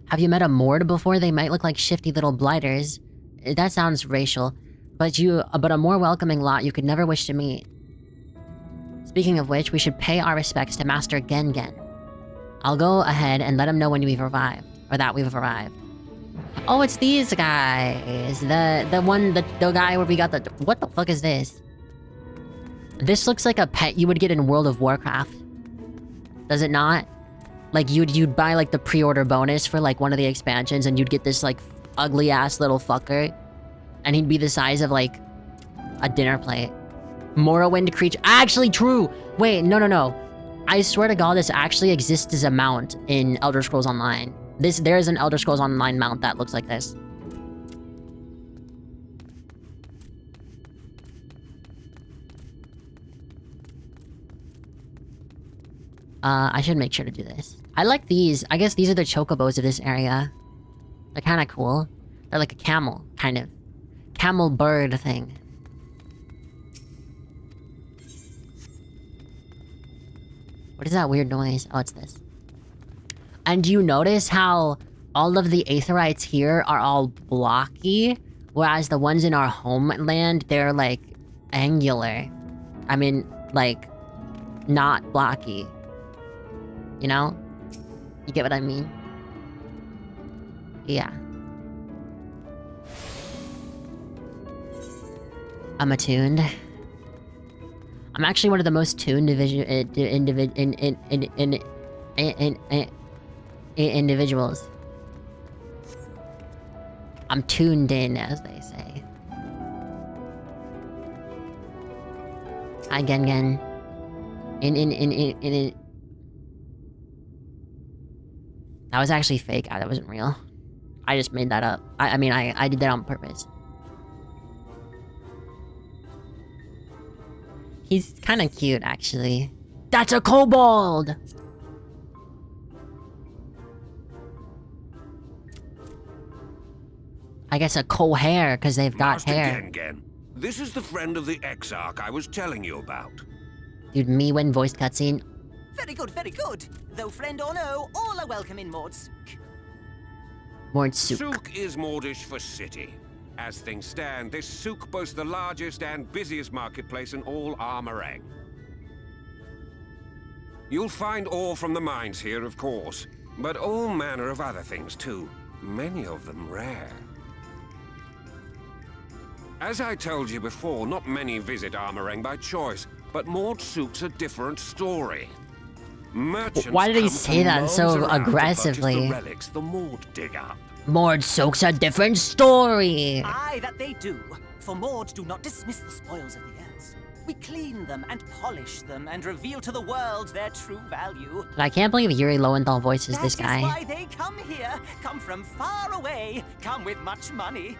Have you met a Moored before? They might look like shifty little blighters. That sounds racial. But a more welcoming lot you could never wish to meet. Speaking of which, we should pay our respects to Master Gengen. I'll go ahead and let him know when we've arrived. Or that we've arrived. Oh, it's these guys. The guy where we got the... What the fuck is this? This looks like a pet you would get in World of Warcraft. Does it not? Like, you'd buy, like, the pre-order bonus for, like, one of the expansions, and you'd get this, like, ugly-ass little fucker. And he'd be the size of, like, a dinner plate. Morrowind creature... Actually true! Wait, no. I swear to God, this actually exists as a mount in Elder Scrolls Online. There is an Elder Scrolls Online mount that looks like this. I should make sure to do this. I like these. I guess these are the chocobos of this area. They're kind of cool. They're like a camel, kind of. Camel bird thing. What is that weird noise? Oh, it's this. And do you notice how all of the Aetherites here are all blocky? Whereas the ones in our homeland, they're like angular. I mean, like, not blocky. You know? You get what I mean? Yeah. I'm attuned. I'm actually one of the most tuned individuals. I'm tuned in, as they say. Hi, Gengen. That was actually fake. That wasn't real. I just made that up. I mean, I did that on purpose. He's kind of cute, actually. That's a kobold! I guess a co-hair, because they've got Master hair. Gengen, this is the friend of the Exarch I was telling you about. Dude, me when voiced cutscene. Very good, very good. Though friend or no, all are welcome in Mordsuk. Mordsuk. Souk is Mordish for city. As things stand, this souk boasts the largest and busiest marketplace in all Armorang. You'll find ore from the mines here, of course, but all manner of other things too. Many of them rare. As I told you before, not many visit Armorang by choice, but Mordsouk's a different story. Merchants Why did he come say from that miles so around to purchase aggressively? the relics the Mord dig up. Mordsouk's a different story. Aye, that they do. For Mords do not dismiss the spoils of the earth. We clean them and polish them and reveal to the world their true value. I can't believe Yuri Lowenthal voices this guy. That is why they come here, come from far away, come with much money.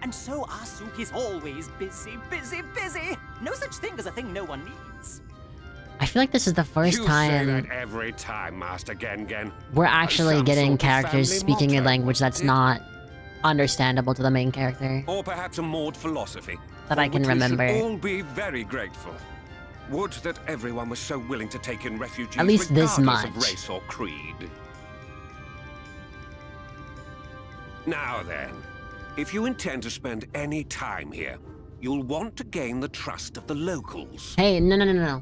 And so our souk is always busy, busy, busy. No such thing as a thing no one needs. I feel like this is the first You say time that every time, Master Gengen. we're actually Some getting sort of characters family speaking a motto, language that's is it? not understandable to the main character. Or perhaps a Mord philosophy. That I for can which we remember. should all be very grateful. Would that everyone was so willing to take in refugees At least this regardless of much. race or creed. Now then, if you intend to spend any time here, you'll want to gain the trust of the locals. Hey, no.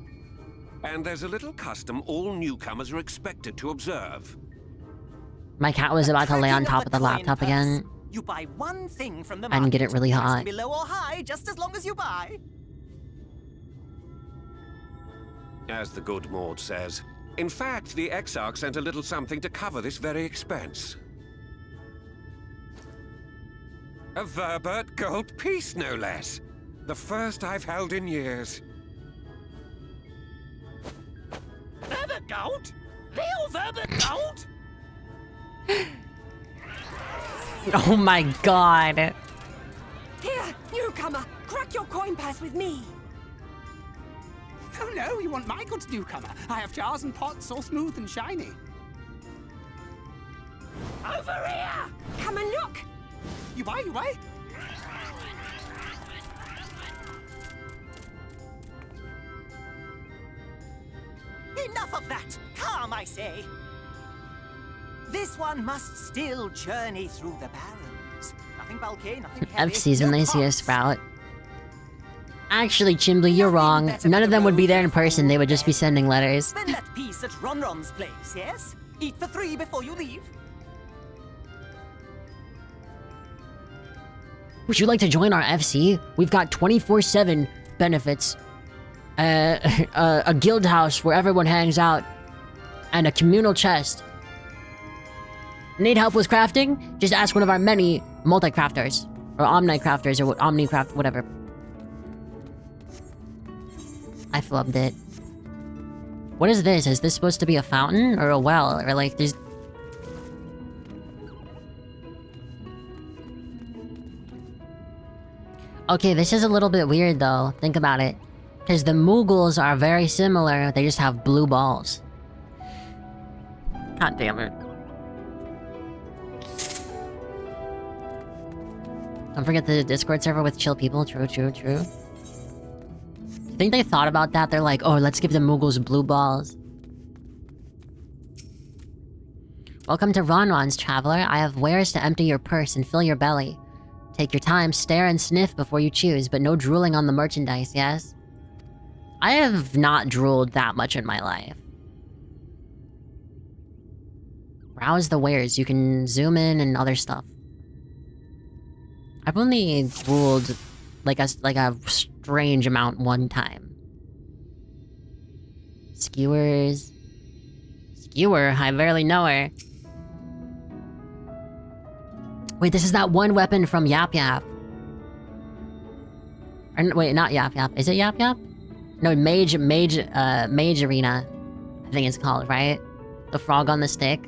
And there's a little custom all newcomers are expected to observe. My cat was about to lay on top of the coin laptop purse. again. You buy one thing from the And market. get it really Price can hot. be low or high, just as long as you buy. As the good Maud says. In fact, the Exarch sent a little something to cover this very expense. A Verbert gold piece, no less. The first I've held in years. Verbert gold? Real Verbert gold? Oh my god. Here, newcomer, crack your coin purse with me. Oh no, you want my goods, newcomer? I have jars and pots all smooth and shiny. Over here! Come and look. You buy, you buy. Enough of that! Calm, I say! This one must still journey through the barrens. Nothing bulky, nothing heavy. FC's when no they see a cost. sprout. Actually, Chimbly, you're wrong. None of them would be there in person, they would just be sending letters. Then that piece at Ronron's place, yes? Eat for 3 before you leave. Would you like to join our FC? We've got 24/7 benefits. A guild house where everyone hangs out. And a communal chest. Need help with crafting? Just ask one of our many multi-crafters. Or omni-crafters, or omni-craft, whatever. I flubbed it. What is this? Is this supposed to be a fountain? Or a well? Or like, there's... Okay, this is a little bit weird though. Think about it. Because the Mughals are very similar, they just have blue balls. God damn it. Don't forget the Discord server with chill people. True. You think they thought about that? They're like, oh, let's give the Mughals blue balls. Welcome to Ronron's, traveler. I have wares to empty your purse and fill your belly. Take your time, stare and sniff before you choose, but no drooling on the merchandise, yes? I have not drooled that much in my life. Browse the wares. You can zoom in and other stuff. I've only drooled like a strange amount one time. Skewers. Skewer? I barely know her. Wait, this is that one weapon from Yap Yap. Or, wait, not Yap Yap. Is it Yap Yap? No, Mage Arena. I think it's called, right? The frog on the stick.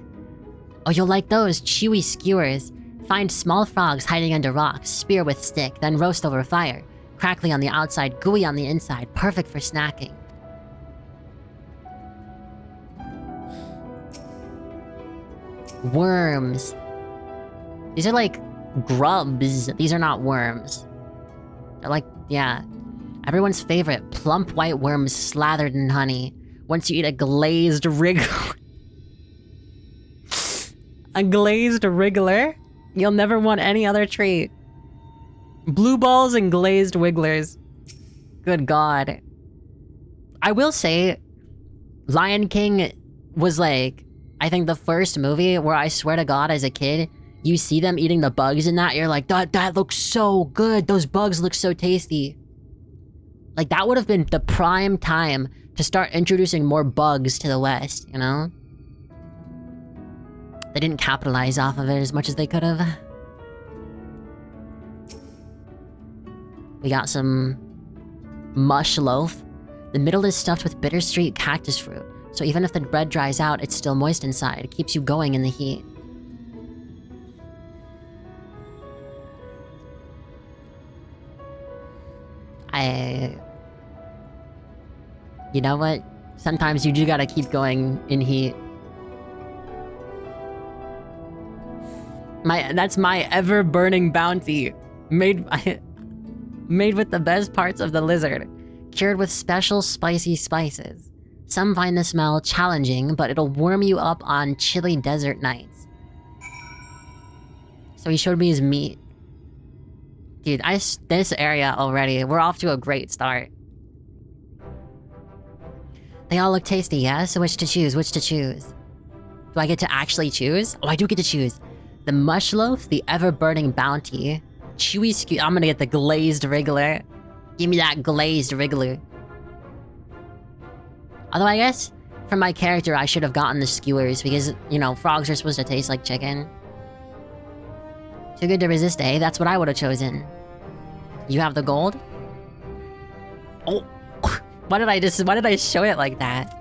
Oh, you'll like those chewy skewers. Find small frogs hiding under rocks, spear with stick, then roast over fire. Crackly on the outside, gooey on the inside, perfect for snacking. Worms. These are like grubs. These are not worms. They're like, yeah. Everyone's favorite, plump white worms slathered in honey. Once you eat a glazed wriggler... a glazed wriggler? You'll never want any other treat. Blue balls and glazed wigglers. Good God. I will say, Lion King was like, I think the first movie where I swear to God as a kid, you see them eating the bugs in that, you're like, that looks so good. Those bugs look so tasty. Like, that would have been the prime time to start introducing more bugs to the West, you know? They didn't capitalize off of it as much as they could have. We got some mush loaf. The middle is stuffed with bittersweet cactus fruit, so even if the bread dries out, it's still moist inside. It keeps you going in the heat. You know what? Sometimes you do gotta keep going in heat. That's my ever-burning bounty. Made with the best parts of the lizard. Cured with special spicy spices. Some find the smell challenging, but it'll warm you up on chilly desert nights. So he showed me his meat. Dude, this area already, we're off to a great start. They all look tasty, yeah? So which to choose? Which to choose? Do I get to actually choose? Oh, I do get to choose. The mush loaf, the ever-burning bounty, chewy skew. I'm gonna get the glazed wriggler. Give me that glazed wriggler. Although I guess, for my character, I should have gotten the skewers because, you know, frogs are supposed to taste like chicken. Too good to resist, eh? That's what I would have chosen. You have the gold? Oh, why did I show it like that?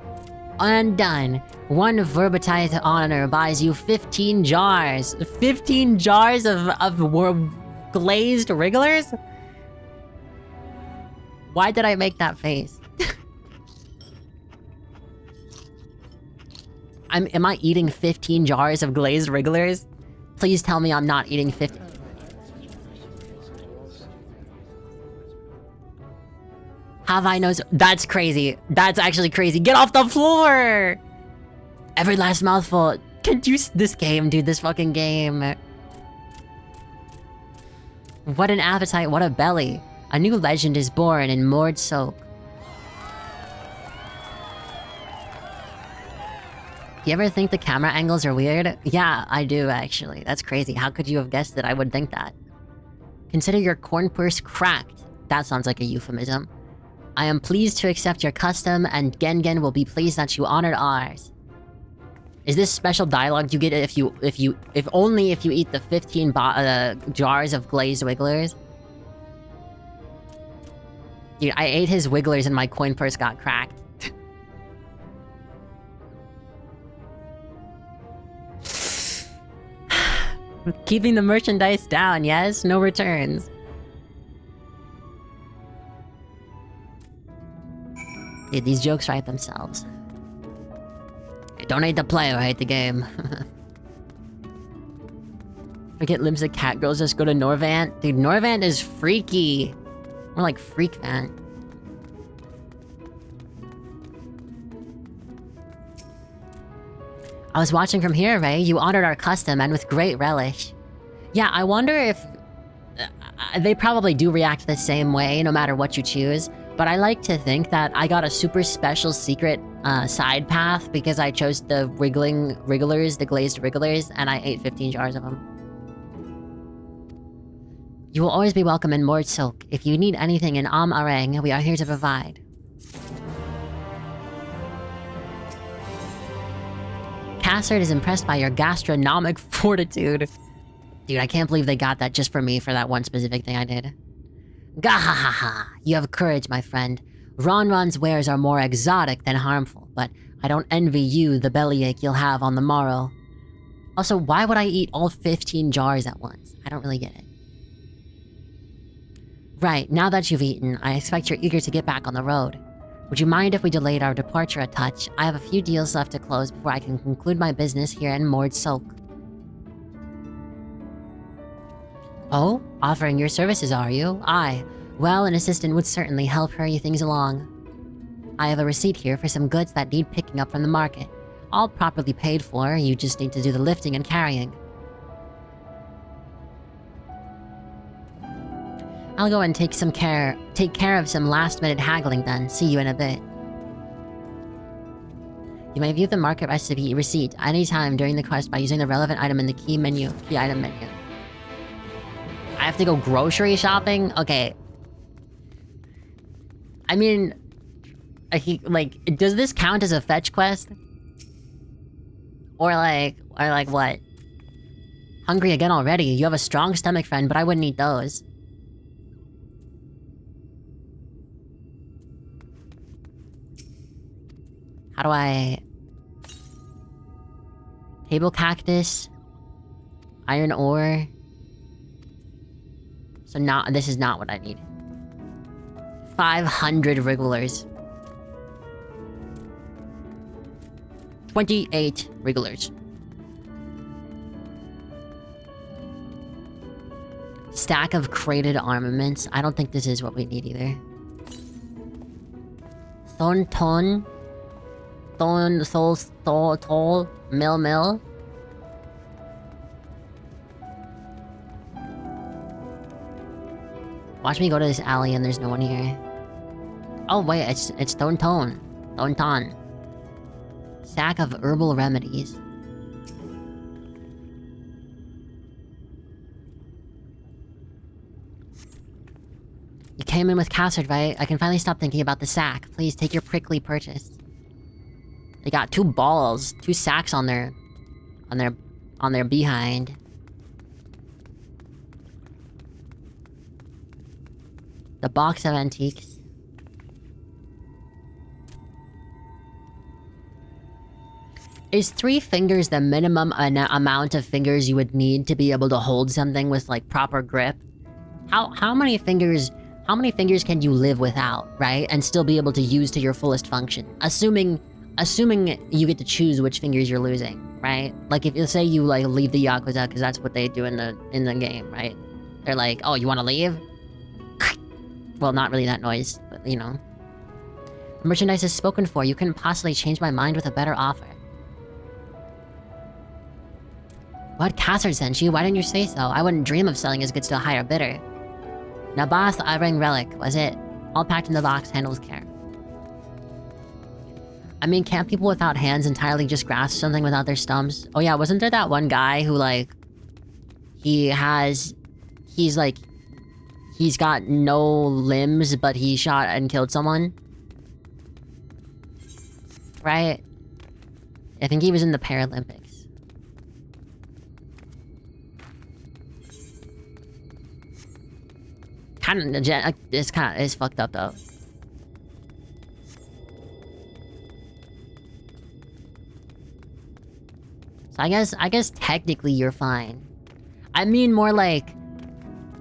Undone. One verbatite honor buys you 15 jars. 15 jars of glazed wrigglers? Why did I make that face? Am I eating 15 jars of glazed wrigglers? Please tell me I'm not eating 50. Have I knows? That's crazy. That's actually crazy. Get off the floor! Every last mouthful. Can't you... This game, dude. This fucking game. What an appetite. What a belly. A new legend is born in Mord Soak. Do you ever think the camera angles are weird? Yeah, I do, actually. That's crazy. How could you have guessed that I would think that? Consider your corn purse cracked. That sounds like a euphemism. I am pleased to accept your custom, and Gengen will be pleased that you honored ours. Is this special dialogue you get if only if you eat the 15 jars of glazed wigglers? Dude, I ate his wigglers and my coin purse got cracked. Keeping the merchandise down, yes? No returns. Dude, these jokes write themselves. Don't hate the player, I hate the game. Forget limbs of cat girls, just go to Norvant. Dude, Norvant is freaky. More like Freakvant. I was watching from here, Ray. You honored our custom, and with great relish. Yeah, I wonder if... they probably do react the same way, no matter what you choose. But I like to think that I got a super special secret side path because I chose the wrigglers, the glazed wrigglers, and I ate 15 jars of them. You will always be welcome in Mord Soak. If you need anything in Am Arang, we are here to provide. Cassard is impressed by your gastronomic fortitude. Dude, I can't believe they got that just for me for that one specific thing I did. Gahahaha! You have courage, my friend. Ronron's wares are more exotic than harmful, but I don't envy you the bellyache you'll have on the morrow. Also, why would I eat all 15 jars at once? I don't really get it. Right, now that you've eaten, I expect you're eager to get back on the road. Would you mind if we delayed our departure a touch? I have a few deals left to close before I can conclude my business here in Mord Soak. Oh? Offering your services, are you? Aye. Well, an assistant would certainly help hurry things along. I have a receipt here for some goods that need picking up from the market. All properly paid for, you just need to do the lifting and carrying. I'll go and take care of some last-minute haggling then. See you in a bit. You may view the market recipe receipt anytime during the quest by using the relevant item in the key item menu. I have to go grocery shopping? Okay. I mean... does this count as a fetch quest? Or like what? Hungry again already? You have a strong stomach, friend, but I wouldn't eat those. How do I... Table cactus. Iron ore. So this is not what I need. 500 wrigglers. 28 wrigglers. Stack of crated armaments. I don't think this is what we need either. Thornton. Thorn, soul, toll, mill. Watch me go to this alley and there's no one here. Oh wait, it's Thornton. Stack of herbal remedies. You came in with Cassard, right? I can finally stop thinking about the sack. Please take your prickly purchase. They got 2 balls, 2 sacks on their behind. The box of antiques. Is 3 fingers the minimum amount of fingers you would need to be able to hold something with like proper grip? How many fingers can you live without, right? And still be able to use to your fullest function? Assuming you get to choose which fingers you're losing, right? Like if you say you like leave the Yakuza because that's what they do in the game, right? They're like, oh, you want to leave? Well, not really that noise, but you know. Merchandise is spoken for. You couldn't possibly change my mind with a better offer. What? Cassard sent you? Why didn't you say so? I wouldn't dream of selling his goods to a higher bidder. Nabath Irang Relic, was it? All packed in the box, handled with care. I mean, can't people without hands entirely just grasp something without their stumps? Oh yeah, wasn't there that one guy who like... He's got no limbs, but he shot and killed someone? Right? I think he was in the Paralympics. It's fucked up though. So I guess technically you're fine. I mean more like,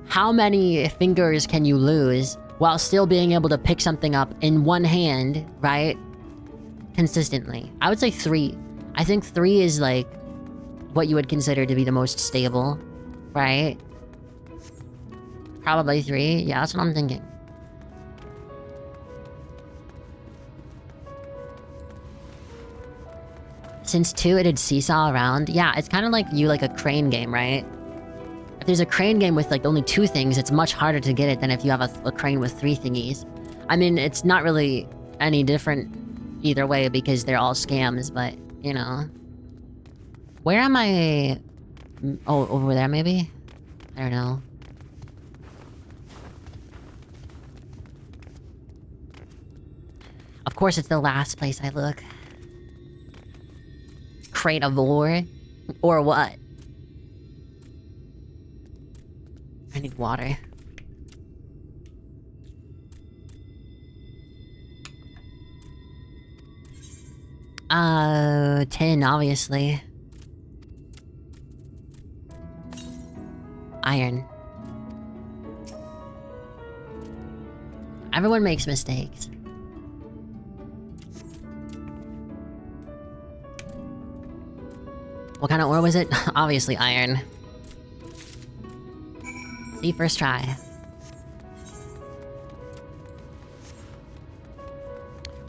how many fingers can you lose while still being able to pick something up in one hand, right? Consistently. I would say 3. I think 3 is like what you would consider to be the most stable, right? Probably 3. Yeah, that's what I'm thinking. Since 2, it'd seesaw around. Yeah, it's kind of like a crane game, right? If there's a crane game with like only 2 things, it's much harder to get it than if you have a crane with 3 thingies. I mean, it's not really any different either way because they're all scams, but, you know. Where am I? Oh, over there maybe? I don't know. Of course it's the last place I look. Crate of ore? Or what? I need water. Tin, obviously. Iron. Everyone makes mistakes. What kind of ore was it? Obviously iron. See, first try.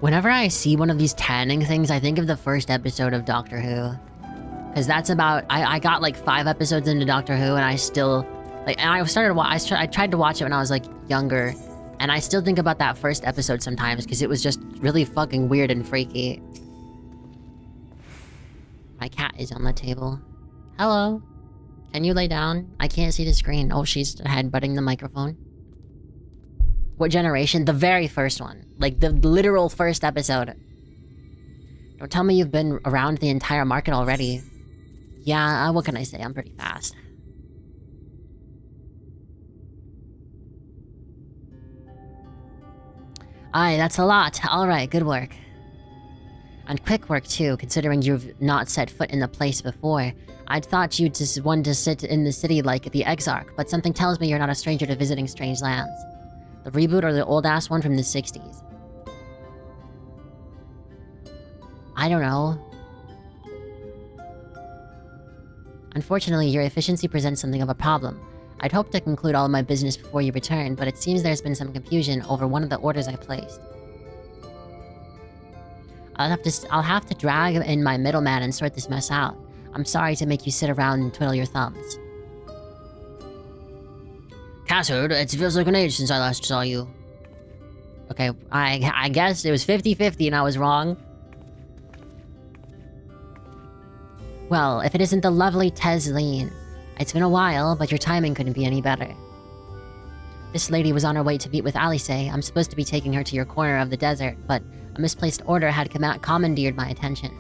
Whenever I see one of these tanning things, I think of the first episode of Doctor Who. Because that's about... I got like 5 episodes into Doctor Who and I still... Like, and I tried to watch it when I was like younger. And I still think about that first episode sometimes because it was just really fucking weird and freaky. My cat is on the table. Hello. Can you lay down? I can't see the screen. Oh, she's headbutting the microphone. What generation? The very first one. Like, the literal first episode. Don't tell me you've been around the entire market already. Yeah, what can I say? I'm pretty fast. Aye, that's a lot. Alright, good work. And quick work, too, considering you've not set foot in the place before. I'd thought you'd just want to sit in the city like the Exarch, but something tells me you're not a stranger to visiting strange lands. The reboot or the old-ass one from the 60s? I don't know. Unfortunately, your efficiency presents something of a problem. I'd hoped to conclude all of my business before you return, but it seems there's been some confusion over one of the orders I placed. I'll have to drag in my middleman and sort this mess out. I'm sorry to make you sit around and twiddle your thumbs. Cassard, it feels like an age since I last saw you. Okay, I guess it was 50-50 and I was wrong. Well, if it isn't the lovely Tesleen. It's been a while, but your timing couldn't be any better. This lady was on her way to meet with Alice. I'm supposed to be taking her to your corner of the desert, but a misplaced order had commandeered my attention.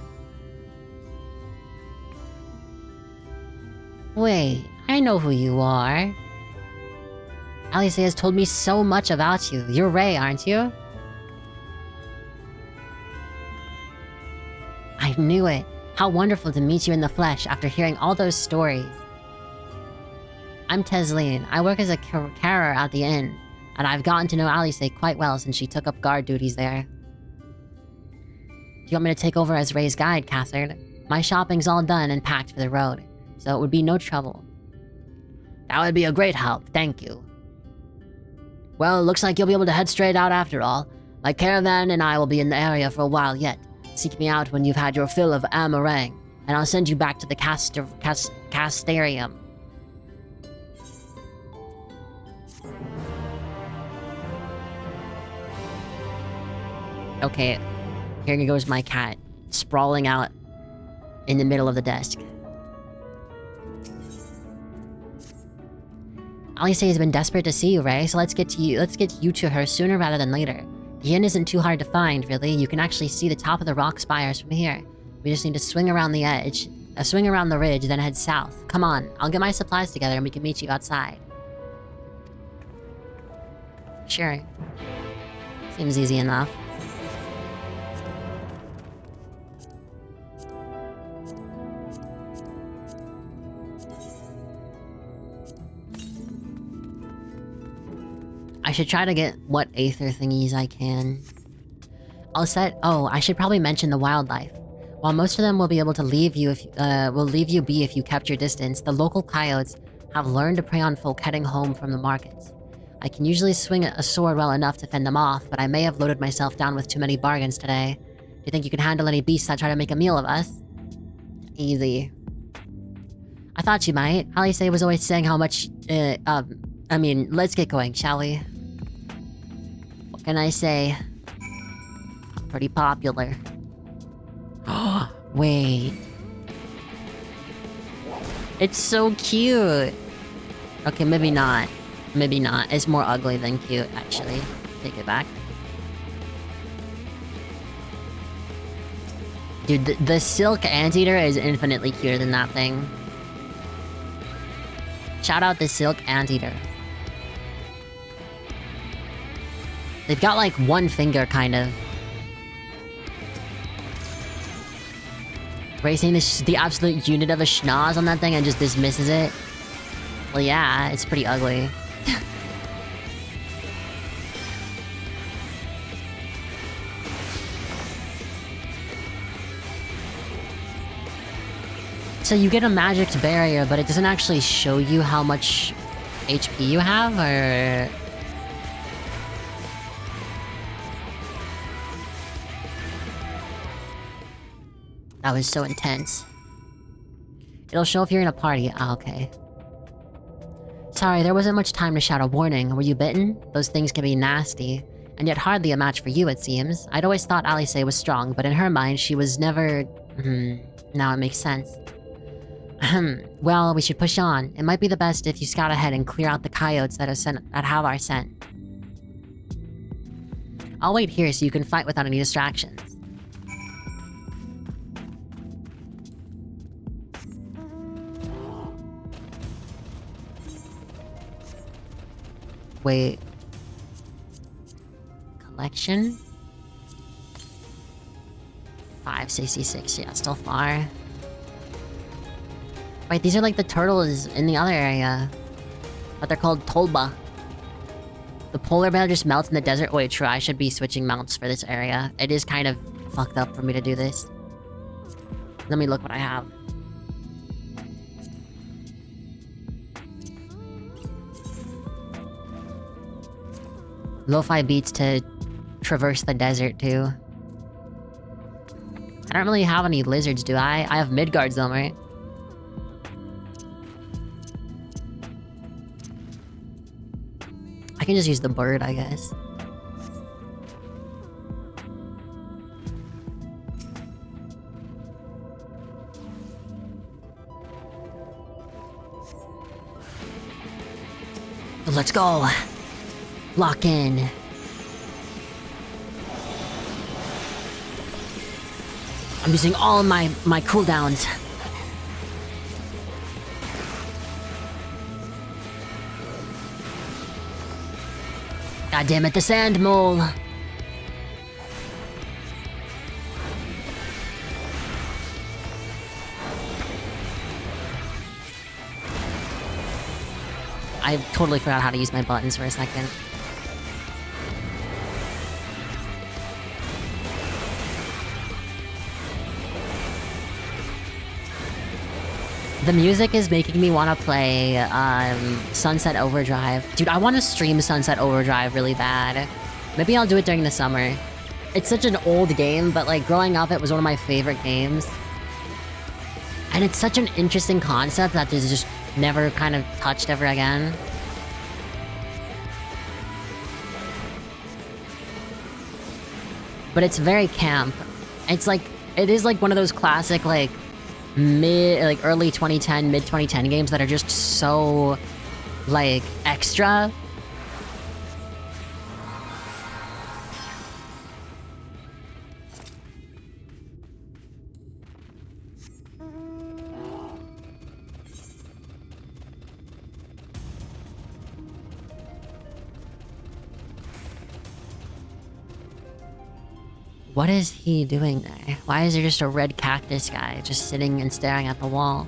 Wait, I know who you are. Alice has told me so much about you. You're Ray, aren't you? I knew it. How wonderful to meet you in the flesh after hearing all those stories. I'm Tesleen. I work as a carer at the inn, and I've gotten to know Alice quite well since she took up guard duties there. Do you want me to take over as Ray's guide, Cassard? My shopping's all done and packed for the road, so it would be no trouble. That would be a great help, thank you. Well, looks like you'll be able to head straight out after all. My caravan and I will be in the area for a while yet. Seek me out when you've had your fill of amarang, and I'll send you back to the Castarium. Okay, here goes my cat, sprawling out in the middle of the desk. Alice has been desperate to see you, Ray, so let's get you to her sooner rather than later. The inn isn't too hard to find, really. You can actually see the top of the rock spires from here. We just need to swing around the edge, swing around the ridge, then head south. Come on, I'll get my supplies together and we can meet you outside. Sure. Seems easy enough. I should try to get what aether thingies I can. I should probably mention the wildlife. While most of them will be able to leave you be if you kept your distance, the local coyotes have learned to prey on folk heading home from the markets. I can usually swing a sword well enough to fend them off, but I may have loaded myself down with too many bargains today. Do you think you can handle any beasts that try to make a meal of us? Easy. I thought you might. Alice was always saying how much, let's get going, shall we? What can I say? Pretty popular. Wait. It's so cute. Okay, maybe not. Maybe not. It's more ugly than cute, actually. Take it back. Dude, the silk anteater is infinitely cuter than that thing. Shout out the silk anteater. They've got like one finger, kind of. Racing the absolute unit of a schnoz on that thing and just dismisses it. Well, yeah, it's pretty ugly. So you get a magic barrier, but it doesn't actually show you how much HP you have, or... That was so intense. It'll show if you're in a party. Ah, okay. Sorry, there wasn't much time to shout a warning. Were you bitten? Those things can be nasty. And yet hardly a match for you, it seems. I'd always thought Alice was strong, but in her mind, she was never... now it makes sense. Well, we should push on. It might be the best if you scout ahead and clear out the coyotes that have our scent. I'll wait here so you can fight without any distractions. Wait. Collection? 566, yeah, still far. Wait, these are like the turtles in the other area. But they're called Tolba. The polar bear just melts in the desert. Wait, true, I should be switching mounts for this area. It is kind of fucked up for me to do this. Let me look what I have. Lo-fi beats to traverse the desert, too. I don't really have any lizards, do I? I have Midgards, though, right? I can just use the bird, I guess. Let's go! Lock in. I'm using all of my cooldowns. God damn it, the sand mole. I totally forgot how to use my buttons for a second. The music is making me want to play Sunset Overdrive. Dude, I want to stream Sunset Overdrive really bad. Maybe I'll do it during the summer. It's such an old game, but like growing up it was one of my favorite games. And it's such an interesting concept that is just never kind of touched ever again. But it's very camp. It's like, it is like one of those classic like early 2010, mid 2010 games that are just so like extra. What is he doing there? Why is there just a red cactus guy just sitting and staring at the wall?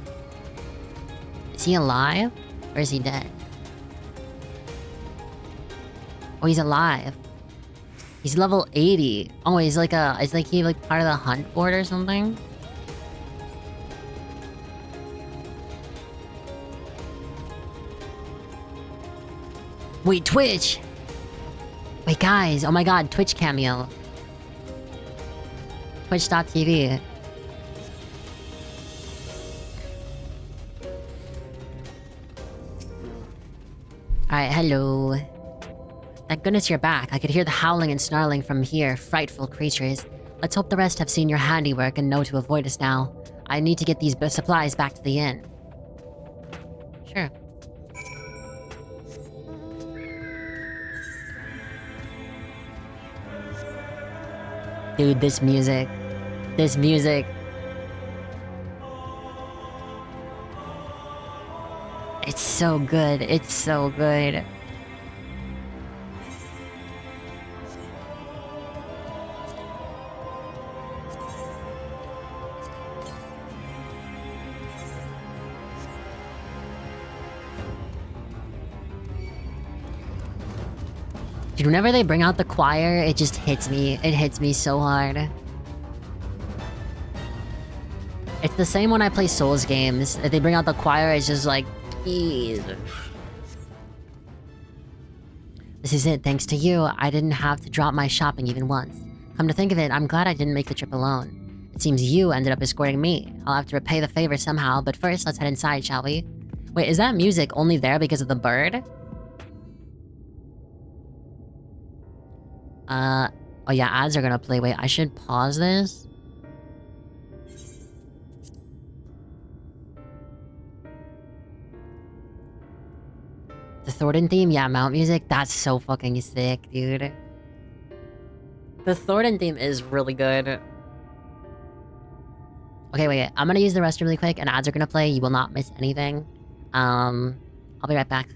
Is he alive? Or is he dead? Oh, he's alive. He's level 80. Oh, he's like is like he like part of the hunt board or something? Wait, Twitch! Wait, guys, oh my god, Twitch cameo. Twitch.tv. Alright, hello. Thank goodness you're back. I could hear the howling and snarling from here. Frightful creatures. Let's hope the rest have seen your handiwork and know to avoid us now. I need to get these supplies back to the inn. Sure. Dude, this music. This music. It's so good. It's so good. Dude, whenever they bring out the choir, it just hits me. It hits me so hard. It's the same when I play Souls games. If they bring out the choir, it's just like, Jesus. This is it, thanks to you. I didn't have to drop my shopping even once. Come to think of it, I'm glad I didn't make the trip alone. It seems you ended up escorting me. I'll have to repay the favor somehow, but first let's head inside, shall we? Wait, is that music only there because of the bird? Oh yeah, ads are gonna play. Wait, I should pause this. The Thornton theme? Yeah, mount music? That's so fucking sick, dude. The Thornton theme is really good. Okay, wait, I'm gonna use the restroom really quick, and ads are gonna play. You will not miss anything. I'll be right back.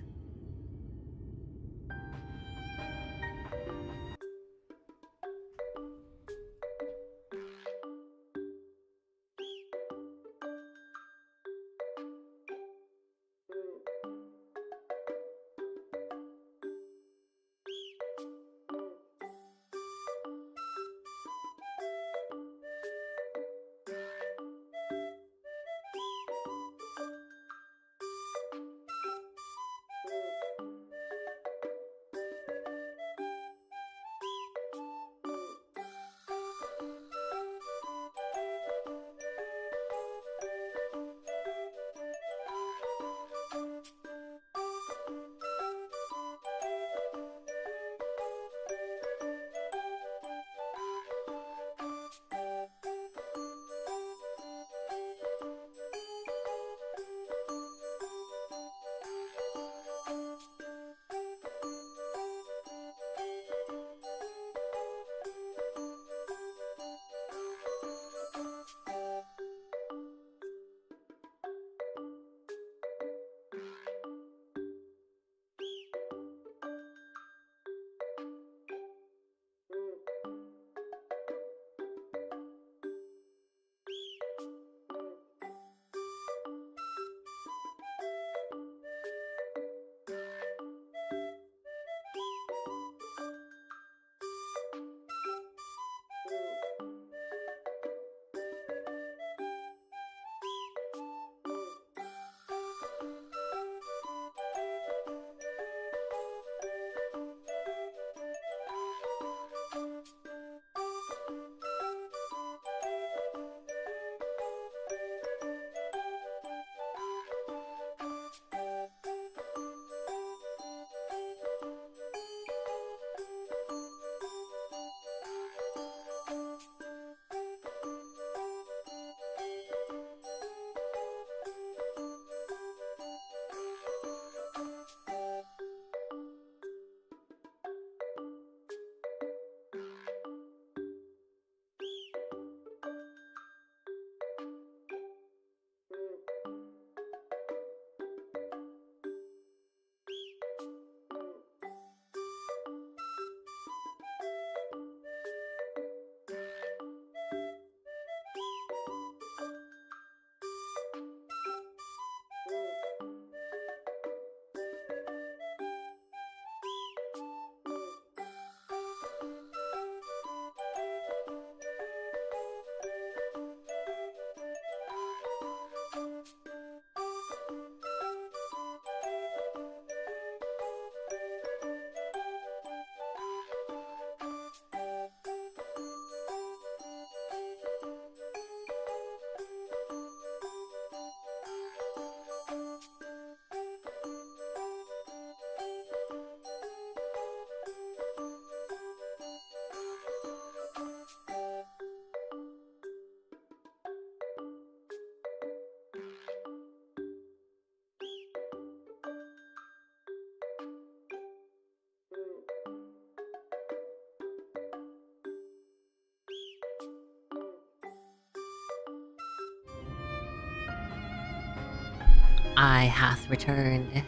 I hath returned.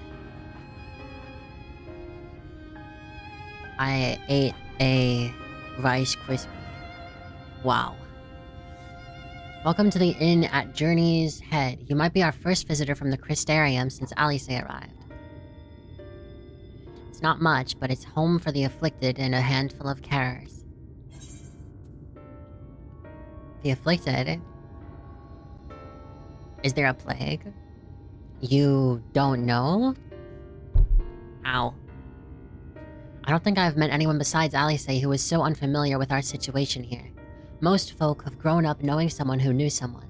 I ate a Rice Krispie. Wow. Welcome to the inn at Journey's Head. You might be our first visitor from the Crystarium since Alice arrived. It's not much, but it's home for the afflicted and a handful of carers. The afflicted? Is there a plague? You don't know? Ow. I don't think I've met anyone besides Alice who is so unfamiliar with our situation here. Most folk have grown up knowing someone who knew someone.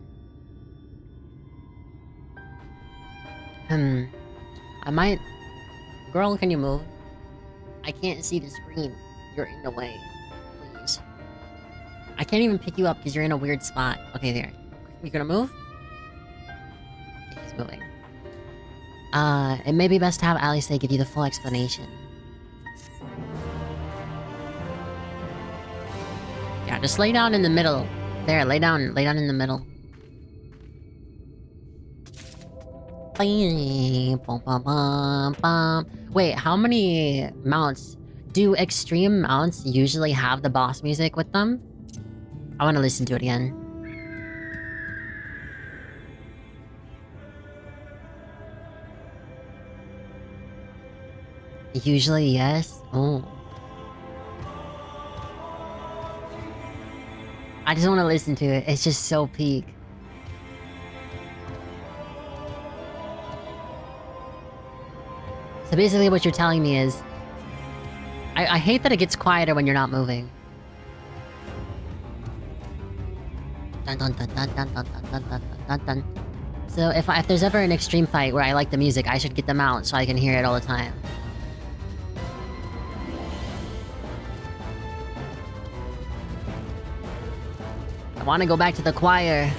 I might... Girl, can you move? I can't see the screen. You're in the way. Please. I can't even pick you up because you're in a weird spot. Okay, there. You gonna move? Okay, she's moving. It may be best to have Alice give you the full explanation. Yeah, just lay down in the middle. There, lay down in the middle. Wait, how many mounts? Do extreme mounts usually have the boss music with them? I want to listen to it again. Usually, yes. Oh. I just want to listen to it. It's just so peak. So basically what you're telling me is... I hate that it gets quieter when you're not moving. Dun dun dun dun dun dun dun dun dun dun. So if there's ever an extreme fight where I like the music, I should get them out so I can hear it all the time. I want to go back to the choir.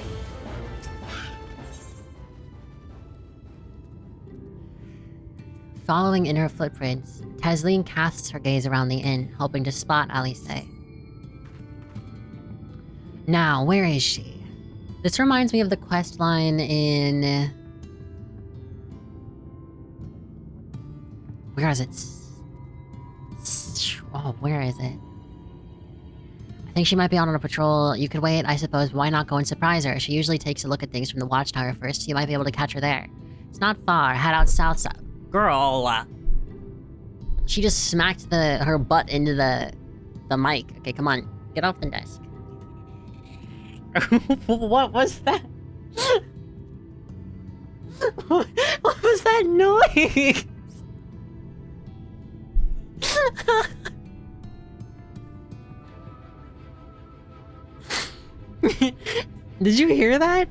Following in her footprints, Tesleen casts her gaze around the inn, hoping to spot Alice. Now, where is she? This reminds me of the quest line in... Where is it? Oh, where is it? I think she might be out on a patrol. You could wait, I suppose. Why not go and surprise her? She usually takes a look at things from the watchtower first, so you might be able to catch her there. It's not far. Head out south side. Girl! She just smacked her butt into the mic. Okay, come on. Get off the desk. What was that? What was that noise? Did you hear that?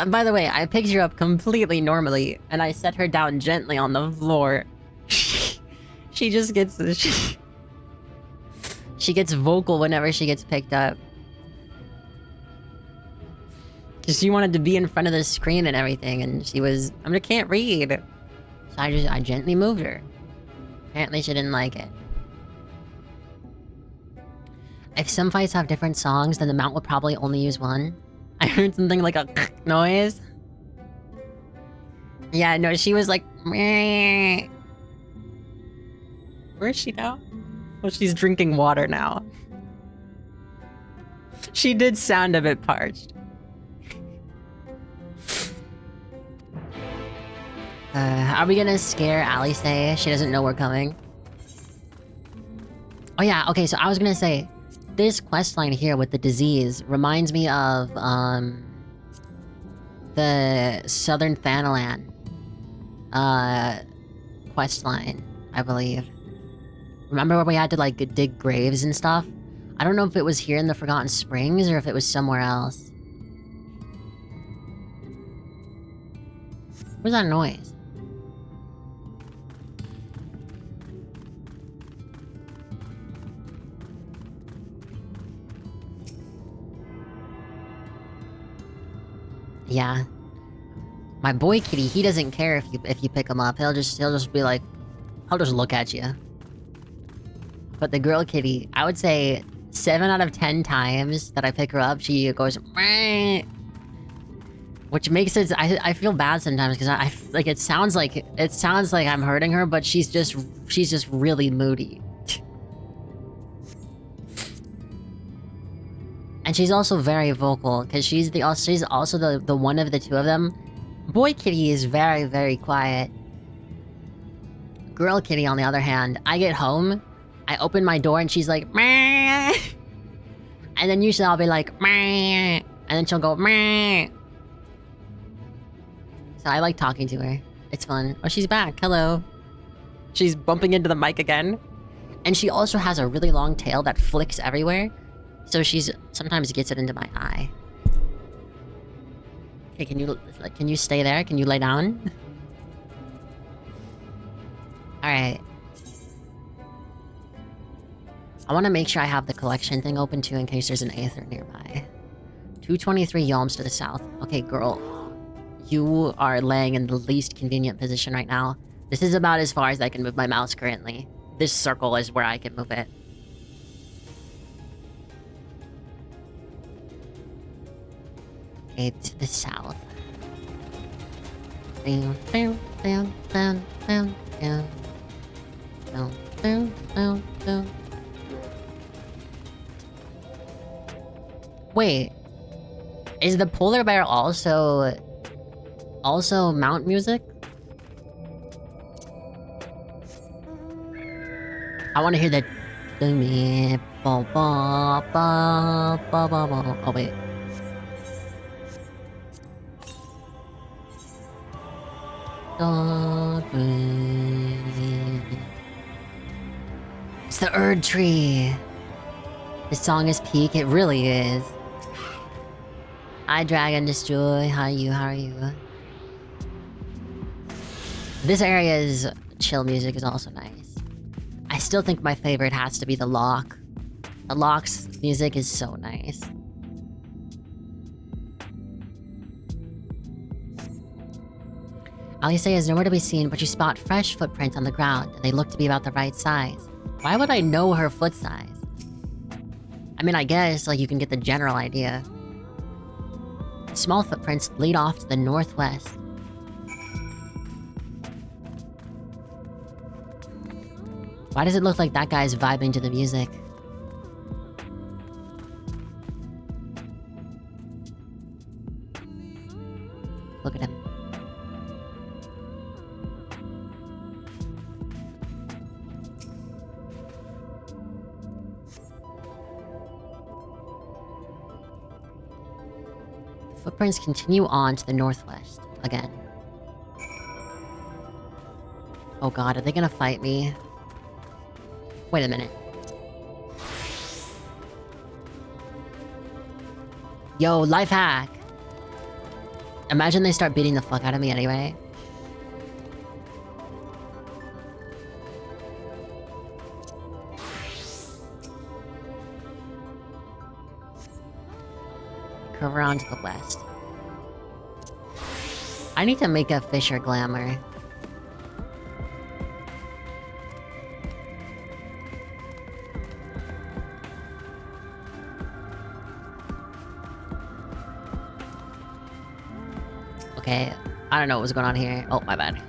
By the way, I picked her up completely normally, and I set her down gently on the floor. She just gets... She gets vocal whenever she gets picked up. She wanted to be in front of the screen and everything, and she was... I can't read. So I gently moved her. Apparently she didn't like it. If some fights have different songs, then the mount would probably only use one. I heard something like a noise. Yeah, no, she was like... Meh. Where is she now? Well, she's drinking water now. She did sound a bit parched. Are we gonna scare Alice? She doesn't know we're coming. Oh yeah, okay, so I was gonna say... This questline here with the disease reminds me of, the Southern Thanalan, questline, I believe. Remember where we had to, like, dig graves and stuff? I don't know if it was here in the Forgotten Springs or if it was somewhere else. What's that noise? Yeah. My boy kitty, he doesn't care if you pick him up. He'll just be like... He'll just look at you. But the girl kitty, I would say 7 out of 10 times that I pick her up, she goes... Meh. Which makes it... I feel bad sometimes, because I like, it sounds like I'm hurting her, but she's just really moody. And she's also very vocal, because she's also the one of the two of them. Boy kitty is very, very quiet. Girl kitty, on the other hand, I get home, I open my door, and she's like, meh. And then usually I'll be like, meh. And then she'll go, meh. So I like talking to her. It's fun. Oh, she's back. Hello. She's bumping into the mic again. And she also has a really long tail that flicks everywhere. So she's sometimes gets it into my eye. Okay, can you stay there? Can you lay down? Alright. I want to make sure I have the collection thing open too in case there's an Aether nearby. 223 yalms to the south. Okay, girl. You are laying in the least convenient position right now. This is about as far as I can move my mouse currently. This circle is where I can move it. Okay, to the south. Down, down, down, down, down, down. Down, down, down, down. Wait. Is the polar bear also mount music? I want to hear that. Oh wait. It's the Erd Tree. This song is peak. It really is. Hi, Dragon Destroy. How are you? How are you? This area's chill music is also nice. I still think my favorite has to be the Lock. The Lock's music is so nice. All you say is nowhere to be seen, but you spot fresh footprints on the ground, and they look to be about the right size. Why would I know her foot size? I mean, I guess, like, you can get the general idea. Small footprints lead off to the northwest. Why does it look like that guy's vibing to the music? Look at him. Footprints continue on to the northwest again. Oh god, are they gonna fight me? Wait a minute. Yo, life hack! Imagine they start beating the fuck out of me anyway. Curve around to the west. I need to make a Fisher Glamour. Okay, I don't know what was going on here. Oh, my bad.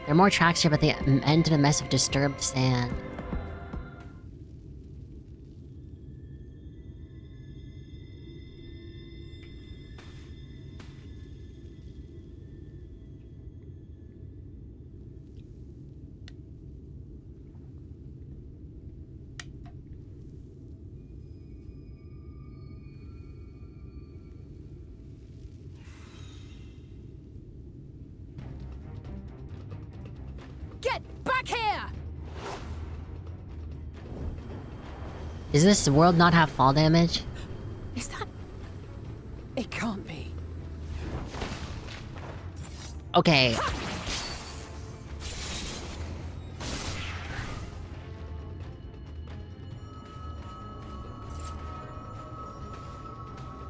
There are more tracks here, but they end in a mess of disturbed sand. Get back here! Does this world not have fall damage? Is that... It can't be. Okay.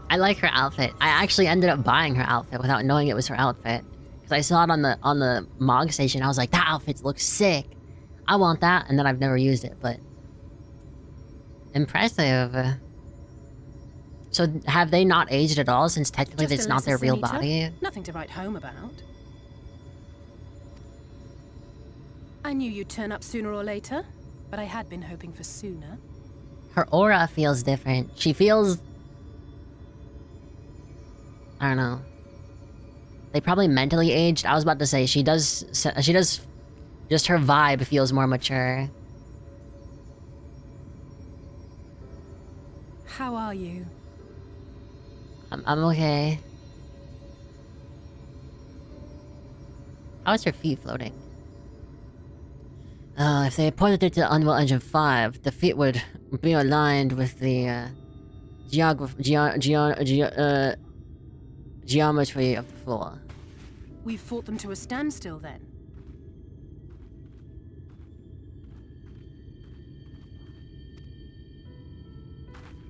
I like her outfit. I actually ended up buying her outfit without knowing it was her outfit. Because I saw it on the Mog station. I was like, that outfit looks sick. I want that. And then I've never used it, but... Impressive. So have they not aged at all since technically Just it's a not their lesser real senator. body? Nothing to write home about. I knew you'd turn up sooner or later, but I had been hoping for sooner. Her aura feels different. She feels... I don't know. They probably mentally aged. I was about to say, she does... Just her vibe feels more mature. How are you? I'm okay. How is her feet floating? If they ported it to Unreal Engine 5, the feet would be aligned with the geometry of the floor. We've fought them to a standstill then.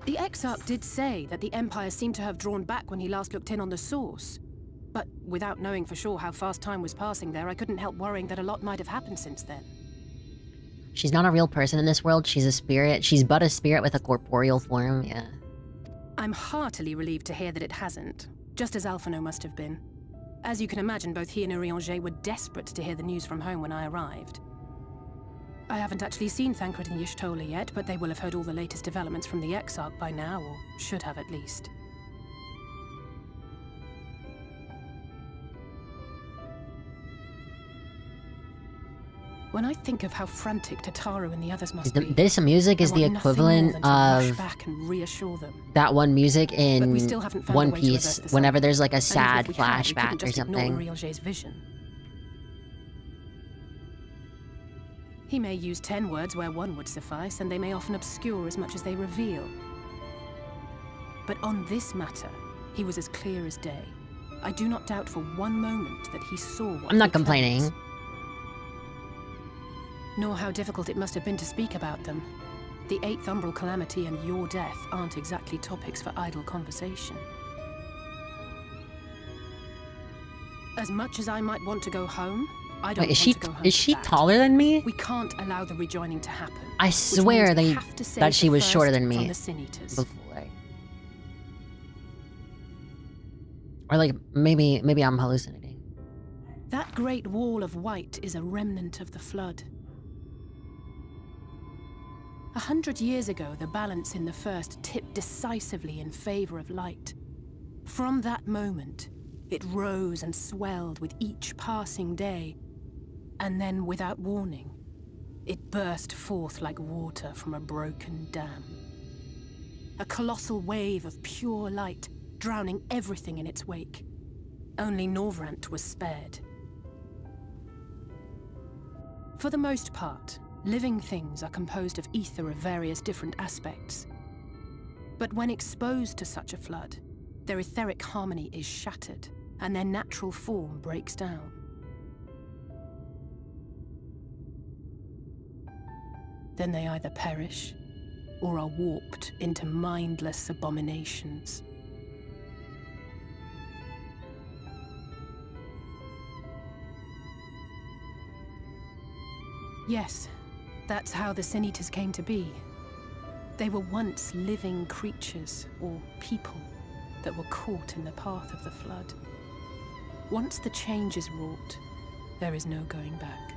The Exarch did say that the Empire seemed to have drawn back when he last looked in on the source. But without knowing for sure how fast time was passing there, I couldn't help worrying that a lot might have happened since then. She's not a real person in this world, she's a spirit. She's but a spirit with a corporeal form, yeah. I'm heartily relieved to hear that it hasn't, just as Alphino must have been. As you can imagine, both he and Urianger were desperate to hear the news from home when I arrived. I haven't actually seen Thancred and Y'shtola yet, but they will have heard all the latest developments from the Exarch by now, or should have at least. When I think of how frantic Tataru and the others must be, This music is the equivalent of back and reassure them. that one music in But we still haven't found a One way to reverse Piece, the cycle. whenever there's like a And even sad if we had, we couldn't flashback or just ignore something. Urianger's vision. He may use 10 words where one would suffice, and they may often obscure as much as they reveal. But on this matter, he was as clear as day. I do not doubt for one moment that he saw what I'm not he complaining. claims. Nor how difficult it must have been to speak about them. The 8th Umbral Calamity and your death aren't exactly topics for idle conversation. As much as I might want to go home, I don't Wait, want to go home. is she taller than me? We can't allow the rejoining to happen. I swear that she was shorter than me Before. before. Or like maybe I'm hallucinating. That great wall of white is a remnant of the flood. 100 years ago, the balance in the first tipped decisively in favor of light. From that moment, it rose and swelled with each passing day, and then, without warning, it burst forth like water from a broken dam. A colossal wave of pure light, drowning everything in its wake. Only Norvrant was spared. For the most part, living things are composed of ether of various different aspects. But when exposed to such a flood, their etheric harmony is shattered, and their natural form breaks down. Then they either perish, or are warped into mindless abominations. Yes, that's how the Sin Eaters came to be. They were once living creatures, or people, that were caught in the path of the flood. Once the change is wrought, there is no going back.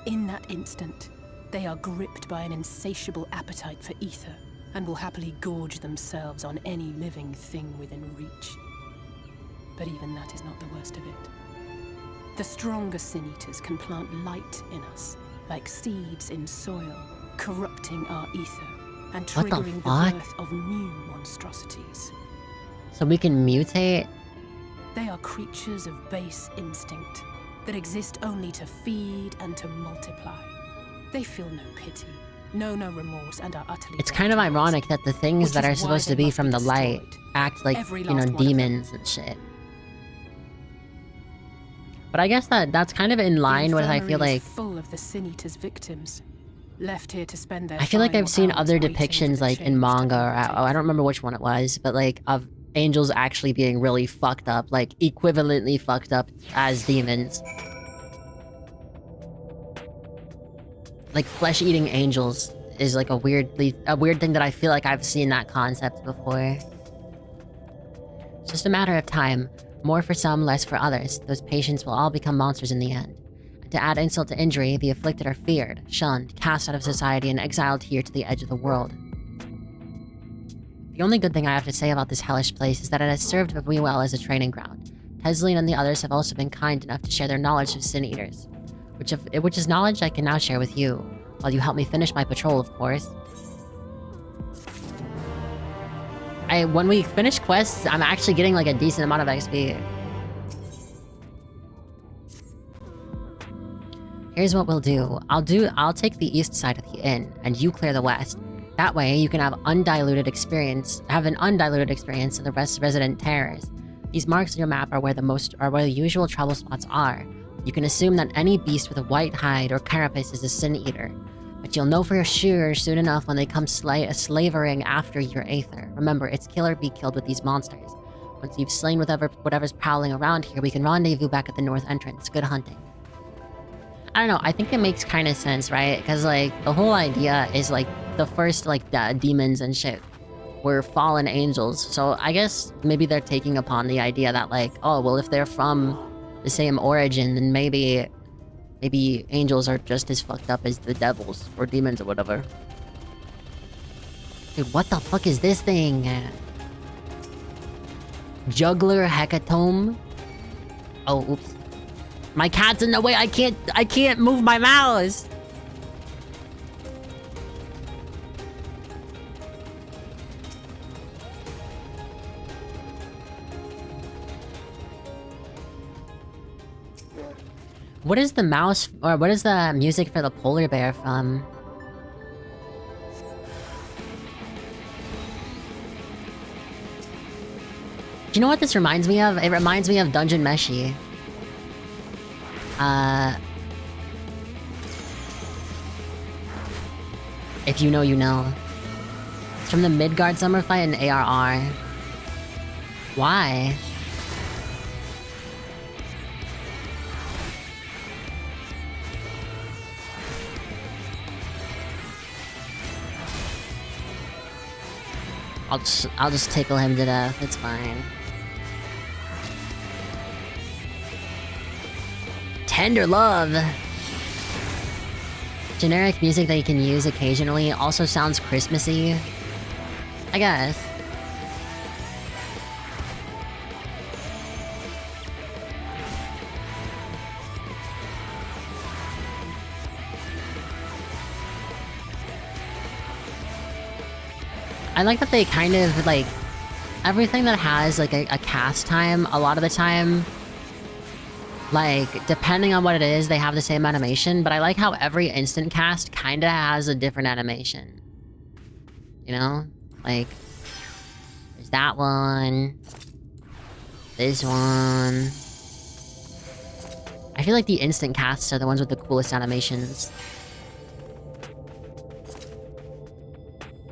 In that instant, they are gripped by an insatiable appetite for ether, and will happily gorge themselves on any living thing within reach. But even that is not the worst of it. The stronger Sin Eaters can plant light in us, like seeds in soil, corrupting our ether, and What the triggering the fuck? birth of new monstrosities. So we can mutate? They are creatures of base instinct, that exist only to feed and to multiply. They feel no pity, know no remorse, and are utterly... It's kind of ironic that the things Which that is are why supposed they to be must from be the light act like, Every you know, last one of them. demons and shit. But I guess that's kind of in line with I feel infirmary like... is full of the Sin Eaters' victims, left here to spend their I feel like final I've seen hours other waiting for depictions the like in manga or I don't remember which one it was, but like of angels actually being really fucked up, like equivalently fucked up as demons. Like flesh-eating angels is like a weird thing that I feel like I've seen that concept before. It's just a matter of time. More for some, less for others. Those patients will all become monsters in the end. And to add insult to injury, the afflicted are feared, shunned, cast out of society, and exiled here to the edge of the world. The only good thing I have to say about this hellish place is that it has served me well as a training ground. Tesleen and the others have also been kind enough to share their knowledge of Sin Eaters. Which is knowledge I can now share with you, while you help me finish my patrol, of course. When we finish quests, I'm actually getting like a decent amount of XP. Here's what we'll do. I'll take the east side of the inn, and you clear the west. That way, you can have an undiluted experience of the resident terrors. These marks on your map are where the usual trouble spots are. You can assume that any beast with a white hide or carapace is a sin eater, but you'll know for sure soon enough when they come slavering after your aether. Remember, it's kill or be killed with these monsters. Once you've slain whatever's prowling around here, we can rendezvous back at the north entrance. Good hunting. I don't know, I think it makes kind of sense, right? Because, like, the whole idea is, like, the first, like, demons and shit were fallen angels. So I guess maybe they're taking upon the idea that, like, oh, well, if they're from the same origin, then maybe angels are just as fucked up as the devils or demons or whatever. Dude, what the fuck is this thing? Juggler Hecatomb? Oh, oops. My cat's in the way. I can't move my mouse. What is the mouse, or what is the music for the polar bear from? Do you know what this reminds me of? It reminds me of Dungeon Meshi. If you know, you know. It's from the Midgard summer fight in ARR. Why? I'll just tickle him to death. It's fine. Tender love. Generic music that you can use occasionally also sounds Christmassy, I guess. I like that they kind of, like, everything that has, like, a cast time, a lot of the time, like, depending on what it is, they have the same animation, but I like how every instant cast kinda has a different animation. You know? Like, there's that one, this one. I feel like the instant casts are the ones with the coolest animations.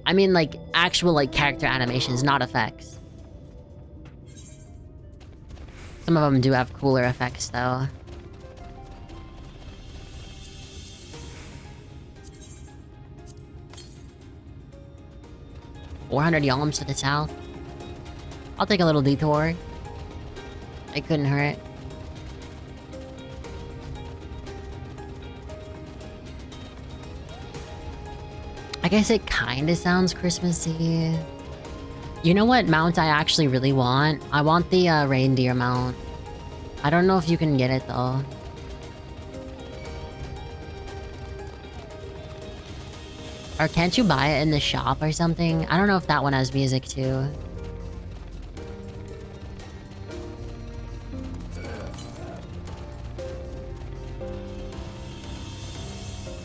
I mean, like, actual, like, character animations, not effects. Some of them do have cooler effects, though. $400 yalms to the south. I'll take a little detour. It couldn't hurt. I guess it kinda sounds Christmassy. You know what mount I actually really want? I want the reindeer mount. I don't know if you can get it though. Or can't you buy it in the shop or something? I don't know if that one has music too.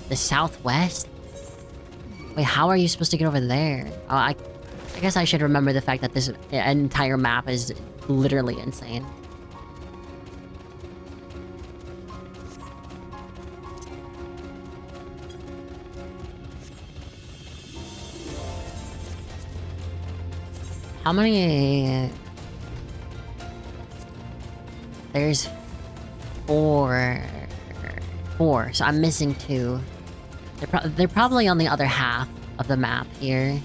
The southwest? Wait, how are you supposed to get over there? Oh, I guess I should remember the fact that this entire map is literally insane. How many... There's 4, so I'm missing 2. They're probably on the other half of the map here.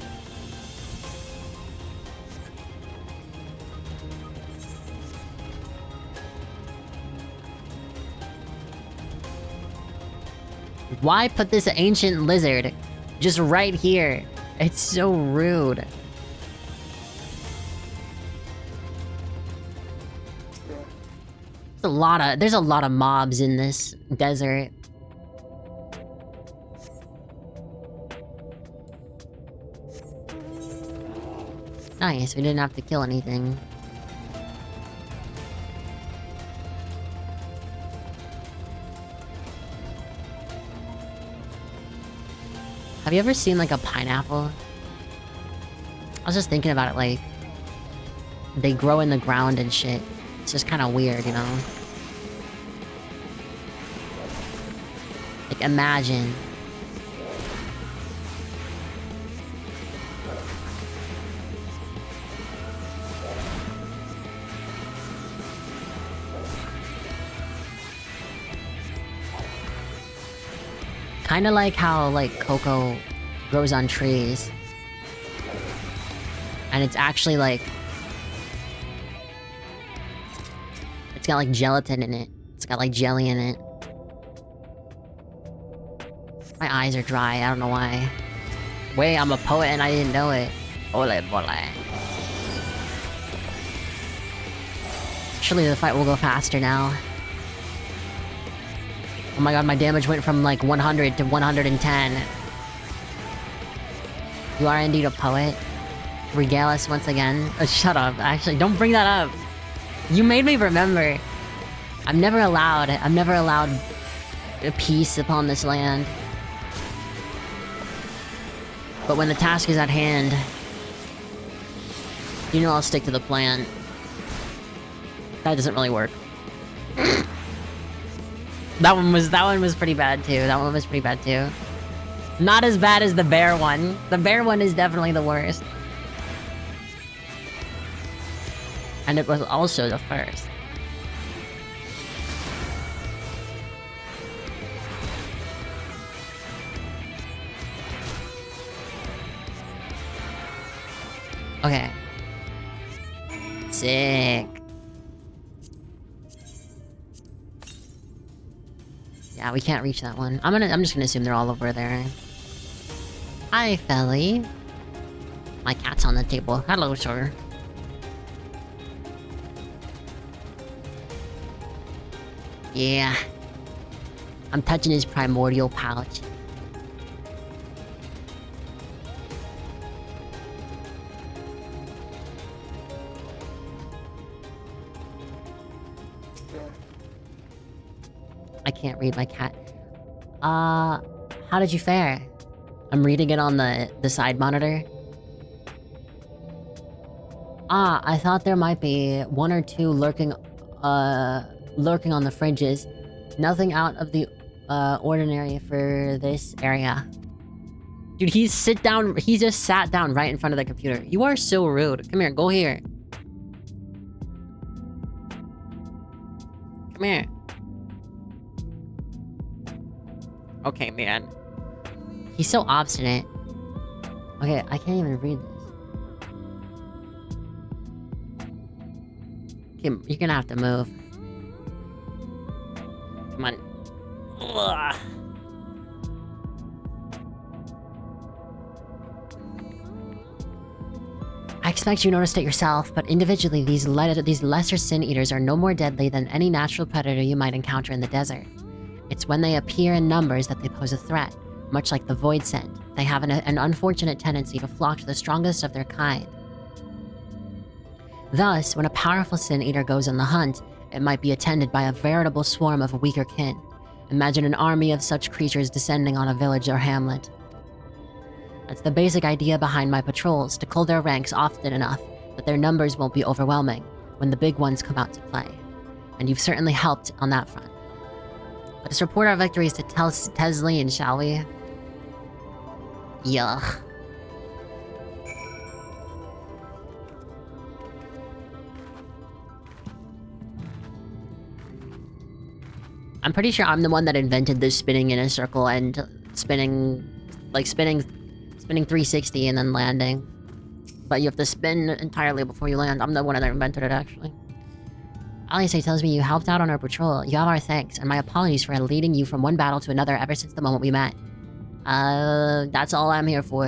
Why put this ancient lizard just right here? It's so rude. There's a lot of mobs in this desert. Nice, we didn't have to kill anything. Have you ever seen like a pineapple? I was just thinking about it, like they grow in the ground and shit. It's just kind of weird, you know? Like imagine. Kind of like how like cocoa grows on trees. And it's actually like... It's got like gelatin in it. It's got like jelly in it. My eyes are dry, I don't know why. Wait, I'm a poet and I didn't know it. Ole bole. Surely the fight will go faster now. Oh my god, my damage went from like 100 to 110. You are indeed a poet. Regale us once again. Oh, shut up. Actually, don't bring that up. You made me remember. I'm never allowed a peace upon this land. But when the task is at hand, you know I'll stick to the plan. That doesn't really work. That one was pretty bad too. That one was pretty bad too. Not as bad as the bear one. The bear one is definitely the worst. And it was also the first. Okay. Sick. Yeah, we can't reach that one. I'm just gonna assume they're all over there. Hi, Felly. My cat's on the table. Hello, sir. Yeah. I'm touching his primordial pouch. I can't read my cat. How did you fare? I'm reading it on the side monitor. I thought there might be one or two lurking on the fringes. Nothing out of the ordinary for this area. Dude, he just sat down right in front of the computer. You are so rude. Come here, go here. Come here. Okay, man. He's so obstinate. Okay, I can't even read this. Kim, you're gonna have to move. Come on. Ugh. I expect you noticed it yourself, but individually, these lesser sin eaters are no more deadly than any natural predator you might encounter in the desert. It's when they appear in numbers that they pose a threat, much like the void scent. They have an unfortunate tendency to flock to the strongest of their kind. Thus, when a powerful sin eater goes on the hunt, it might be attended by a veritable swarm of weaker kin. Imagine an army of such creatures descending on a village or hamlet. That's the basic idea behind my patrols, to cull their ranks often enough that their numbers won't be overwhelming when the big ones come out to play. And you've certainly helped on that front. Let us report our victories to Teslin, shall we? Yuck. I'm pretty sure I'm the one that invented this spinning in a circle and spinning 360 and then landing. But you have to spin entirely before you land. I'm the one that invented it, actually. Alice tells me you helped out on our patrol. You have our thanks, and my apologies for leading you from one battle to another ever since the moment we met. That's all I'm here for.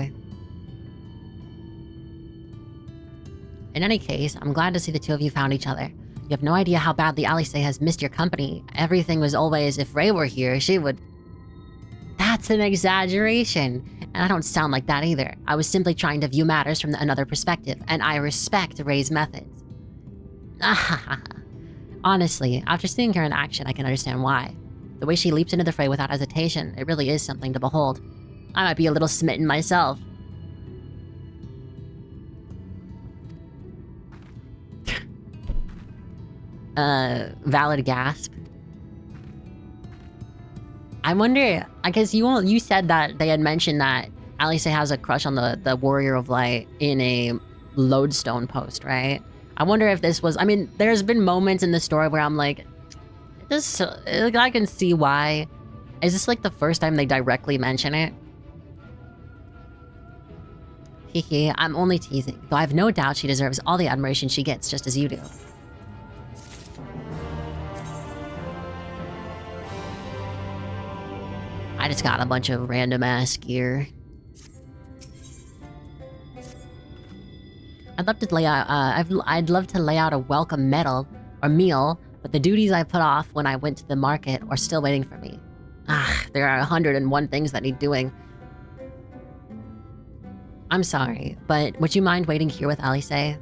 In any case, I'm glad to see the two of you found each other. You have no idea how badly Alice has missed your company. Everything was always, if Ray were here, she would... That's an exaggeration. And I don't sound like that either. I was simply trying to view matters from another perspective, and I respect Ray's methods. Honestly, after seeing her in action, I can understand why. The way she leaps into the fray without hesitation, it really is something to behold. I might be a little smitten myself. Valid gasp. I wonder, I guess you said that they had mentioned that Alice has a crush on the Warrior of Light in a lodestone post, right? I wonder if this was, I mean, there's been moments in the story where I'm like, I can see why. Is this like the first time they directly mention it? Hehe, I'm only teasing, though I have no doubt she deserves all the admiration she gets, just as you do. I just got a bunch of random ass gear. I'd love to lay out, I'd love to lay out a welcome meal, but the duties I put off when I went to the market are still waiting for me. Ah, there are 101 things that need doing. I'm sorry, but would you mind waiting here with Alice?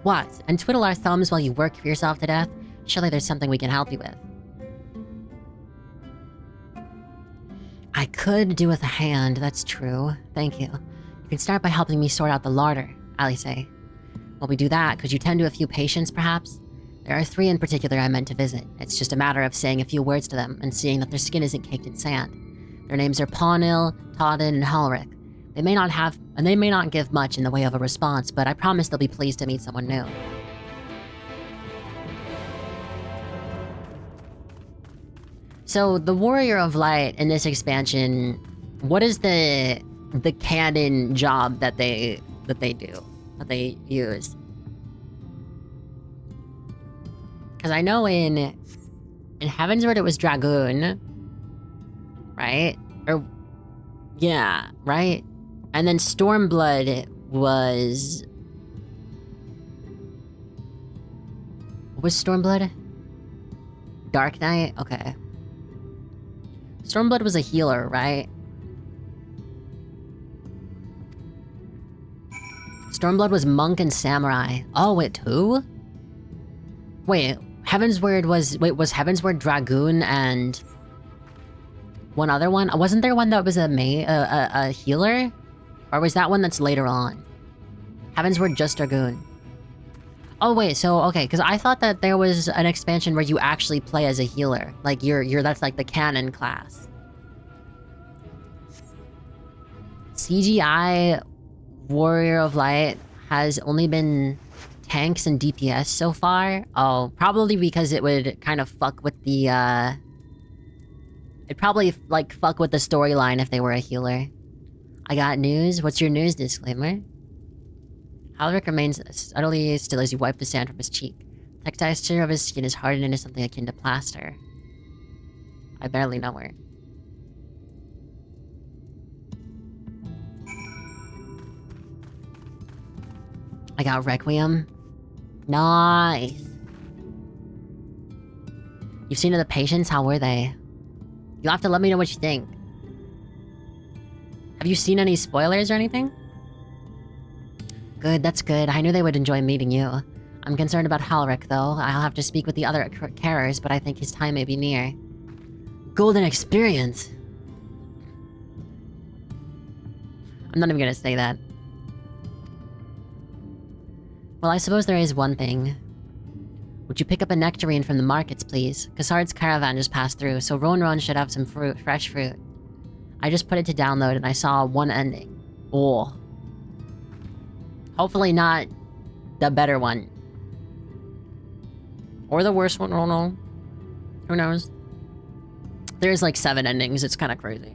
What? And twiddle our thumbs while you work for yourself to death? Surely there's something we can help you with. I could do with a hand, that's true. Thank you. You can start by helping me sort out the larder, Alice. While we do that, could you tend to a few patients, perhaps? There are 3 in particular I meant to visit. It's just a matter of saying a few words to them and seeing that their skin isn't caked in sand. Their names are Pawnil, Todden, and Halric. They may not give much in the way of a response, but I promise they'll be pleased to meet someone new. So, the Warrior of Light in this expansion, what is the canon job that they use? Because I know in Heavensward it was Dragoon, right? Or yeah, right? And then Stormblood was Stormblood? Dark Knight? Okay. Stormblood was a healer, right? Stormblood was Monk and Samurai. Oh, wait, who? Wait, Heavensward was Heavensward Dragoon and one other one? Wasn't there one that was a healer? Or was that one that's later on? Heavensward just Dragoon. Oh wait, so okay, because I thought that there was an expansion where you actually play as a healer. Like that's like the canon class. CGI Warrior of Light has only been tanks and DPS so far. Oh, probably because it would kind of fuck with the it'd probably like fuck with the storyline if they were a healer. I got news. What's your news disclaimer? Halric remains utterly still as you wipe the sand from his cheek. The texture of his skin is hardened into something akin to plaster. I barely know her. I got Requiem. Nice. You've seen the patients? How were they? You'll have to let me know what you think. Have you seen any spoilers or anything? Good, that's good. I knew they would enjoy meeting you. I'm concerned about Halric, though. I'll have to speak with the other carers, but I think his time may be near. Golden experience! I'm not even gonna say that. Well, I suppose there is one thing. Would you pick up a nectarine from the markets, please? Cassard's caravan just passed through, so Ron should have some fruit, fresh fruit. I just put it to download and I saw one ending. Oh. Hopefully not the better one. Or the worst one, I don't know. Who knows? There's like 7 endings, it's kind of crazy.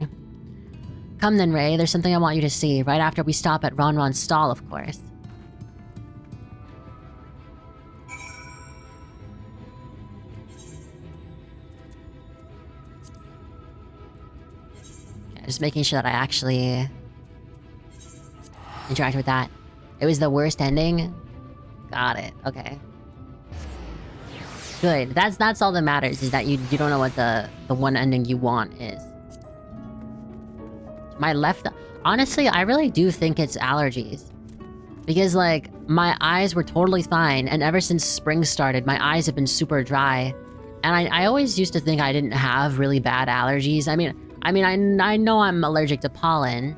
Come then, Ray, there's something I want you to see, right after we stop at Ron's stall, of course. Yeah, just making sure that I actually interact with that. It was the worst ending? Got it, okay. Good, that's all that matters, is that you don't know what the one ending you want is. My left... Honestly, I really do think it's allergies. Because, like, my eyes were totally fine, and ever since spring started, my eyes have been super dry. And I always used to think I didn't have really bad allergies. I mean, I mean, I know I'm allergic to pollen.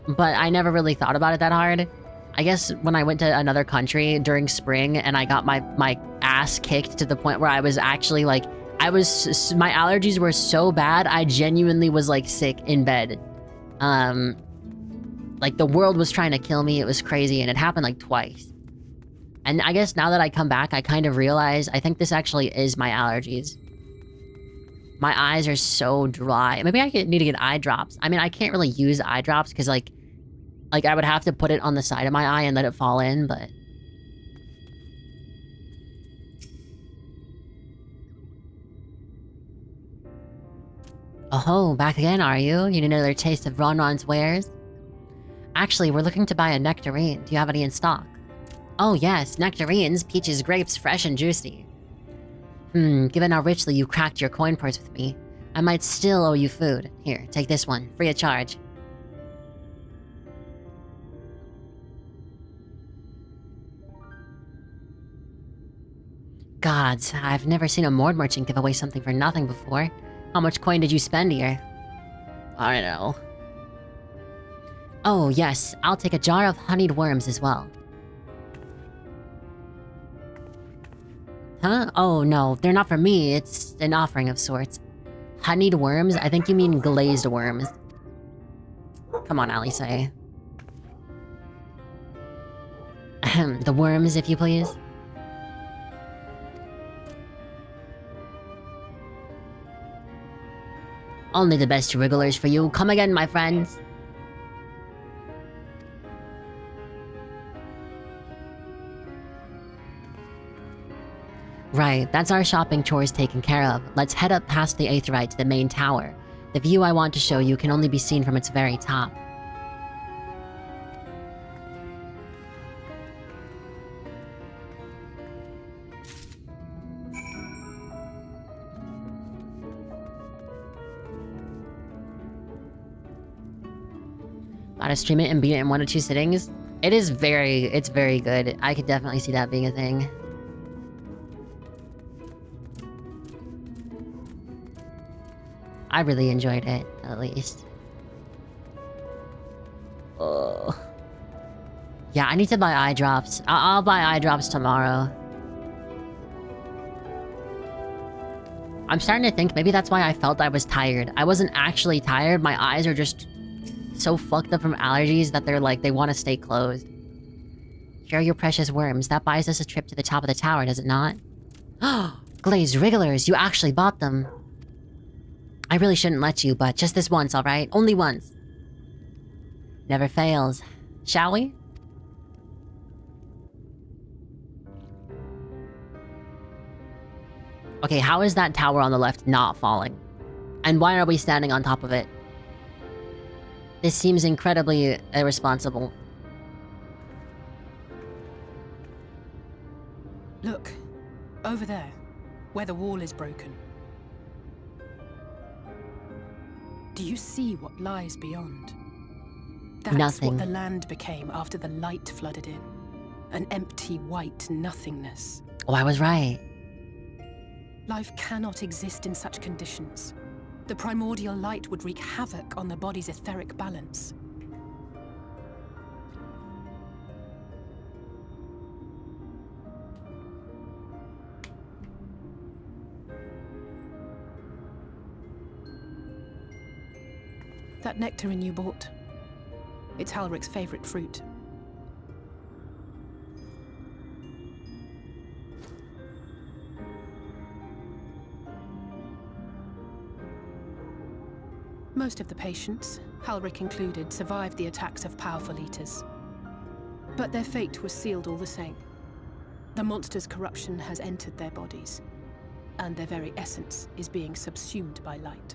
But I never really thought about it that hard. I guess when I went to another country during spring and I got my ass kicked to the point where I was actually like, my allergies were so bad, I genuinely was like sick in bed. Like the world was trying to kill me, it was crazy, and it happened like twice. And I guess now that I come back, I kind of realize, I think this actually is my allergies. My eyes are so dry. Maybe I need to get eye drops. I mean, I can't really use eye drops because like I would have to put it on the side of my eye and let it fall in, but... Oh, back again, are you? You need another taste of Ronron's wares? Actually, we're looking to buy a nectarine. Do you have any in stock? Oh yes, nectarines, peaches, grapes, fresh and juicy. Given how richly you cracked your coin purse with me, I might still owe you food. Here, take this one, free of charge. Gods, I've never seen a Mord merchant give away something for nothing before. How much coin did you spend here? I don't know. Oh yes, I'll take a jar of honeyed worms as well. Huh? Oh no, they're not for me, it's an offering of sorts. Honeyed worms? I think you mean glazed worms. Come on, Alice. Ahem, the worms, if you please. Only the best wrigglers for you. Come again, my friends. Right, that's our shopping chores taken care of. Let's head up past the Aetheryte to the main tower. The view I want to show you can only be seen from its very top. Gotta stream it and beat it in 1 or 2 sittings. It's very good. I could definitely see that being a thing. I really enjoyed it, at least. Oh. Yeah, I need to buy eye drops. I'll buy eye drops tomorrow. I'm starting to think maybe that's why I felt I was tired. I wasn't actually tired. My eyes are just so fucked up from allergies that they're like, they want to stay closed. Share your precious worms. That buys us a trip to the top of the tower, does it not? Glazed wrigglers, you actually bought them. I really shouldn't let you, but just this once, alright? Only once. Never fails. Shall we? Okay, how is that tower on the left not falling? And why are we standing on top of it? This seems incredibly irresponsible. Look, over there, where the wall is broken. Do you see what lies beyond? That's Nothing. what the land became after the light flooded in. An empty white nothingness. Oh, I was right. Life cannot exist in such conditions. The primordial light would wreak havoc on the body's etheric balance. That nectarine you bought, it's Halric's favorite fruit. Most of the patients, Halric included, survived the attacks of powerful eaters. But their fate was sealed all the same. The monster's corruption has entered their bodies, and their very essence is being subsumed by light.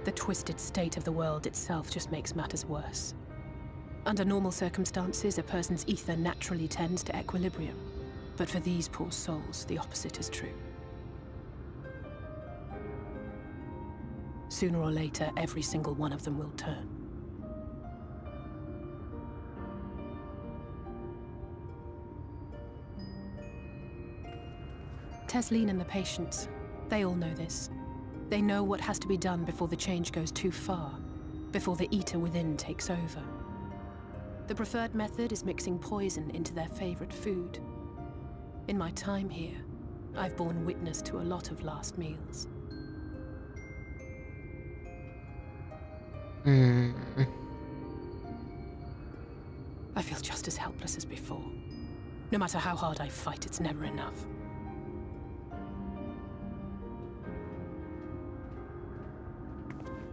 The twisted state of the world itself just makes matters worse. Under normal circumstances, a person's ether naturally tends to equilibrium. But for these poor souls, the opposite is true. Sooner or later, every single one of them will turn. Tesleen and the patients, they all know this. They know what has to be done before the change goes too far, before the eater within takes over. The preferred method is mixing poison into their favorite food. In my time here, I've borne witness to a lot of last meals. I feel just as helpless as before. No matter how hard I fight, it's never enough.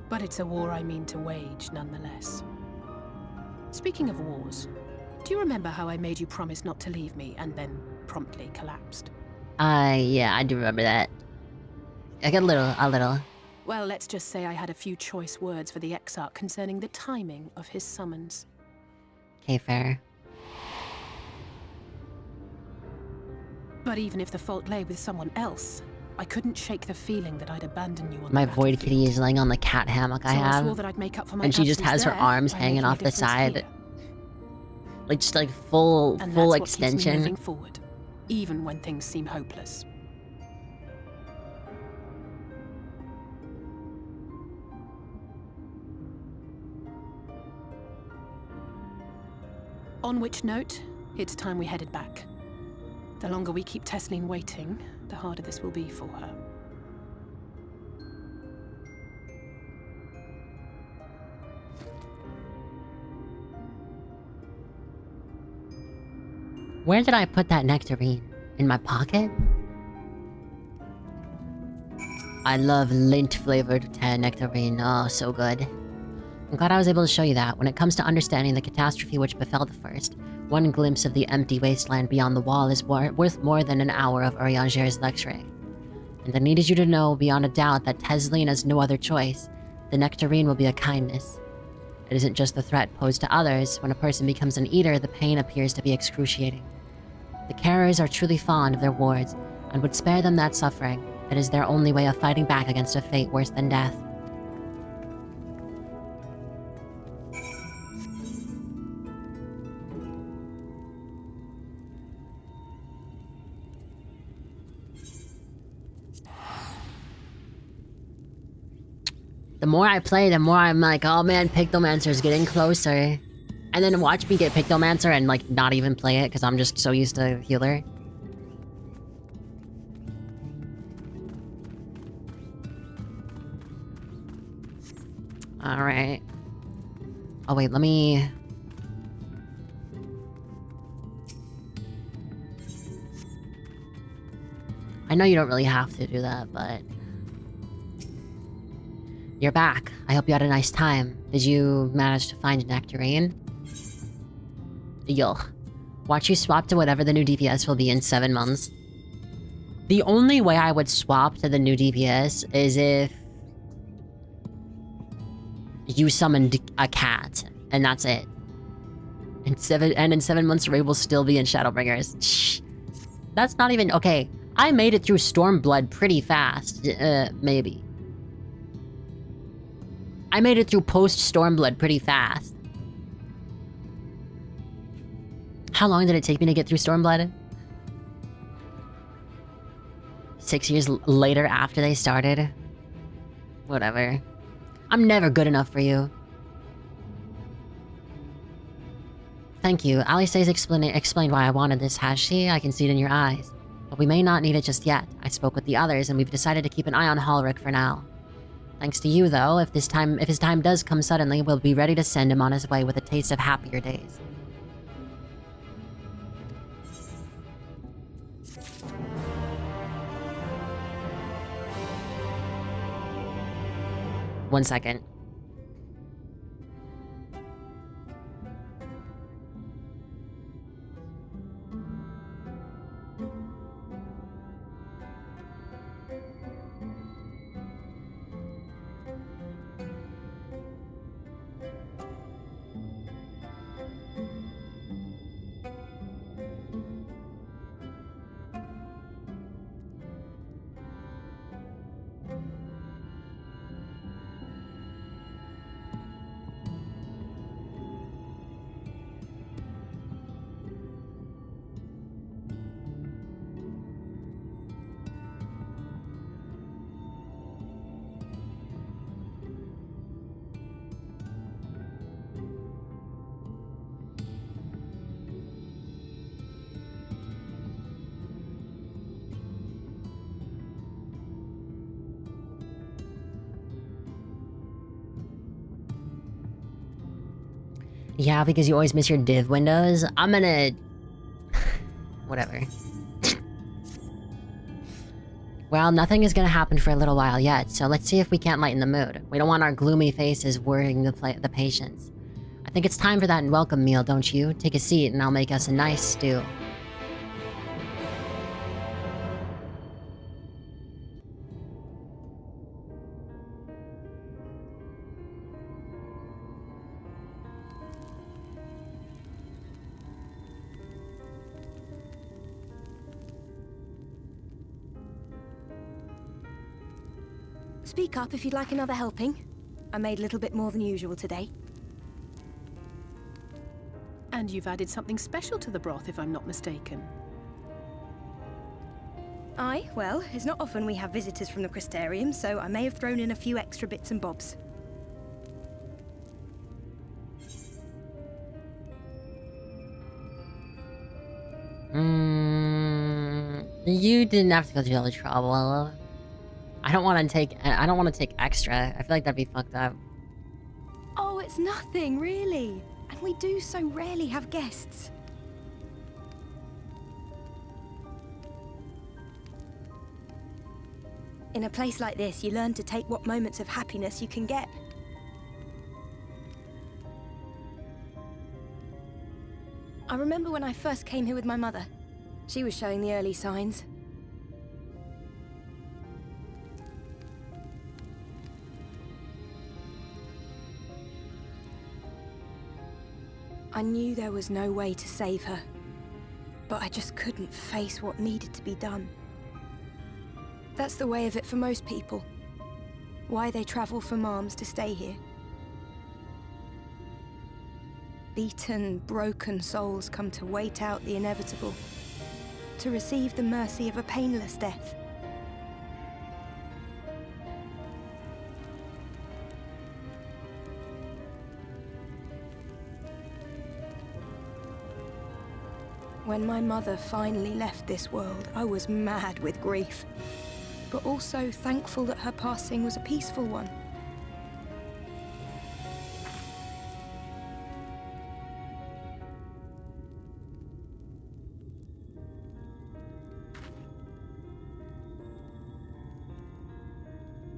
But it's a war I mean to wage, nonetheless. Speaking of wars, do you remember how I made you promise not to leave me and then promptly collapsed? Yeah, I do remember that. I got a little. Well, let's just say I had a few choice words for the Exarch concerning the timing of his summons. Okay, fair. But even if the fault lay with someone else, I couldn't shake the feeling that I'd abandon you on My the void kitty is laying on the cat hammock I So I have. swore that I'd make up for my And she just absence has her there arms by hanging making a off the difference side. here. Like, just like full And that's what keeps me extension. moving forward, even when things seem hopeless. On which note, it's time we headed back. The longer we keep Tesleen waiting, the harder this will be for her. Where did I put that nectarine? In my pocket? I love lint-flavored nectarine. Oh, so good. I'm glad I was able to show you that. When it comes to understanding the catastrophe which befell the first, one glimpse of the empty wasteland beyond the wall is worth more than an hour of Urianger's lecturing. And I needed you to know beyond a doubt that Tesleen has no other choice. The nectarine will be a kindness. It isn't just the threat posed to others. When a person becomes an eater, the pain appears to be excruciating. The carers are truly fond of their wards, and would spare them that suffering. It is their only way of fighting back against a fate worse than death. The more I play, the more I'm like, oh man, Pictomancer's getting closer. And then watch me get Pictomancer and like not even play it because I'm just so used to healer. Alright. Oh wait, let me... I know you don't really have to do that, but... You're back. I hope you had a nice time. Did you manage to find Nectarine? Yuck. Watch you swap to whatever the new DPS will be in 7 months. The only way I would swap to the new DPS is if... you summoned a cat, and that's it. In 7 months, Ray will still be in Shadowbringers. Shh. That's not even... Okay, I made it through Stormblood pretty fast. Maybe. I made it through post-Stormblood pretty fast. How long did it take me to get through Stormblood? 6 years later after they started? Whatever. I'm never good enough for you. Thank you. Alisaie's explained why I wanted this, has she? I can see it in your eyes. But we may not need it just yet. I spoke with the others, and we've decided to keep an eye on Halric for now. Thanks to you, though, if his time does come suddenly, we'll be ready to send him on his way with a taste of happier days. One second. Yeah, because you always miss your div windows. I'm gonna... Whatever. Well, nothing is gonna happen for a little while yet, so let's see if we can't lighten the mood. We don't want our gloomy faces worrying the patients. I think it's time for that welcome meal, don't you? Take a seat and I'll make us a nice stew. Speak up if you'd like another helping. I made a little bit more than usual today. And you've added something special to the broth, if I'm not mistaken. Aye, well, it's not often we have visitors from the Crystarium, so I may have thrown in a few extra bits and bobs. You didn't have to go through all the trouble. I don't want to take extra. I feel like that'd be fucked up. Oh, it's nothing, really. And we do so rarely have guests. In a place like this, you learn to take what moments of happiness you can get. I remember when I first came here with my mother. She was showing the early signs. I knew there was no way to save her, but I just couldn't face what needed to be done. That's the way of it for most people. Why they travel from arms to stay here. Beaten, broken souls come to wait out the inevitable, to receive the mercy of a painless death. When my mother finally left this world, I was mad with grief, but also thankful that her passing was a peaceful one.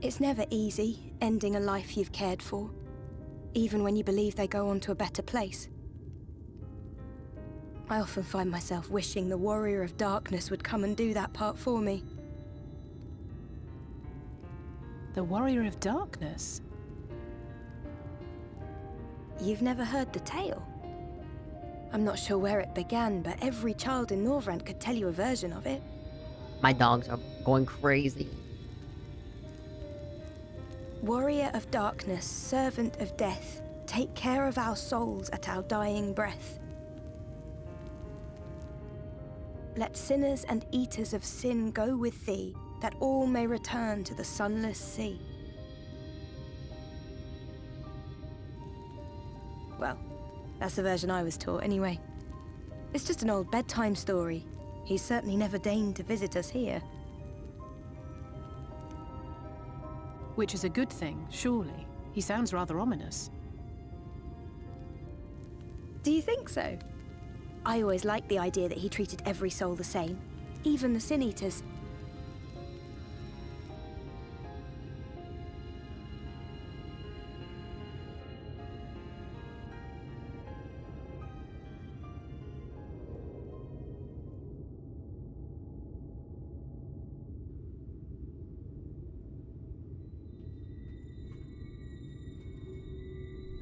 It's never easy, ending a life you've cared for, even when you believe they go on to a better place. I often find myself wishing the Warrior of Darkness would come and do that part for me. The Warrior of Darkness? You've never heard the tale? I'm not sure where it began, but every child in Norvrent could tell you a version of it. My dogs are going crazy. Warrior of Darkness, servant of death, take care of our souls at our dying breath. Let sinners and eaters of sin go with thee, that all may return to the sunless sea. Well, that's the version I was taught anyway. It's just an old bedtime story. He's certainly never deigned to visit us here. Which is a good thing, surely. He sounds rather ominous. Do you think so? I always liked the idea that he treated every soul the same, even the Sin Eaters.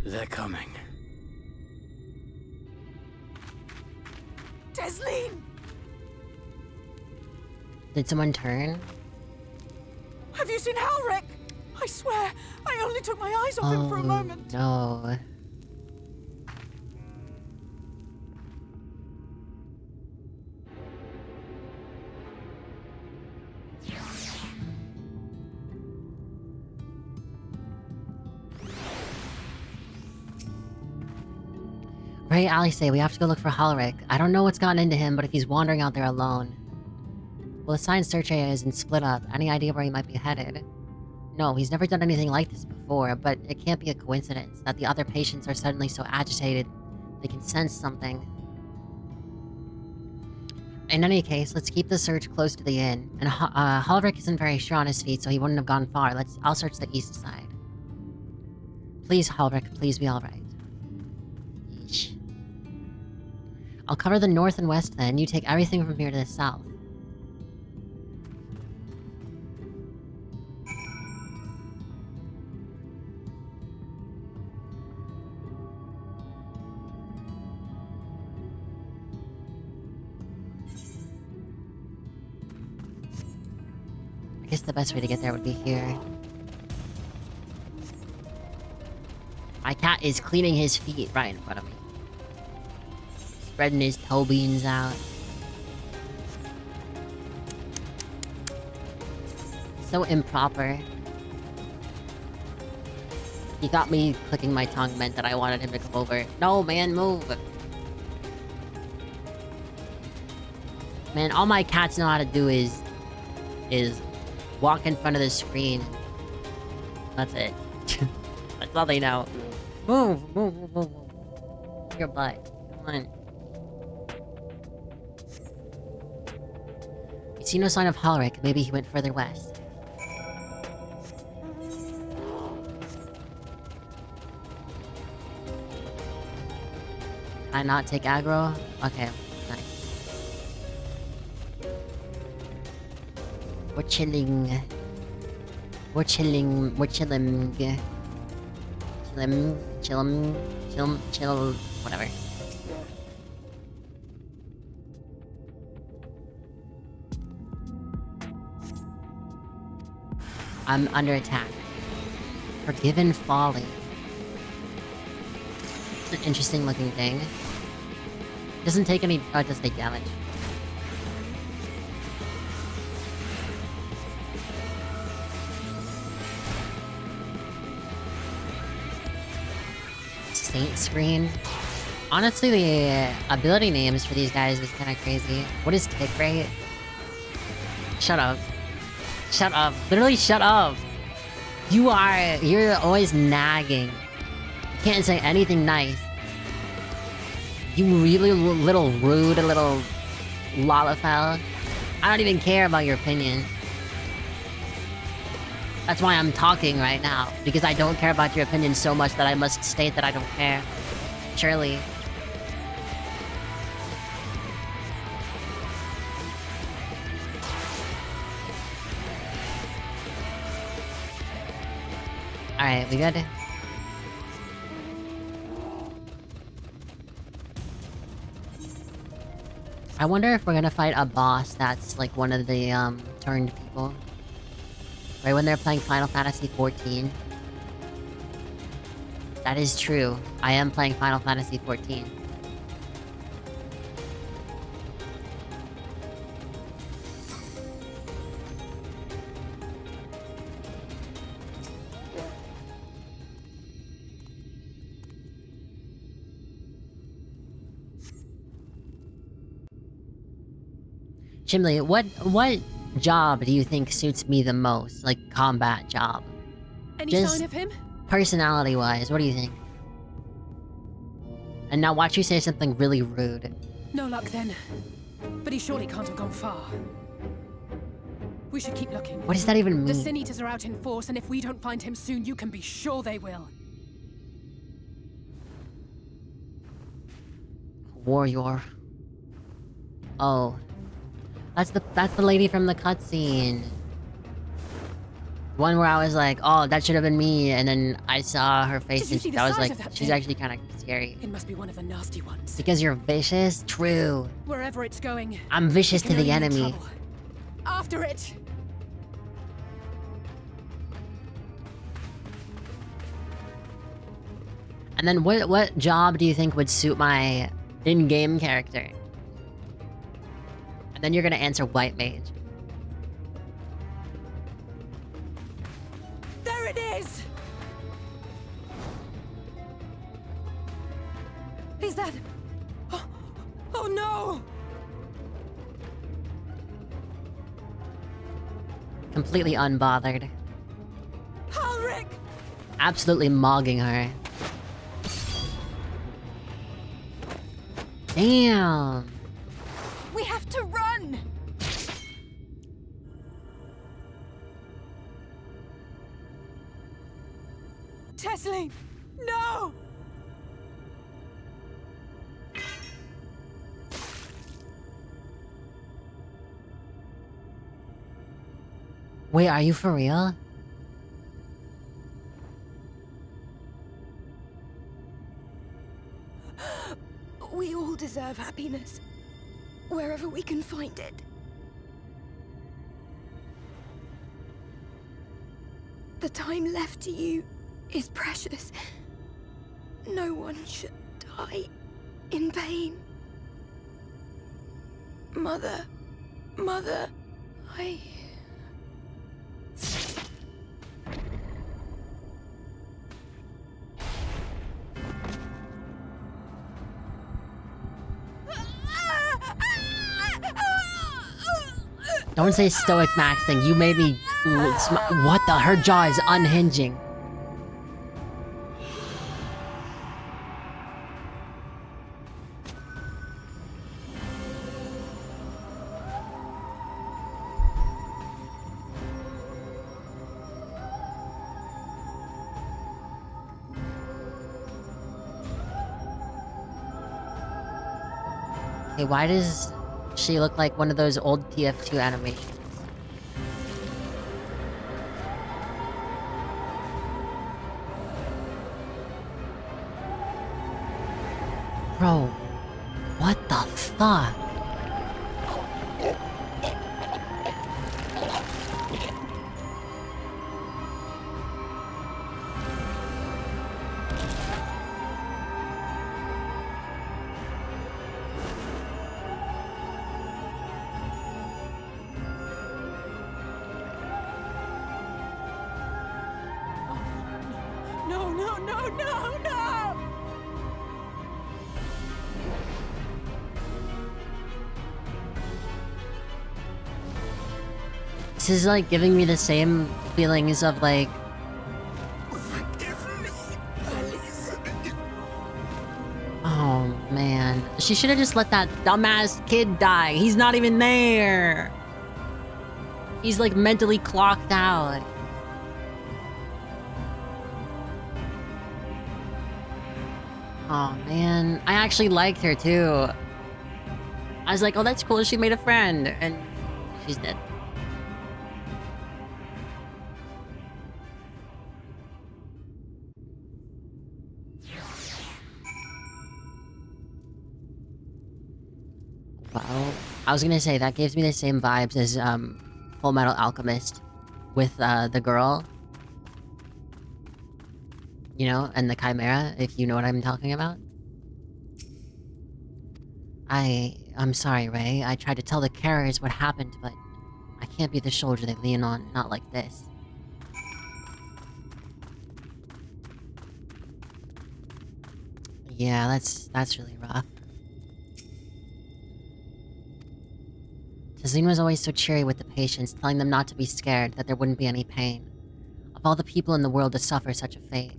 They're coming. Desleen! Did someone turn? Have you seen Halric? I swear, I only took my eyes off him for a moment. No. Right, Alice, we have to go look for Halric. I don't know what's gotten into him, but if he's wandering out there alone. Well, the signed search area isn't split up. Any idea where he might be headed? No, he's never done anything like this before, but it can't be a coincidence that the other patients are suddenly so agitated They can sense something. In any case, let's keep the search close to the inn. And Halvrik isn't very sure on his feet, so he wouldn't have gone far. I'll search the east side. Please, Halvrik, please be alright. Yeesh. I'll cover the north and west then. You take everything from here to the south. I guess the best way to get there would be here. My cat is cleaning his feet right in front of me. Spreading his toe beans out. So improper. He thought me clicking my tongue meant that I wanted him to come over. No, man, move! Man, all my cats know how to do is walk in front of the screen. That's it. That's all they know. Move, move, move, move, move. Your butt. Come on. You see no sign of Halvrik. Maybe he went further west. Can I not take aggro? Okay, nice. We're chilling. We're chilling. We're chilling. Chill, whatever. I'm under attack. Forgiven Folly. It's an interesting looking thing. Doesn't take any... Oh, it does take damage. Saint Screen. Honestly, the ability names for these guys is kind of crazy. What is tick rate? Shut up. Shut up. Literally shut up. You're always nagging. You can't say anything nice. You really little rude little lollifell. I don't even care about your opinion. That's why I'm talking right now, because I don't care about your opinion so much that I must state that I don't care. Surely. Alright, we good? I wonder if we're gonna fight a boss that's like one of the turned people. Right when they're playing Final Fantasy XIV. That is true. I am playing Final Fantasy XIV. Chimley, what job do you think suits me the most? Like, combat job? Any Just sign of him? personality-wise, what do you think? And now watch you say something really rude. No luck then. But he surely can't have gone far. We should keep looking. What does that even mean? The Sin Eaters are out in force, and if we don't find him soon, you can be sure they will. Warrior. Oh. That's the lady from the cutscene. One where I was like, oh, that should have been me, and then I saw her face and I was like, she's actually kind of scary. It must be one of the nasty ones. Because you're vicious? True. Wherever it's going. I'm vicious to the enemy. After it! And then what job do you think would suit my in-game character? And then you're gonna answer White Mage. There it is! Is that... Oh no! Completely unbothered. Halvrik! Absolutely mogging her. Damn. We have to run! Tessie! No! Wait, are you for real? We all deserve happiness, wherever we can find it. The time left to you is precious. No one should die in vain. Mother, I... Don't say stoic maxing. You made me. What the? Her jaw is unhinging. Hey, why does she look like one of those old TF2 animations? Bro, what the fuck? No, no, no, no, no! This is like giving me the same feelings of like... Oh man. She should have just let that dumbass kid die. He's not even there. He's like mentally clocked out. Oh man. I actually liked her too. I was like, oh that's cool, she made a friend. And she's dead. Well, I was gonna say, that gives me the same vibes as, Full Metal Alchemist with, the girl. You know, and the Chimera, if you know what I'm talking about. I'm sorry, Ray. I tried to tell the carriers what happened, but I can't be the shoulder they lean on, not like this. Yeah, that's really rough. Tazine was always so cheery with the patients, telling them not to be scared, that there wouldn't be any pain. Of all the people in the world to suffer such a fate.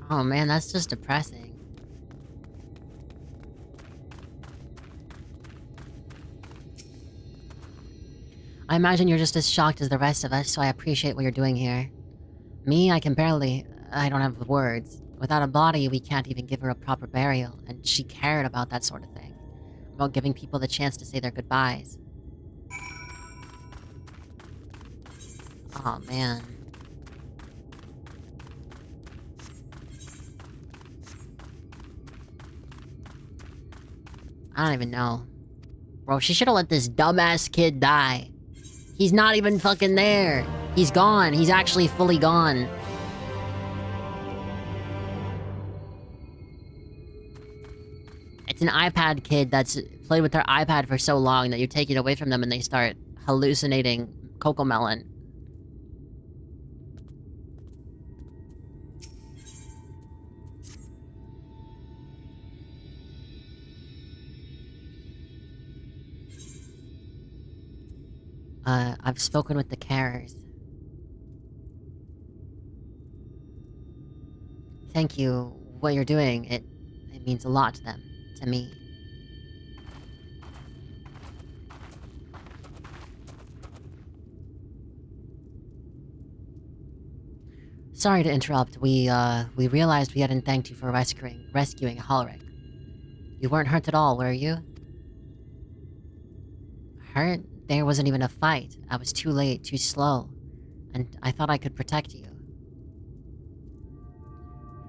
Oh man, that's just depressing. I imagine you're just as shocked as the rest of us, so I appreciate what you're doing here. Me, I don't have the words. Without a body, we can't even give her a proper burial, and she cared about that sort of thing. About giving people the chance to say their goodbyes. Oh man. I don't even know. Bro, she should've let this dumbass kid die. He's not even fucking there. He's gone. He's actually fully gone. It's an iPad kid that's played with their iPad for so long that you take it away from them and they start hallucinating Cocomelon. I've spoken with the carers. Thank you. What you're doing, it means a lot to them. to me. Sorry to interrupt. We realized we hadn't thanked you for rescuing Halric. You weren't hurt at all, were you? Hurt? There wasn't even a fight. I was too late, too slow. And I thought I could protect you.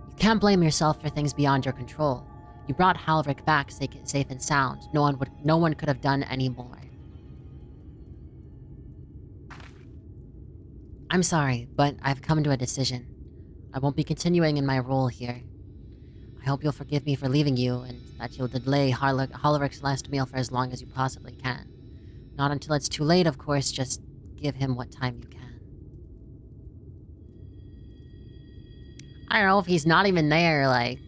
You can't blame yourself for things beyond your control. You brought Halric back safe and sound. No one could have done any more. I'm sorry, but I've come to a decision. I won't be continuing in my role here. I hope you'll forgive me for leaving you, and that you'll delay Halric's last meal for as long as you possibly can. Not until it's too late, of course, just give him what time you can. I don't know if he's not even there, like...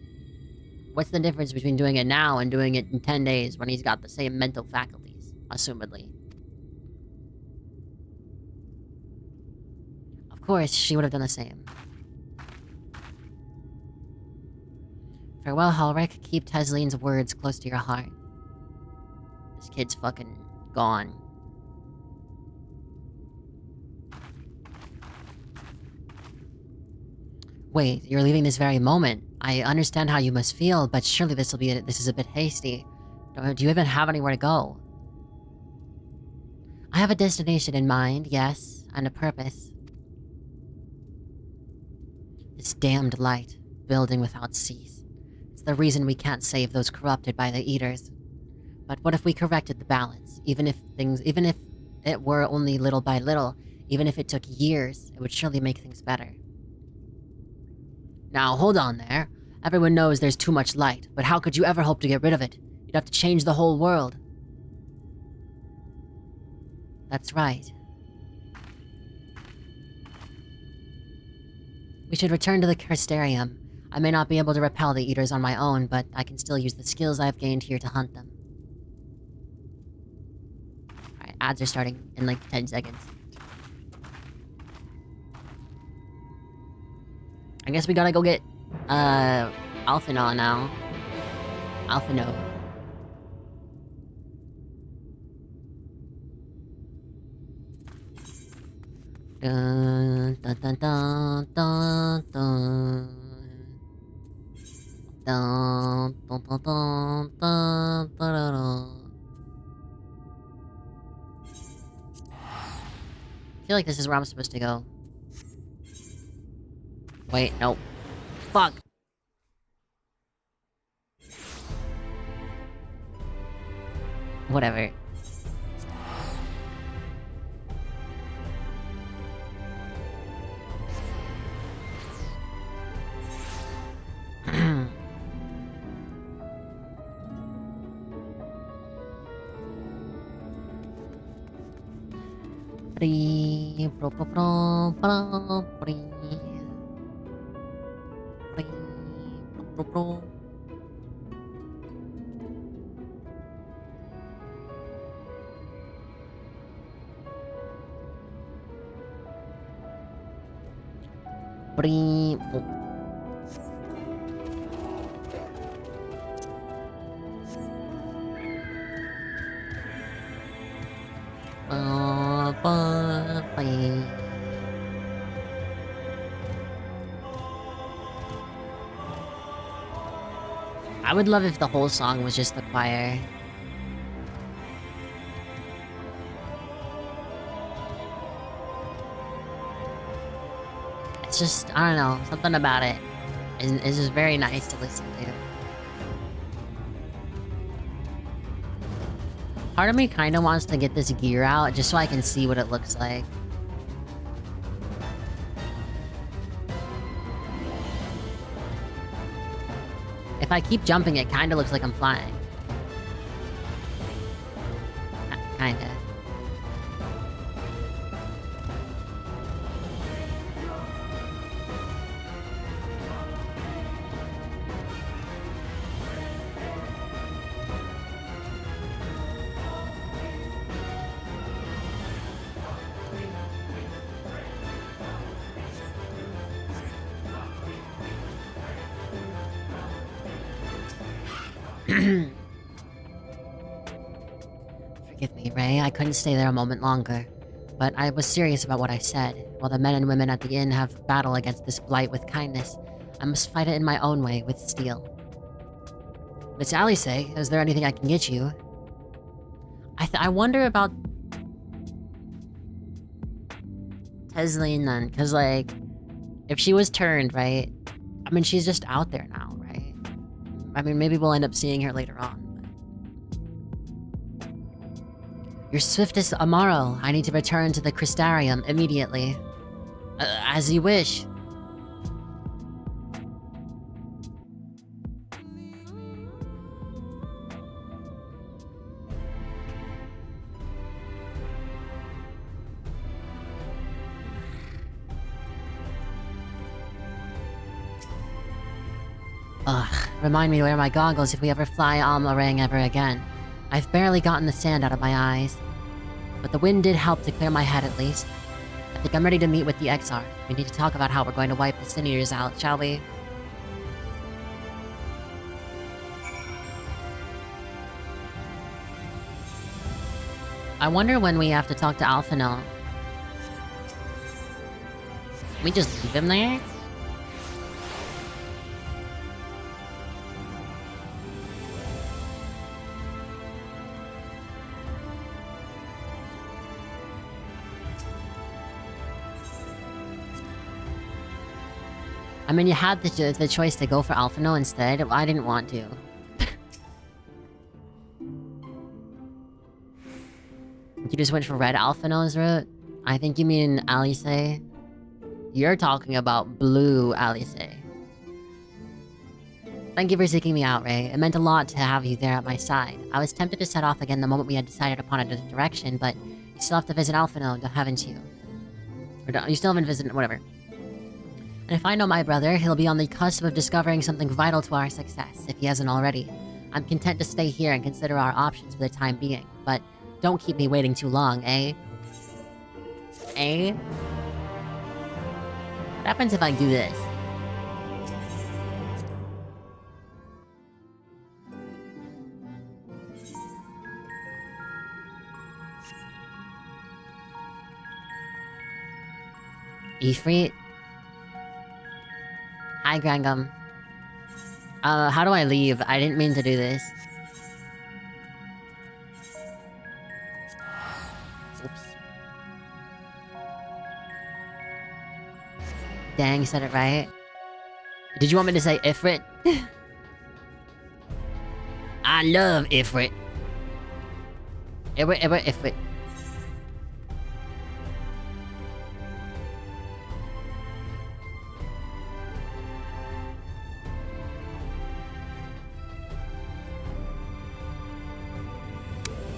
What's the difference between doing it now and doing it in 10 days when he's got the same mental faculties, assumedly? Of course, she would have done the same. Farewell, Halric. Keep Teslene's words close to your heart. This kid's fucking gone. Wait, you're leaving this very moment. I understand how you must feel, but surely this is a bit hasty. Do you even have anywhere to go? I have a destination in mind, yes, and a purpose. This damned light, building without cease. It's the reason we can't save those corrupted by the Eaters. But what if we corrected the balance? Even if it were only little by little, even if it took years, it would surely make things better. Now, hold on there. Everyone knows there's too much light, but how could you ever hope to get rid of it? You'd have to change the whole world. That's right. We should return to the Cursterium. I may not be able to repel the Eaters on my own, but I can still use the skills I've gained here to hunt them. Alright, ads are starting in like 10 seconds. I guess we gotta go get, Alphinaud now. Alphinaud. Dun dun dun dun dun dun. Dun dun dun dun dun dun dun. I feel like this is where I'm supposed to go. Wait, no. Fuck. Whatever. I would love if the whole song was just the choir. It's just, I don't know, something about it is just very nice to listen to. Part of me kind of wants to get this gear out just so I can see what it looks like. If I keep jumping, it kind of looks like I'm flying. Kinda. Forgive me, Ray. I couldn't stay there a moment longer. But I was serious about what I said. While the men and women at the inn have battle against this blight with kindness, I must fight it in my own way with steel. Miss Alice, is there anything I can get you? I wonder about Tesleen then, because, like, if she was turned, right? I mean, she's just out there now, right? I mean, maybe we'll end up seeing her later on. But... Your swiftest Amaro. I need to return to the Crystarium immediately. As you wish. Ugh, remind me to wear my goggles if we ever fly Almarang ever again. I've barely gotten the sand out of my eyes. But the wind did help to clear my head at least. I think I'm ready to meet with the Exarch. We need to talk about how we're going to wipe the Sin Eaters out, shall we? I wonder when we have to talk to Alphinaud. Can we just leave him there? I mean, you had the choice to go for Alphinaud instead. I didn't want to. You just went for Red Alphinaud's route? I think you mean Alice. You're talking about Blue Alice. Thank you for seeking me out, Ray. It meant a lot to have you there at my side. I was tempted to set off again the moment we had decided upon a direction, but you still have to visit Alphinaud, haven't you? Or you still haven't visited, whatever. And if I know my brother, he'll be on the cusp of discovering something vital to our success, if he hasn't already. I'm content to stay here and consider our options for the time being, but don't keep me waiting too long, eh? Eh? What happens if I do this? Ifrit? Hi, Grangum. How do I leave? I didn't mean to do this. Oops. Dang, said it right. Did you want me to say Ifrit? I love Ifrit. Ifrit.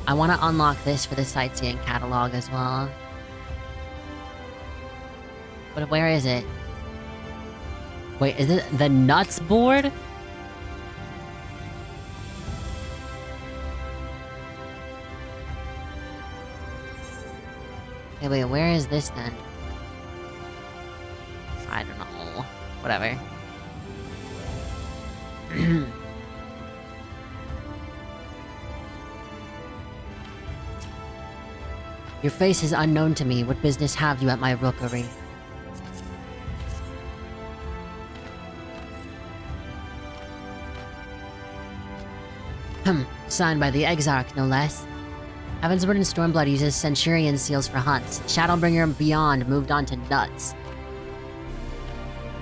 I want to unlock this for the sightseeing catalog as well. But where is it? Wait, is it the nuts board? Okay, wait, where is this then? I don't know. Whatever. Your face is unknown to me. What business have you at my rookery? Signed by the Exarch, no less. Heavensward and Stormblood uses Centurion seals for hunts. Shadowbringer Beyond moved on to nuts.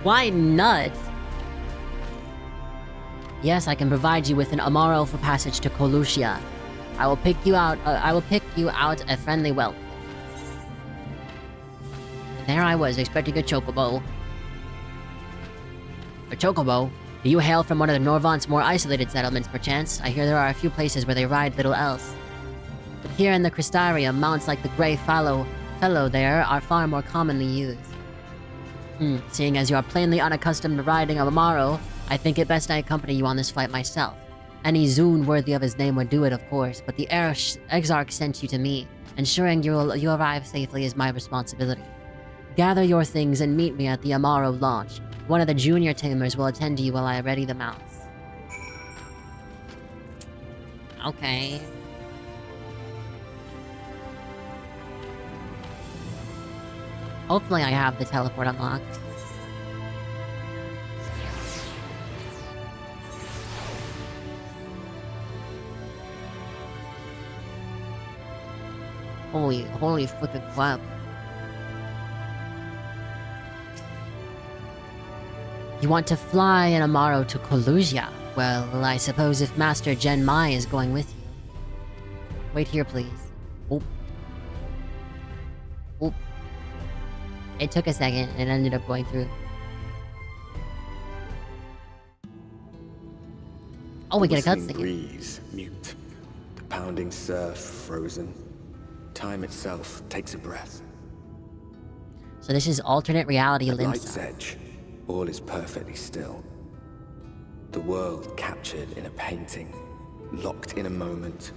Why nuts? Yes, I can provide you with an Amaro for passage to Colucia. I will pick you out a friendly whelp. And there I was, expecting a chocobo. A chocobo? Do you hail from one of the Norvant's more isolated settlements, perchance? I hear there are a few places where they ride little else. But here in the Crystarium, mounts like the Grey Fallow there are far more commonly used. Seeing as you are plainly unaccustomed to riding a Amaro, I think it best I accompany you on this flight myself. Any Zune worthy of his name would do it, of course, but the Exarch sent you to me. Ensuring you arrive safely is my responsibility. Gather your things and meet me at the Amaro launch. One of the junior tamers will attend to you while I ready the mounts. Okay. Hopefully I have the teleport unlocked. Holy freaking crap. You want to fly in Amaro to Colusia? Well, I suppose if Master Gen Mai is going with you. Wait here, please. Oh. Oh. It took a second, and it ended up going through. Oh, we get a Whistling cutscene. breeze, mute. The pounding surf, frozen. Time itself takes a breath. So this is alternate reality At Limsa. light's edge, all is perfectly still. The world captured in a painting, locked in a moment.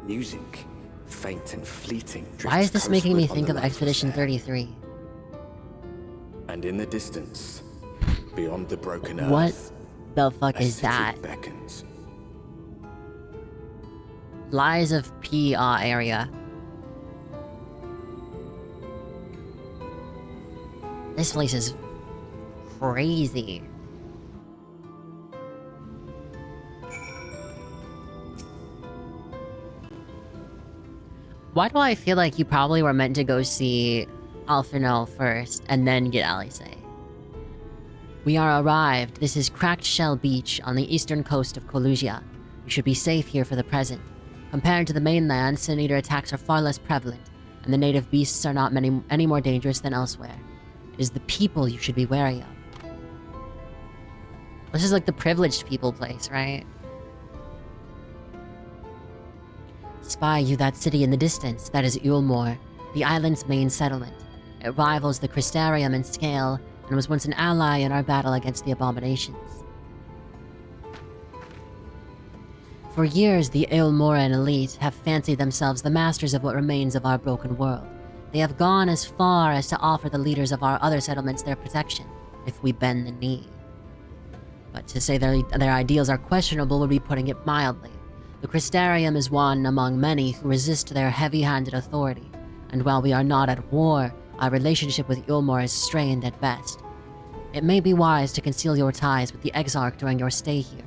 Music, faint and fleeting. Why is this making me coastward think on of the Expedition lifeless air. 33? And in the distance, beyond the broken earth, What the fuck a is city that? beckons. Lies of P area. This place is crazy. Why do I feel like you probably were meant to go see Alphinaud first and then get Alice? We are arrived. This is Cracked Shell Beach on the eastern coast of Colusia. You should be safe here for the present. Compared to the mainland, Sin Eater attacks are far less prevalent, and the native beasts are not any more dangerous than elsewhere. It is the people you should be wary of. This is like the privileged people place, right? Spy you that city in the distance. That is Ulmore, the island's main settlement. It rivals the Crystarium in scale, and was once an ally in our battle against the abominations. For years, the Ulmoran elite have fancied themselves the masters of what remains of our broken world. They have gone as far as to offer the leaders of our other settlements their protection, if we bend the knee. But to say their ideals are questionable would be putting it mildly. The Crystarium is one among many who resist their heavy-handed authority, and while we are not at war, our relationship with Ulmor is strained at best. It may be wise to conceal your ties with the Exarch during your stay here,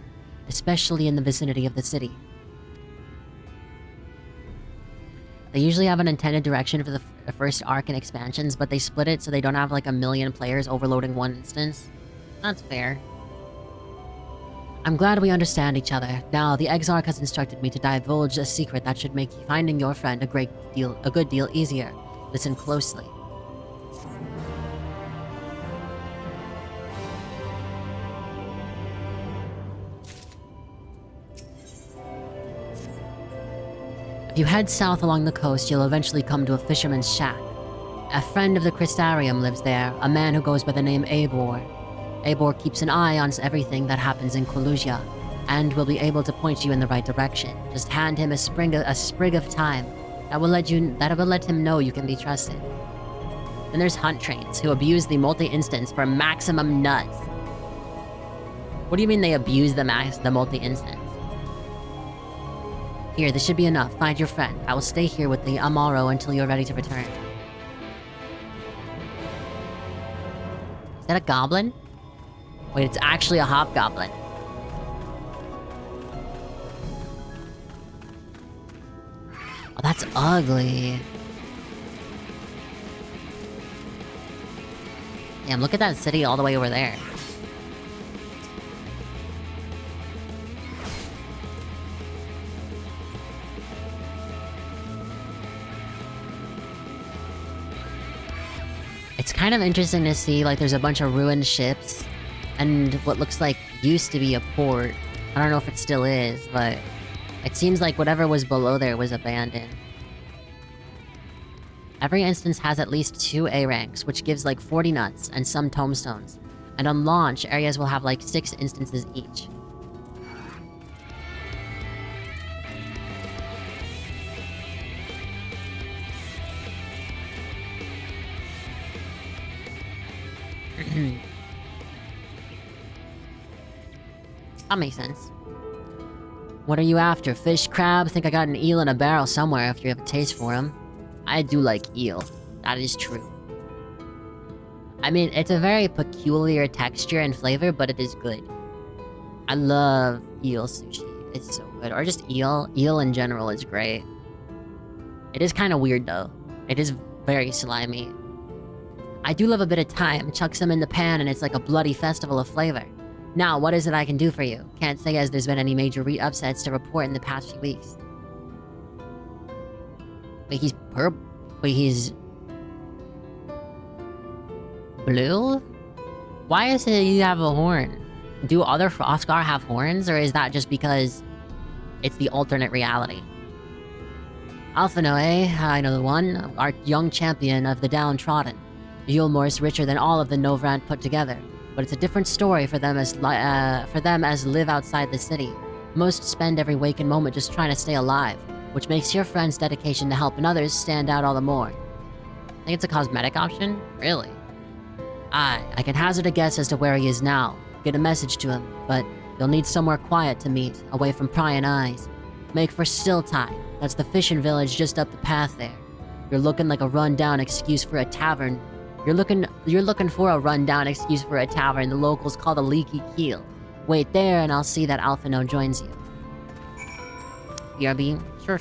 especially in the vicinity of the city. They usually have an intended direction for the first arc and expansions, but they split it so they don't have like a million players overloading one instance. That's fair. I'm glad we understand each other. Now, the Exarch has instructed me to divulge a secret that should make finding your friend a good deal easier. Listen closely. If you head south along the coast, you'll eventually come to a fisherman's shack. A friend of the Crystarium lives there, a man who goes by the name Eivor. Eivor keeps an eye on everything that happens in Colusia, and will be able to point you in the right direction. Just hand him a sprig of time. That will let him know you can be trusted. Then there's Hunt Trains, who abuse the multi-instance for maximum nuts. What do you mean they abuse the multi-instance? Here, this should be enough. Find your friend. I will stay here with the Amaro until you're ready to return. Is that a goblin? Wait, it's actually a hobgoblin. Oh, that's ugly. Damn, look at that city all the way over there. It's kind of interesting to see, like, there's a bunch of ruined ships and what looks like used to be a port. I don't know if it still is, but it seems like whatever was below there was abandoned. Every instance has at least 2 A ranks, which gives like 40 nuts and some tomestones. And on launch, areas will have like 6 instances each. That makes sense. What are you after? Fish, crab? Think I got an eel in a barrel somewhere if you have a taste for them. I do like eel. That is true. I mean, it's a very peculiar texture and flavor, but it is good. I love eel sushi. It's so good. Or just eel. Eel in general is great. It is kind of weird, though. It is very slimy. I do love a bit of thyme. Chuck some in the pan and it's like a bloody festival of flavor. Now, what is it I can do for you? Can't say as there's been any major upsets to report in the past few weeks. Wait, he's purple? Wait, he's... blue? Why is it you have a horn? Do other Frostgar have horns, or is that just because it's the alternate reality? Alphino, eh? I know the one. Our young champion of the downtrodden. Yulmor's richer than all of the Novrand put together. But it's a different story for them as live outside the city. Most spend every waking moment just trying to stay alive, which makes your friend's dedication to helping others stand out all the more. I think it's a cosmetic option? Really? I can hazard a guess as to where he is now. Get a message to him, but you'll need somewhere quiet to meet, away from prying eyes. Make for Stilltide. That's the fishing village just up the path there. You're looking like a run-down excuse for a tavern. You're looking for a run-down excuse for a tavern the locals call the Leaky Keel. Wait there and I'll see that Alphino joins you. BRB? Sure.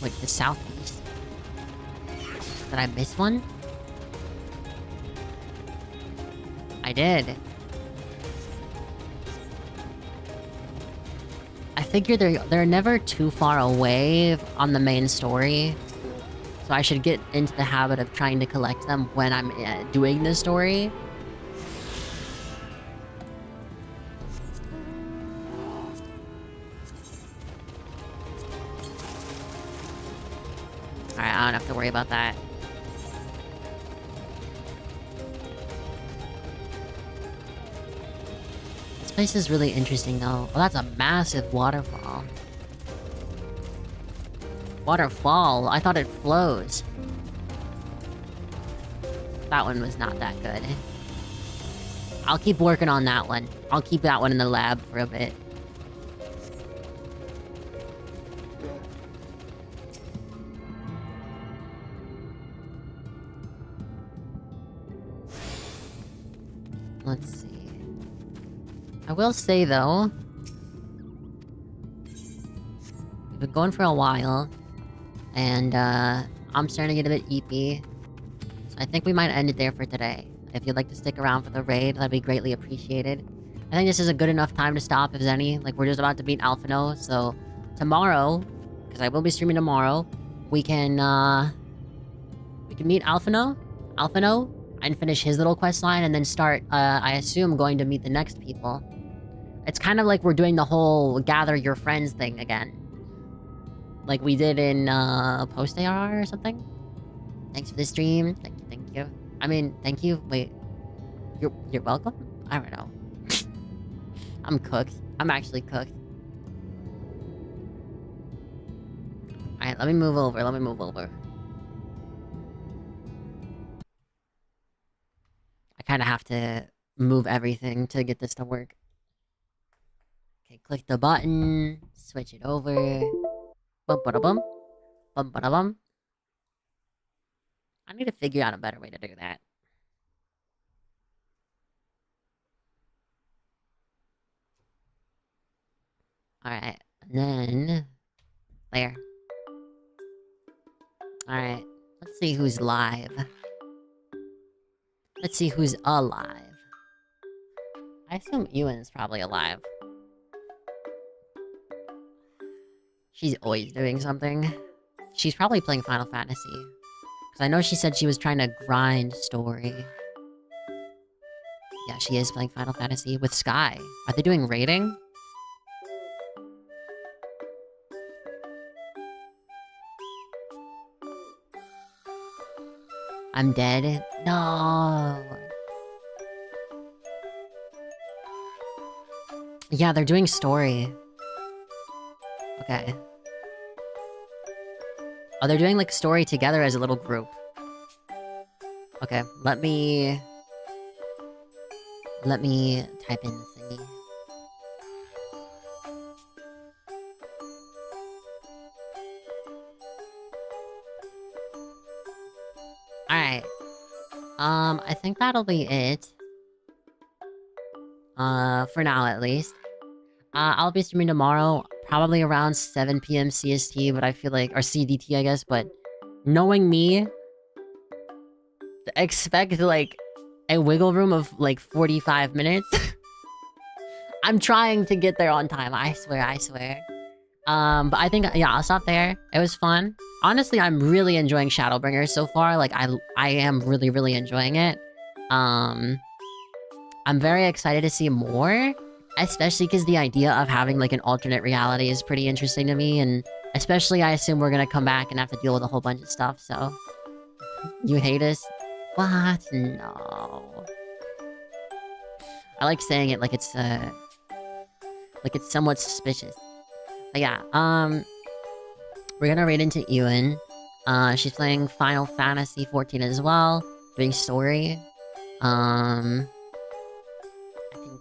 Wait, the southeast? Did I miss one? I did. I figure they're never too far away on the main story. So I should get into the habit of trying to collect them when I'm doing this story. Alright, I don't have to worry about that. This place is really interesting though. Oh, that's a massive waterfall. Waterfall? I thought it flows. That one was not that good. I'll keep working on that one. I'll keep that one in the lab for a bit. Let's see. I will say though, we've been going for a while, and I'm starting to get a bit eepy. So I think we might end it there for today. If you'd like to stick around for the raid, that'd be greatly appreciated. I think this is a good enough time to stop, if any. Like, we're just about to beat Alphino, so tomorrow, because I will be streaming tomorrow, we can meet Alphino, and finish his little quest line, and then start, I assume, going to meet the next people. It's kind of like we're doing the whole gather your friends thing again. Like we did in, post-AR or something? Thanks for the stream. Thank you. I mean, thank you. Wait. You're welcome? I don't know. I'm cooked. I'm actually cooked. Alright, let me move over. I kind of have to move everything to get this to work. Okay, click the button. Switch it over. Bum-ba-da-bum. Bum-ba-da-bum. I need to figure out a better way to do that. Alright, and then... there. Alright, let's see who's live. Let's see who's alive. I assume Ewan's probably alive. She's always doing something. She's probably playing Final Fantasy. Because I know she said she was trying to grind story. Yeah, she is playing Final Fantasy with Sky. Are they doing raiding? I'm dead? No! Yeah, they're doing story. Okay. Oh, they're doing, like, story together as a little group. Okay, let me type in the thingy. Alright. I think that'll be it. For now at least. I'll be streaming tomorrow, probably around 7 PM CST, but I feel like... or CDT, I guess, but... knowing me... expect, like, a wiggle room of, like, 45 minutes. I'm trying to get there on time, I swear, I swear. But I think, yeah, I'll stop there. It was fun. Honestly, I'm really enjoying Shadowbringers so far. Like, I am really, really enjoying it. I'm very excited to see more. Especially because the idea of having, like, an alternate reality is pretty interesting to me. And especially, I assume we're gonna come back and have to deal with a whole bunch of stuff, so... You hate us? What? No. I like saying it like it's somewhat suspicious. But yeah, we're gonna raid into Ewan. She's playing Final Fantasy XIV as well, doing story. I think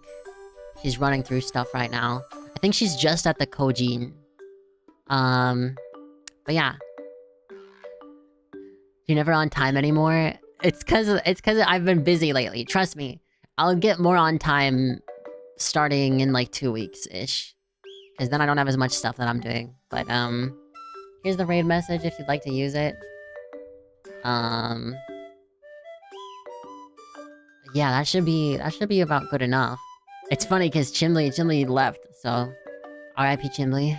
she's running through stuff right now. I think she's just at the Kojin. But yeah. You're never on time anymore? It's cause I've been busy lately, trust me. I'll get more on time starting in like 2 weeks-ish. Cause then I don't have as much stuff that I'm doing. But here's the raid message if you'd like to use it. Yeah, that should be about good enough. It's funny cause Chimley left, so R.I.P. Chimley.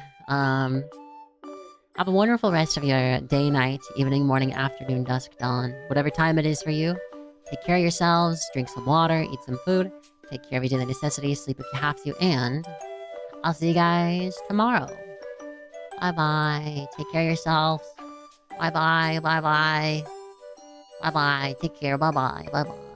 Have a wonderful rest of your day, night, evening, morning, afternoon, dusk, dawn. Whatever time it is for you. Take care of yourselves, drink some water, eat some food, take care of your daily necessities, sleep if you have to, and I'll see you guys tomorrow. Bye-bye. Take care of yourselves. Bye-bye. Bye-bye. Bye-bye. Take care. Bye-bye. Bye-bye.